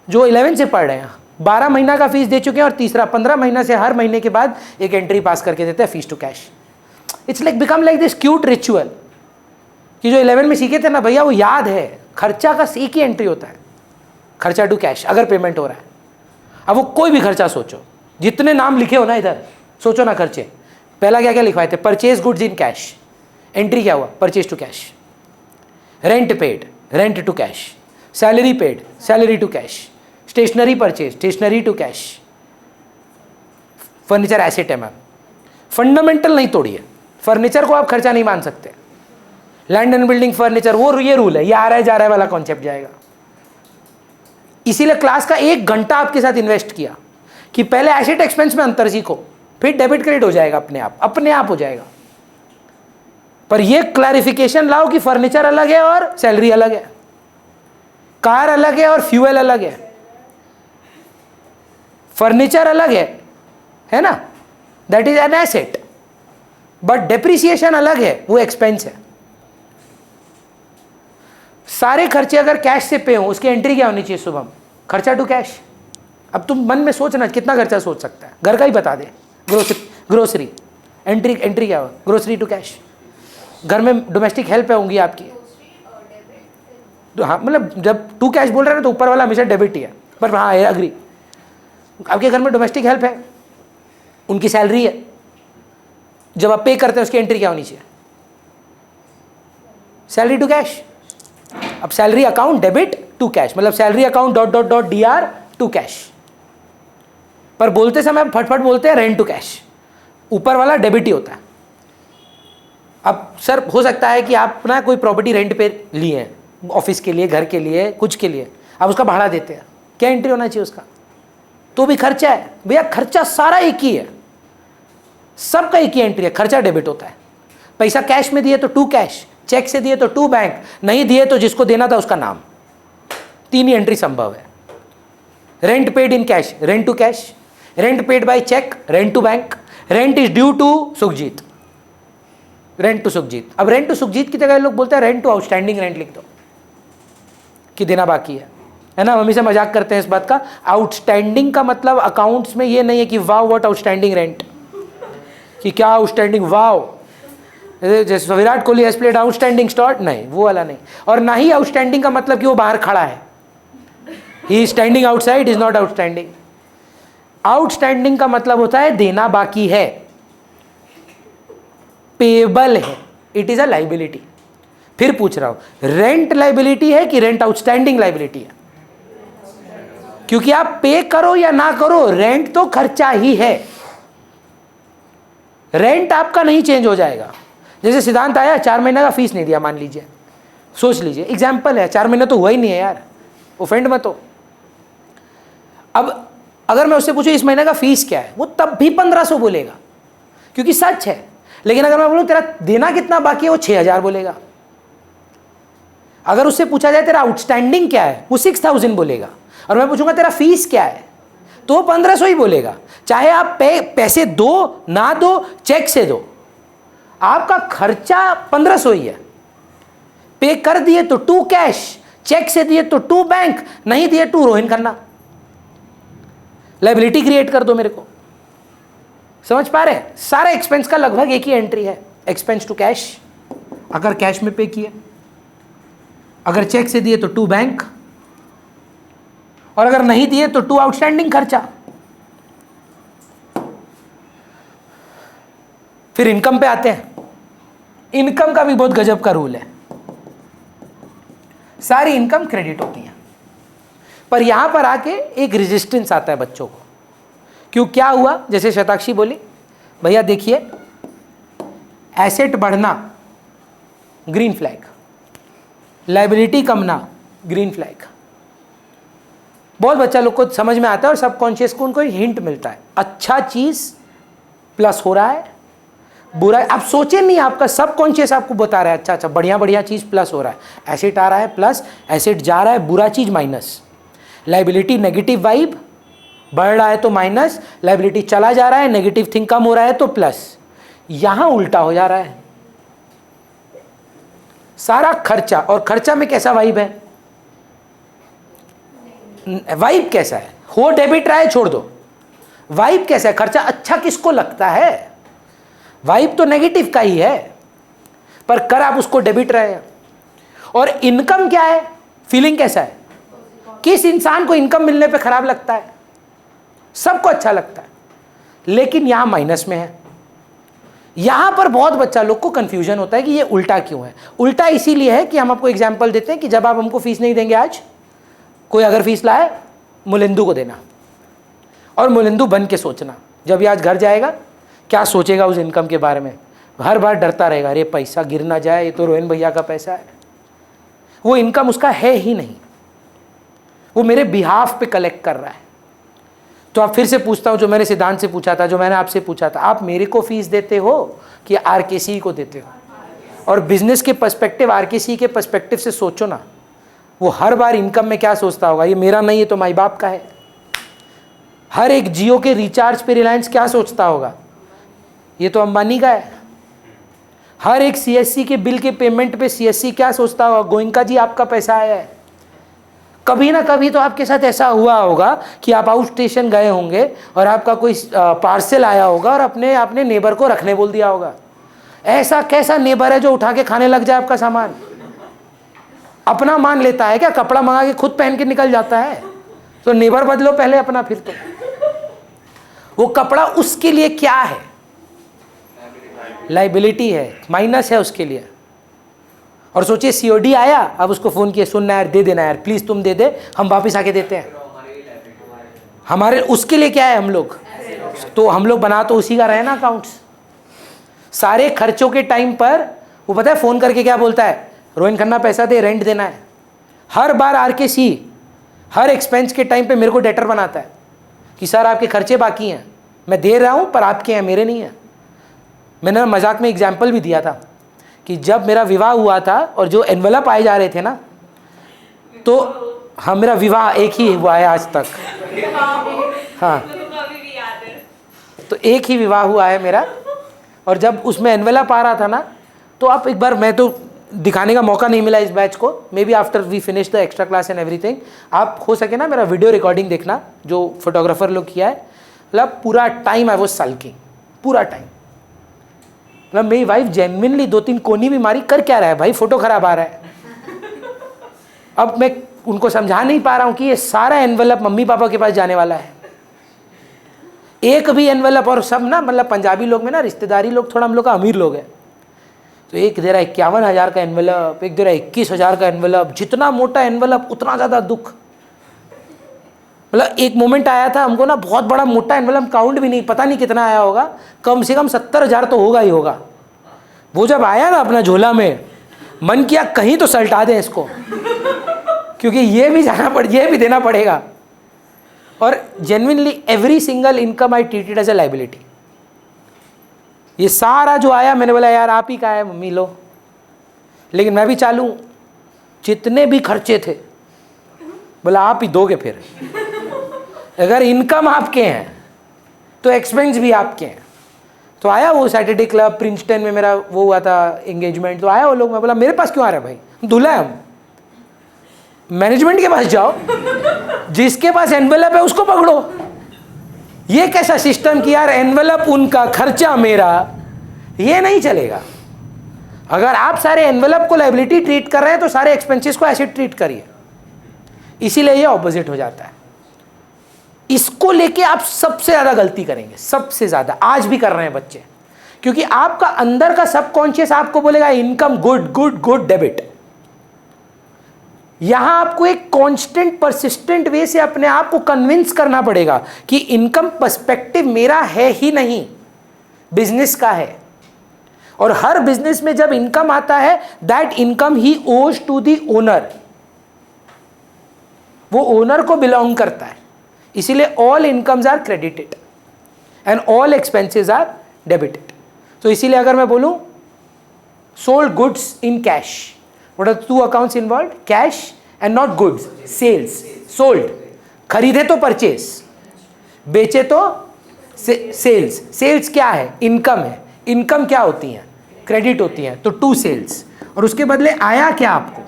जो 11 से पढ़ रहे हैं, 12 महीना का फीस दे चुके हैं और तीसरा 15 महीना से हर महीने के बाद एक एंट्री पास करके देते हैं fees to cash. It's like become like this cute ritual कि जो 11 में सीखे थे ना भैया, वो याद है। खर्चा का एक ही एंट्री होता है, खर्चा टू कैश, अगर पेमेंट हो रहा है। अब वो कोई भी खर्चा सोचो, जितने नाम लिखे हो ना इधर, सोचो ना खर्चे। पहला क्या क्या लिखवाए थे? Purchase goods in cash, entry क्या हुआ? Purchase to cash. Rent paid, rent to cash. Salary paid, salary to cash. Stationery purchase, stationery to cash. Furniture asset है मैम, फंडामेंटल नहीं तोड़िए, फर्नीचर को आप खर्चा नहीं मान सकते। लैंड एंड बिल्डिंग फर्नीचर, वो ये रूल है, ये आ रहा है जा रहा है वाला कॉन्सेप्ट जाएगा। इसीलिए क्लास का 1 घंटा आपके साथ इन्वेस्ट किया कि पहले एसेट एक्सपेंस में अंतर सीखो, फिर डेबिट क्रेडिट हो जाएगा अपने आप हो जाएगा। पर ये क्लैरिफिकेशन लाओ कि फर्नीचर अलग है और सैलरी अलग है, कार अलग है और फ्यूल अलग है। फर्नीचर अलग है ना, that is an asset, but depreciation अलग है, वो एक्सपेंस है। सारे खर्चे अगर कैश से पे हो, उसकी एंट्री क्या होनी चाहिए? शुभम, खर्चा टू कैश। अब तुम मन में सोचना कितना खर्चा सोच सकता है, घर का ही बता दे। ग्रोसरी एंट्री क्या होगा? Grocery to cash. घर में डोमेस्टिक हेल्प है होंगी आपकी, हाँ, मतलब जब टू कैश बोल रहे हैं ना तो ऊपर वाला हमेशा डेबिट ही है, पर हाँ एग्री। आपके घर में डोमेस्टिक हेल्प है, उनकी सैलरी है, जब आप पे करते हैं उसकी एंट्री क्या होनी चाहिए? Salary to cash. अब salary account debit to cash, मतलब salary account dot dot dot DR to cash. पर बोलते समय फटफट बोलते हैं रेंट टू कैश, ऊपर वाला डेबिट ही होता है। अब सर हो सकता है कि आप ना कोई प्रॉपर्टी रेंट पे लिए हैं, ऑफिस के लिए, घर के लिए, कुछ के लिए, आप उसका भाड़ा देते हैं, क्या एंट्री होना चाहिए उसका? तो भी खर्चा है भैया, खर्चा सारा एक ही है, सबका एक ही एंट्री है, खर्चा डेबिट होता है। पैसा कैश में दिए तो टू कैश, चेक से दिए तो टू बैंक, नहीं दिए तो जिसको देना था उसका नाम। 3 ही एंट्री संभव है। Rent paid in cash, rent to cash. Rent paid by cheque, rent to bank. Rent is due to Sukhjeet, rent to Sukhjeet. अब रेंट टू सुखजीत की जगह लोग बोलते हैं रेंट टू आउटस्टैंडिंग रेंट लिख दो कि देना बाकी है ना। मम्मी से मजाक करते हैं इस बात का। आउटस्टैंडिंग का मतलब अकाउंट्स में ये नहीं है कि वाव व्हाट आउटस्टैंडिंग रेंट, कि क्या आउटस्टैंडिंग वाव, जैसे Virat Kohli has played outstanding start, नहीं वो वाला नहीं। और ना ही आउटस्टैंडिंग का मतलब कि वो बाहर खड़ा है, he is standing outside, is not outstanding. Outstanding का मतलब होता है देना बाकी है, पेबल है, इट इज अ लाइबिलिटी। फिर पूछ रहा हूं, रेंट लाइबिलिटी है कि रेंट आउटस्टैंडिंग लाइबिलिटी है? क्योंकि आप पे करो या ना करो, रेंट तो खर्चा ही है, रेंट आपका नहीं चेंज हो जाएगा। जैसे सिद्धांत आया 4 महीने का फीस नहीं दिया, मान लीजिए, सोच लीजिए, एग्जाम्पल है, 4 महीने तो हुआ ही नहीं है यार, ऑफेंड मत हो। अब अगर मैं उससे पूछूं इस महीने का फीस क्या है, वो तब भी 1500 बोलेगा क्योंकि सच है। लेकिन अगर मैं बोलूं तेरा देना कितना बाकी है, वो 6000 बोलेगा। अगर उससे पूछा जाए तेरा आउटस्टैंडिंग क्या है, वो 6000 बोलेगा। और मैं पूछूंगा तेरा फीस क्या है, तो वो 1500 ही बोलेगा। चाहे आप पैसे दो ना दो, चेक से दो, आपका खर्चा 1500 ही है। पे कर दिए तो टू कैश, चेक से दिए तो टू बैंक, नहीं दिए to Rohin Khanna. Liability create कर दो मेरे को, समझ पा रहे हैं? सारा एक्सपेंस का लगभग एक ही एंट्री है, एक्सपेंस टू कैश, अगर कैश में पे किए, अगर चेक से दिए तो टू बैंक, और अगर नहीं दिए तो टू आउटस्टैंडिंग खर्चा। फिर इनकम पे आते हैं। इनकम का भी बहुत गजब का रूल है, सारी इनकम क्रेडिट होती है। पर यहाँ पर आके एक रेजिस्टेंस आता है बच्चों को। क्यों, क्या हुआ? जैसे शताक्षी बोली, भैया देखिए एसेट बढ़ना ग्रीन फ्लैग, लायबिलिटी कमना ग्रीन फ्लैग। बहुत बच्चा लोग को समझ में आता है और सबकॉन्शियस को उनको हिंट मिलता है, अच्छा चीज प्लस हो रहा है, बुरा आप सोचे नहीं, आपका सबकॉन्शियस आपको बता रहा है अच्छा अच्छा बढ़िया बढ़िया चीज प्लस हो रहा है, एसेट आ रहा है प्लस, एसेट जा रहा है बुरा चीज माइनस, लायबिलिटी नेगेटिव वाइब बढ़ रहा है तो माइनस, लायबिलिटी चला जा रहा है नेगेटिव थिंग कम हो रहा है तो प्लस। यहां उल्टा हो जा रहा है सारा खर्चा। और खर्चा में कैसा वाइब है? वाइब कैसा है? हो डेबिट रहा है छोड़ दो, वाइब कैसा है? खर्चा अच्छा किसको लगता है? वाइब तो नेगेटिव का ही है, पर कर आप उसको डेबिट रहे हैं। और इनकम क्या है? फीलिंग कैसा है? किस इंसान को इनकम मिलने पे खराब लगता है? सबको अच्छा लगता है, लेकिन यहां माइनस में है। यहां पर बहुत बच्चा लोग को कंफ्यूजन होता है कि ये उल्टा क्यों है। उल्टा इसीलिए है कि हम आपको एग्जांपल देते हैं कि जब आप हमको फीस नहीं देंगे, आज कोई अगर फीस लाए मुलिंदू को देना और मुलिंदू बन के सोचना, जब ये आज घर जाएगा क्या सोचेगा उस इनकम के बारे में। हर बार डरता रहेगा, अरे पैसा गिर ना जाए, ये तो रोहन भैया का पैसा है। वो इनकम उसका है ही नहीं, वो मेरे बिहाफ पे कलेक्ट कर रहा है। तो आप फिर से पूछता हूं, जो मैंने सिद्धांत से पूछा था, जो मैंने आपसे पूछा था, आप मेरे को फीस देते हो कि आरकेसी को देते हो? और बिजनेस के पर्सपेक्टिव, आरकेसी के पर्सपेक्टिव से सोचो ना, वो हर बार इनकम में क्या सोचता होगा? ये मेरा नहीं है तो माई बाप का है। हर एक जियो के रिचार्ज पे रिलायंस क्या सोचता होगा? ये तो अंबानी का है। हर एक सीएससी के बिल के पेमेंट पे सीएससी क्या सोचता होगा? गोइंका जी आपका पैसा आया है। कभी ना कभी तो आपके साथ ऐसा हुआ होगा कि आप आउट स्टेशन गए होंगे और आपका कोई पार्सल आया होगा और आपने नेबर को रखने बोल दिया होगा। ऐसा कैसा नेबर है जो उठा के खाने लग जाए आपका सामान? अपना मान लेता है क्या? कपड़ा मंगा के खुद पहन के निकल जाता है? तो नेबर बदलो पहले अपना, फिर तो वो कपड़ा उसके लिए क्या है? लायबिलिटी है, माइनस है उसके लिए। और सोचिए सीओडी आया, अब उसको फोन किया, सुनना यार दे देना यार प्लीज, तुम दे दे, हम वापिस आके देते हैं। हमारे उसके लिए क्या है हम लोग? तो हम लोग बना तो उसी का रहे ना अकाउंट्स। सारे खर्चों के टाइम पर वो पता है फोन करके क्या बोलता है? रोहन खन्ना पैसा दे, रेंट देना है। हर बार आरकेसी हर एक्सपेंस के टाइम पे मेरे को डेटर बनाता है कि सर आपके खर्चे बाकी हैं, मैं दे रहा हूँ पर आपके हैं, मेरे नहीं हैं। मैंने मजाक में एग्जाम्पल भी दिया था कि जब मेरा विवाह हुआ था और जो एनवलप आए जा रहे थे ना, तो हाँ मेरा विवाह एक ही हुआ है आज तक, हाँ तो एक ही विवाह हुआ है मेरा। और जब उसमें एनवेलप आ रहा था ना, तो आप एक बार, मैं तो दिखाने का मौका नहीं मिला इस बैच को, maybe after we finish the extra class and everything, आप हो सके ना मेरा वीडियो रिकॉर्डिंग देखना जो फोटोग्राफर लोग किया है। मतलब पूरा टाइम आई वाज सल्किंग, पूरा टाइम। मतलब मेरी वाइफ जेन्युइनली 2-3 कोनी भी मारी, कर क्या रहा है भाई, फोटो खराब आ रहा है। अब मैं उनको समझा नहीं पा रहा हूँ कि ये सारा एनवेलप मम्मी पापा के पास जाने वाला है, एक भी एनवेलप। और सब ना मतलब पंजाबी लोग में ना, रिश्तेदारी लोग थोड़ा हम लोग का अमीर लोग हैं, तो एक दे रहा है 51,000 का एनवेलप, एक दे रहा है 21,000 का एनवेलप। जितना मोटा एनवेलप उतना ज़्यादा दुख। मतलब एक मोमेंट आया था हमको ना, बहुत बड़ा मोटा एनवेलप, काउंट भी नहीं, पता नहीं कितना आया होगा, कम से कम 70,000 तो होगा ही होगा। वो जब आया ना अपना झोला में, मन किया कहीं तो सल्टा दें इसको, क्योंकि ये भी ये भी देना पड़ेगा। और genuinely every single income I treated as a liability. ये सारा जो आया मैंने बोला यार आप ही का है मम्मी लो, लेकिन मैं भी चालू, जितने भी खर्चे थे बोला आप ही दोगे। फिर अगर इनकम आपके हैं तो एक्सपेंस भी आपके हैं। तो आया वो सैटरडे क्लब प्रिंसटन में मेरा वो हुआ था एंगेजमेंट, तो आया वो लोग, मैं बोला मेरे पास क्यों आ रहा है भाई, दूल्हा है हम, मैनेजमेंट के पास जाओ, जिसके पास एनवेलप है उसको पकड़ो। ये कैसा सिस्टम कि यार एनवेलप उनका खर्चा मेरा, ये नहीं चलेगा। अगर आप सारे एनवेलप को लायबिलिटी ट्रीट कर रहे हैं तो सारे एक्सपेंसेस को एसेट ट्रीट करिए, इसीलिए ये ऑपोजिट हो जाता है। इसको लेके आप सबसे ज्यादा गलती करेंगे, सबसे ज्यादा आज भी कर रहे हैं बच्चे, क्योंकि आपका अंदर का सबकॉन्शियस आपको बोलेगा income good good good debit, यहां आपको एक कांस्टेंट परसिस्टेंट वे से अपने आप को कन्विंस करना पड़ेगा कि इनकम पर्सपेक्टिव मेरा है ही नहीं, बिजनेस का है। और हर बिजनेस में जब इनकम आता है, दैट इनकम ही ओज टू द ओनर, वो ओनर को बिलोंग करता है। इसीलिए all incomes are credited and all expenses are debited. तो इसीलिए अगर मैं बोलूं sold goods in cash, what are two accounts involve? Cash and not goods, sales. Sold, खरीदे तो परचेस, बेचे तो सेल्स। सेल्स क्या है? इनकम है। इनकम क्या होती है? क्रेडिट होती है। तो टू सेल्स, और उसके बदले आया क्या आपको?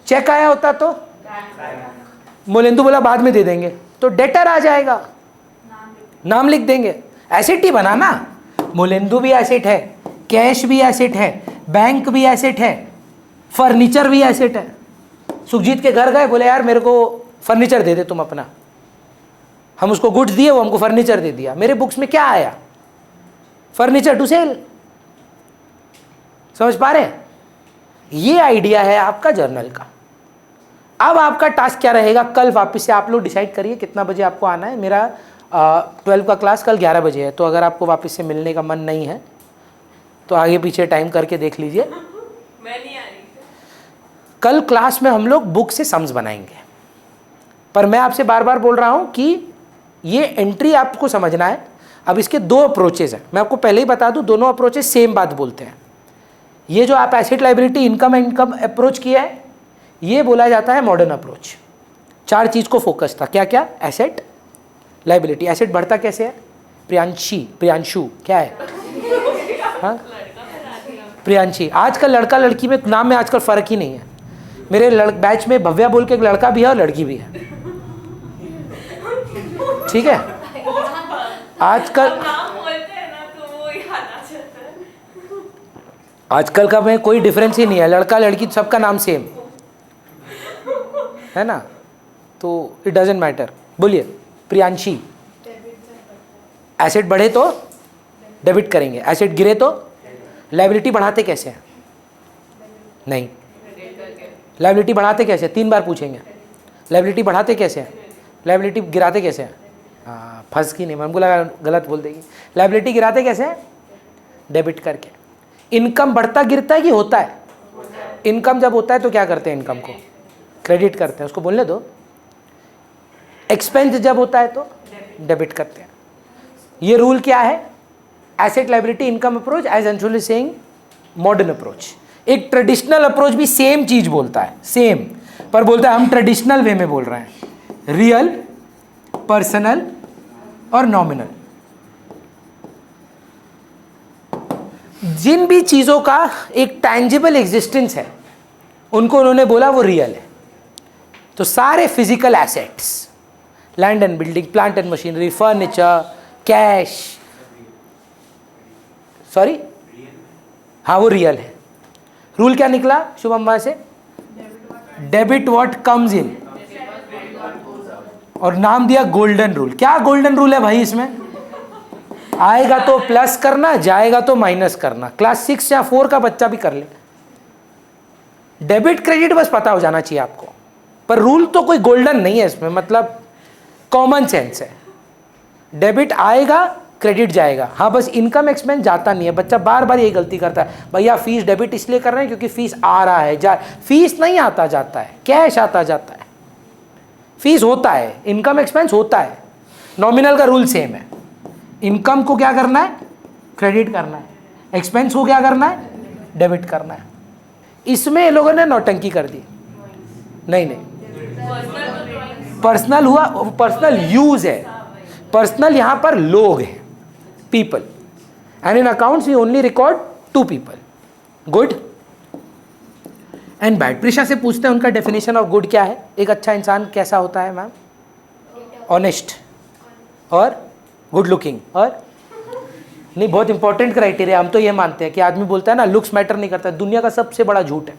चेक आया होता तो मोलेंदु बोला बाद में दे देंगे, तो डेटर आ जाएगा, नाम लिख देंगे। एसेट ही बना ना, मोलेंदु भी एसेट है, कैश भी एसेट है, बैंक भी एसेट है, फर्नीचर भी एसेट है। सुखजीत के घर गए, बोले यार मेरे को फर्नीचर दे दे तुम अपना, हम उसको गुड्स दिए, वो हमको फर्नीचर दे दिया। मेरे बुक्स में क्या आया? Furniture to sale. समझ पा रहे? ये आइडिया है आपका जर्नल का। अब आपका टास्क क्या रहेगा? कल वापस से आप लोग डिसाइड करिए कितना बजे आपको आना है। मेरा 12 का क्लास कल 11 बजे है, तो अगर आपको वापस से मिलने का मन नहीं है तो आगे पीछे टाइम करके देख लीजिए। मैं नहीं आ रही। कल क्लास में हम लोग बुक से सम्स बनाएंगे, पर मैं आपसे बार बार बोल रहा हूं कि ये एंट्री आपको समझना है। अब इसके दो अप्रोचेज हैं, मैं आपको पहले ही बता दूं, दोनों अप्रोचेज सेम बात बोलते हैं। ये जो आप एसेट लाइबिलिटी इनकम अप्रोच किया है, ये बोला जाता है मॉडर्न अप्रोच। 4 चीज़ को फोकस था। क्या क्या? Asset, liability. एसेट बढ़ता कैसे है? प्रियांशु क्या है? हाँ, प्रियांशी। आजकल लड़का लड़की में नाम में आजकल फ़र्क ही नहीं है। मेरे बैच में भव्या बोल के एक लड़का भी है और लड़की भी है, ठीक है? आजकल नाम बोलते हैं ना तो वो याद आ जाता है। आजकल का में कोई डिफरेंस ही नहीं है, लड़का लड़की सबका नाम सेम है ना, तो इट डजेंट मैटर। बोलिए प्रियांशी। एसेट बढ़े तो डेबिट करेंगे, एसेट गिरे तो लाइबिलिटी बढ़ाते कैसे हैं? नहीं, लाइबिलिटी बढ़ाते कैसे? 3 बार पूछेंगे। लाइबिलिटी बढ़ाते कैसे हैं? लाइबिलिटी गिराते कैसे हैं? हाँ, फंस की नहीं, हमको लगा गलत बोल देगी। लाइबिलिटी गिराते कैसे हैं? डेबिट करके। इनकम बढ़ता गिरता है कि होता है? इनकम जब होता है तो क्या करते हैं? इनकम को क्रेडिट करते हैं, उसको बोलने दो। एक्सपेंस जब होता है तो डेबिट करते हैं। ये रूल क्या है? Asset liability income approach, as Anshul is saying, modern approach. एक ट्रेडिशनल अप्रोच भी सेम चीज बोलता है, सेम, पर बोलता है हम ट्रेडिशनल वे में बोल रहे हैं। रियल, पर्सनल और नॉमिनल। जिन भी चीजों का एक टैंजिबल एग्जिस्टेंस है उनको उन्होंने बोला वो रियल है। तो सारे physical assets, land and building, plant and machinery, furniture, cash, sorry, हाँ वो रियल है। रूल क्या निकला शुभम वहां से? डेबिट व्हाट कम्स इन, और नाम दिया गोल्डन रूल। क्या गोल्डन रूल है भाई इसमें? आएगा तो प्लस करना, जाएगा तो माइनस करना। क्लास 6 या 4 का बच्चा भी कर ले। डेबिट क्रेडिट बस पता हो जाना चाहिए आपको, पर रूल तो कोई गोल्डन नहीं है इसमें, मतलब कॉमन सेंस है। डेबिट आएगा, क्रेडिट जाएगा। हाँ, बस इनकम एक्सपेंस जाता नहीं है। बच्चा बार बार यही गलती करता है, भैया फीस डेबिट इसलिए कर रहे हैं क्योंकि फीस आ रहा है, जा फीस नहीं आता जाता है, कैश आता जाता है। फीस होता है, इनकम एक्सपेंस होता है। नॉमिनल का रूल सेम है। इनकम को क्या करना है? क्रेडिट करना है। एक्सपेंस को क्या करना है? डेबिट करना है। इसमें लोगों ने नौटंकी कर दी। नहीं नहीं, पर्सनल हुआ, पर्सनल यूज है। पर्सनल यहां पर लोग हैं, people, and in accounts we only record 2 people, good and bad. Prisha से पूछते हैं उनका डेफिनेशन ऑफ गुड क्या है? एक अच्छा इंसान कैसा होता है मैम? ऑनेस्ट और गुड लुकिंग, और नहीं, बहुत इंपॉर्टेंट क्राइटेरिया। हम तो ये मानते हैं कि आदमी बोलता है ना लुक्स मैटर नहीं करता, दुनिया का सबसे बड़ा झूठ है।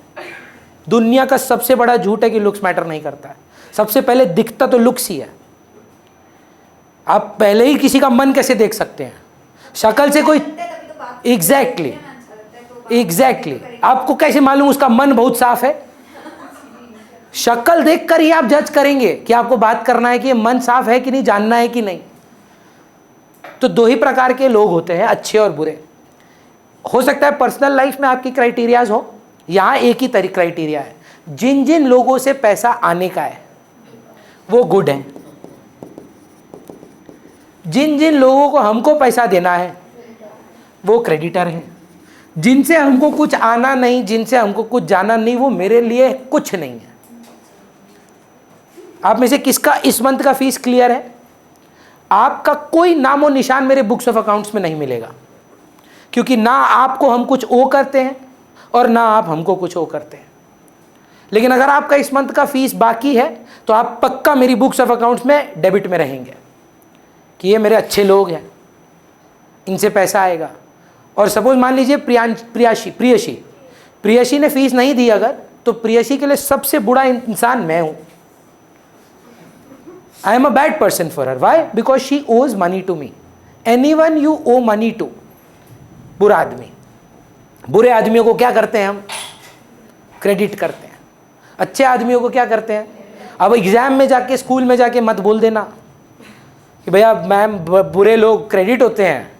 दुनिया का सबसे बड़ा झूठ है कि लुक्स मैटर नहीं करता है। सबसे पहले दिखता तो लुक्स ही है। आप पहले ही किसी का मन कैसे देख सकते हैं? शक्ल से कोई, एग्जैक्टली, आपको कैसे मालूम उसका मन बहुत साफ है? शक्ल देखकर ही आप जज करेंगे कि आपको बात करना है कि ये मन साफ है कि नहीं, जानना है कि नहीं। तो दो ही प्रकार के लोग होते हैं, अच्छे और बुरे। हो सकता है पर्सनल लाइफ में आपकी क्राइटेरियाज हो, यहां एक ही तरीका क्राइटेरिया है, जिन जिन लोगों से पैसा आने का है वो गुड है, जिन जिन लोगों को हमको पैसा देना है वो क्रेडिटर है, जिनसे हमको कुछ आना नहीं, जिनसे हमको कुछ जाना नहीं, वो मेरे लिए कुछ नहीं है। आप में से किसका इस मंथ का फीस क्लियर है? आपका कोई नामो निशान मेरे बुक्स ऑफ अकाउंट्स में नहीं मिलेगा, क्योंकि ना आपको हम कुछ ओ करते हैं और ना आप हमको कुछ ओ करते हैं। लेकिन अगर आपका इस मंथ का फीस बाकी है तो आप पक्का मेरी बुक्स ऑफ अकाउंट्स में डेबिट में रहेंगे कि ये मेरे अच्छे लोग हैं, इनसे पैसा आएगा। और सपोज मान लीजिए प्रियशी ने फीस नहीं दी अगर, तो प्रियशी के लिए सबसे बुरा इंसान मैं हूं। I am a bad person for her. Why? Because she owes money to me. Anyone you owe money to, बुरा आदमी। बुरे आदमियों को क्या करते हैं हम? क्रेडिट करते हैं। अच्छे आदमियों को क्या करते हैं? अब एग्जाम में जाके, स्कूल में जाके मत बोल देना कि भैया मैम बुरे लोग क्रेडिट होते हैं।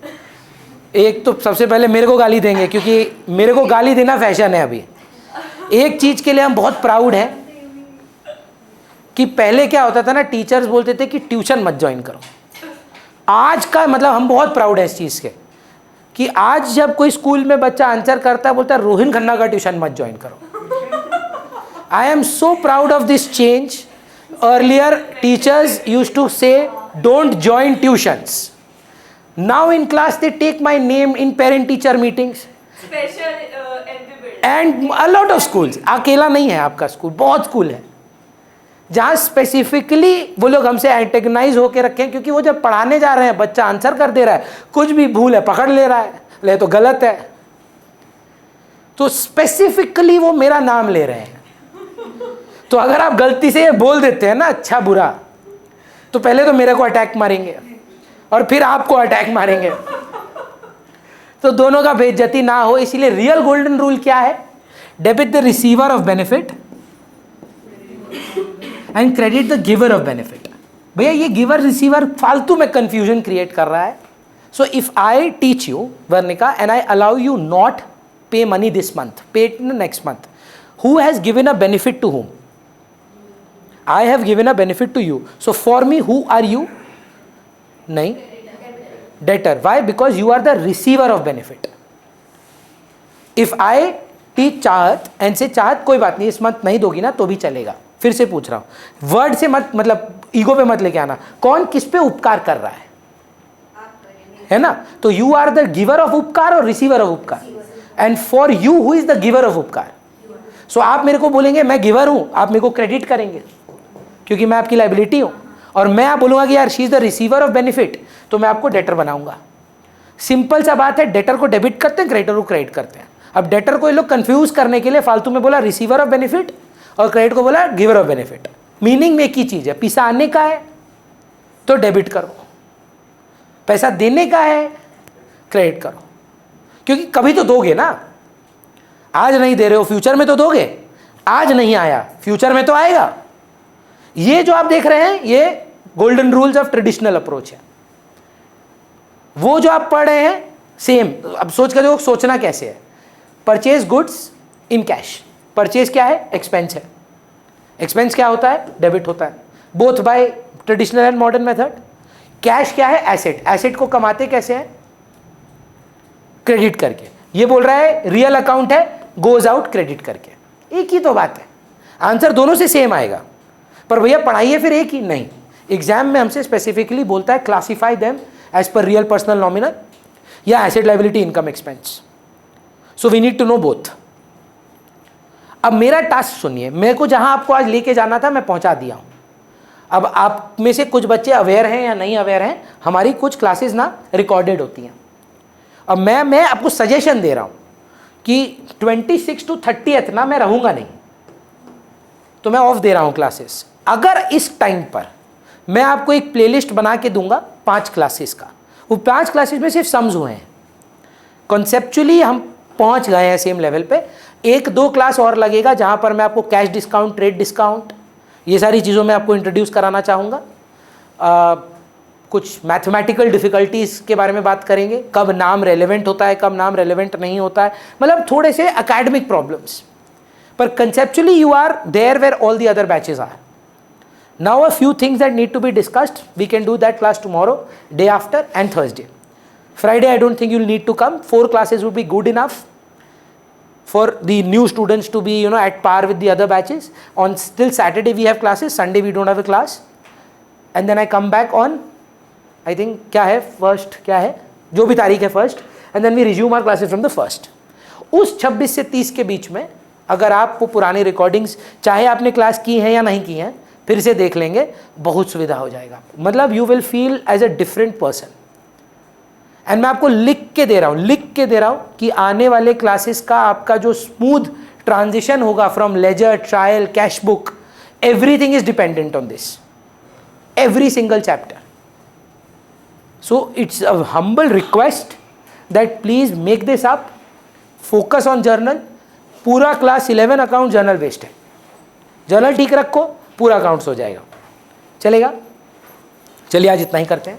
एक तो सबसे पहले मेरे को गाली देंगे, क्योंकि मेरे को गाली देना फैशन है अभी। एक चीज के लिए हम बहुत प्राउड हैं कि पहले क्या होता था ना, टीचर्स बोलते थे कि ट्यूशन मत ज्वाइन करो। आज का मतलब हम बहुत प्राउड है इस चीज के कि आज जब कोई स्कूल में बच्चा आंसर करता है, बोलता है रोहिन खन्ना का ट्यूशन मत ज्वाइन करो। I am so proud of this change. Earlier teachers used to say don't join tuitions. Now in class they take my name in parent teacher meetings. Special MP building. And a lot of schools. अकेला नहीं है आपका school, बहुत school है जहाँ specifically वो लोग हमसे एंटेगनाइज होकर रखें, क्योंकि वो जब पढ़ाने जा रहे हैं बच्चा आंसर कर दे रहा है, कुछ भी भूल है पकड़ ले रहा है, ले तो गलत है, तो स्पेसिफिकली वो मेरा नाम ले रहे हैं। तो अगर आप गलती से ये बोल देते हैं ना अच्छा बुरा, तो पहले तो मेरे को अटैक मारेंगे और फिर आपको अटैक मारेंगे, तो दोनों का बेइज्जती ना हो। इसीलिए रियल गोल्डन रूल क्या है? Debit the receiver of benefit and credit the giver of benefit. भैया ये गिवर रिसीवर फालतू में कंफ्यूजन क्रिएट कर रहा है। So if I teach you Varnika and I allow you not pay money this month, pay it in next month, who has given a benefit to whom? I have given a benefit to you. So for me, who are you? नहीं, debtor. Why? Because you are the receiver of benefit. If I teach चाहत and say चाहत कोई बात नहीं, इस month नहीं दोगी ना तो भी चलेगा, फिर से पूछ रहा हूँ, वर्ड से मत, मतलब ईगो पे मत लेके आना। कौन किस पे उपकार कर रहा है ना? तो you are the giver of उपकार और रिसीवर ऑफ उपकार, and for you who is the giver of उपकार। सो आप मेरे को बोलेंगे मैं गिवर हूँ, आप मेरे को क्रेडिट करेंगे क्योंकि मैं आपकी लाइबिलिटी हूँ, और मैं आप बोलूँगा कि यार she is the receiver of benefit, तो मैं आपको डेटर बनाऊंगा। सिंपल सा बात है, डेटर को डेबिट करते हैं, क्रेडिटर को क्रेडिट करते हैं। अब डेटर को ये लोग कंफ्यूज करने के लिए फालतू में बोला रिसीवर ऑफ बेनिफिट और क्रेडिट को बोला गिवर ऑफ बेनिफिट। मीनिंग में एक ही चीज़ है, पैसा आने का है तो डेबिट करो, पैसा देने का है क्रेडिट करो, क्योंकि कभी तो दोगे ना। आज नहीं दे रहे हो, फ्यूचर में तो दोगे। आज नहीं आया, फ्यूचर में तो आएगा। ये जो आप देख रहे हैं ये golden rules of traditional approach है। वो जो आप पढ़ रहे हैं सेम। अब सोच कर देखो सोचना कैसे है। Purchase goods in cash, purchase क्या है? एक्सपेंस है। एक्सपेंस क्या होता है? डेबिट होता है, both by traditional and modern method. Cash क्या है? एसेट। एसेट को कमाते कैसे हैं? क्रेडिट करके। ये बोल रहा है रियल अकाउंट है, गोज आउट क्रेडिट करके। एक ही तो बात है, आंसर दोनों से सेम आएगा, पर भैया पढ़ाइए फिर एक ही नहीं। एग्जाम में हमसे स्पेसिफिकली बोलता है classify them as per real personal nominal या asset liability income expense. So we need to know both. अब मेरा टास्क सुनिए, मेरे को जहां आपको आज लेके जाना था मैं पहुंचा दिया हूं। अब आप में से कुछ बच्चे अवेयर हैं या नहीं अवेयर हैं, हमारी कुछ क्लासेस ना रिकॉर्डेड होती हैं। अब मैं आपको सजेशन दे रहा हूं कि 26 to 30 ना मैं रहूंगा नहीं, तो मैं ऑफ दे रहा हूं क्लासेस। अगर इस टाइम पर मैं आपको एक प्लेलिस्ट बना के दूंगा 5 क्लासेस का, वो 5 क्लासेस में सिर्फ सम्स हुए हैं, कॉन्सेप्चुअली हम पहुंच गए हैं सेम लेवल पे। एक दो क्लास और लगेगा जहाँ पर मैं आपको कैश डिस्काउंट, ट्रेड डिस्काउंट, ये सारी चीज़ों में आपको इंट्रोड्यूस कराना चाहूँगा। कुछ मैथमेटिकल डिफ़िकल्टीज़ के बारे में बात करेंगे, कब नाम रेलेवेंट होता है, कब नाम रेलेवेंट नहीं होता है, मतलब थोड़े से एकेडमिक प्रॉब्लम्स, पर conceptually you are there where all the other batches are. Now a few things that need to be discussed, we can do that class tomorrow, day after and Thursday. Friday I don't think you'll need to come, 4 classes would be good enough for the new students to be at par with the other batches. On still Saturday we have classes, Sunday we don't have a class, and then I come back on I think क्या है first, क्या है जो भी तारीख है first, and then we resume our classes from the first. उस 26 से 30 के बीच में अगर आप वो पुरानी रिकॉर्डिंग्स चाहे आपने क्लास की हैं या नहीं की हैं फिर से देख लेंगे, बहुत सुविधा हो जाएगा। मतलब you will feel as a different person. And मैं आपको लिख के दे रहा हूँ कि आने वाले क्लासेस का आपका जो स्मूथ ट्रांजिशन होगा from ledger, trial, cash book, everything is dependent on this, every single chapter. So it's a humble request that please make this up, focus on journal. पूरा क्लास 11 अकाउंट जर्नल बेस्ड है, journal ठीक रखो, पूरा accounts हो जाएगा। चलेगा? चलिए आज इतना ही करते हैं।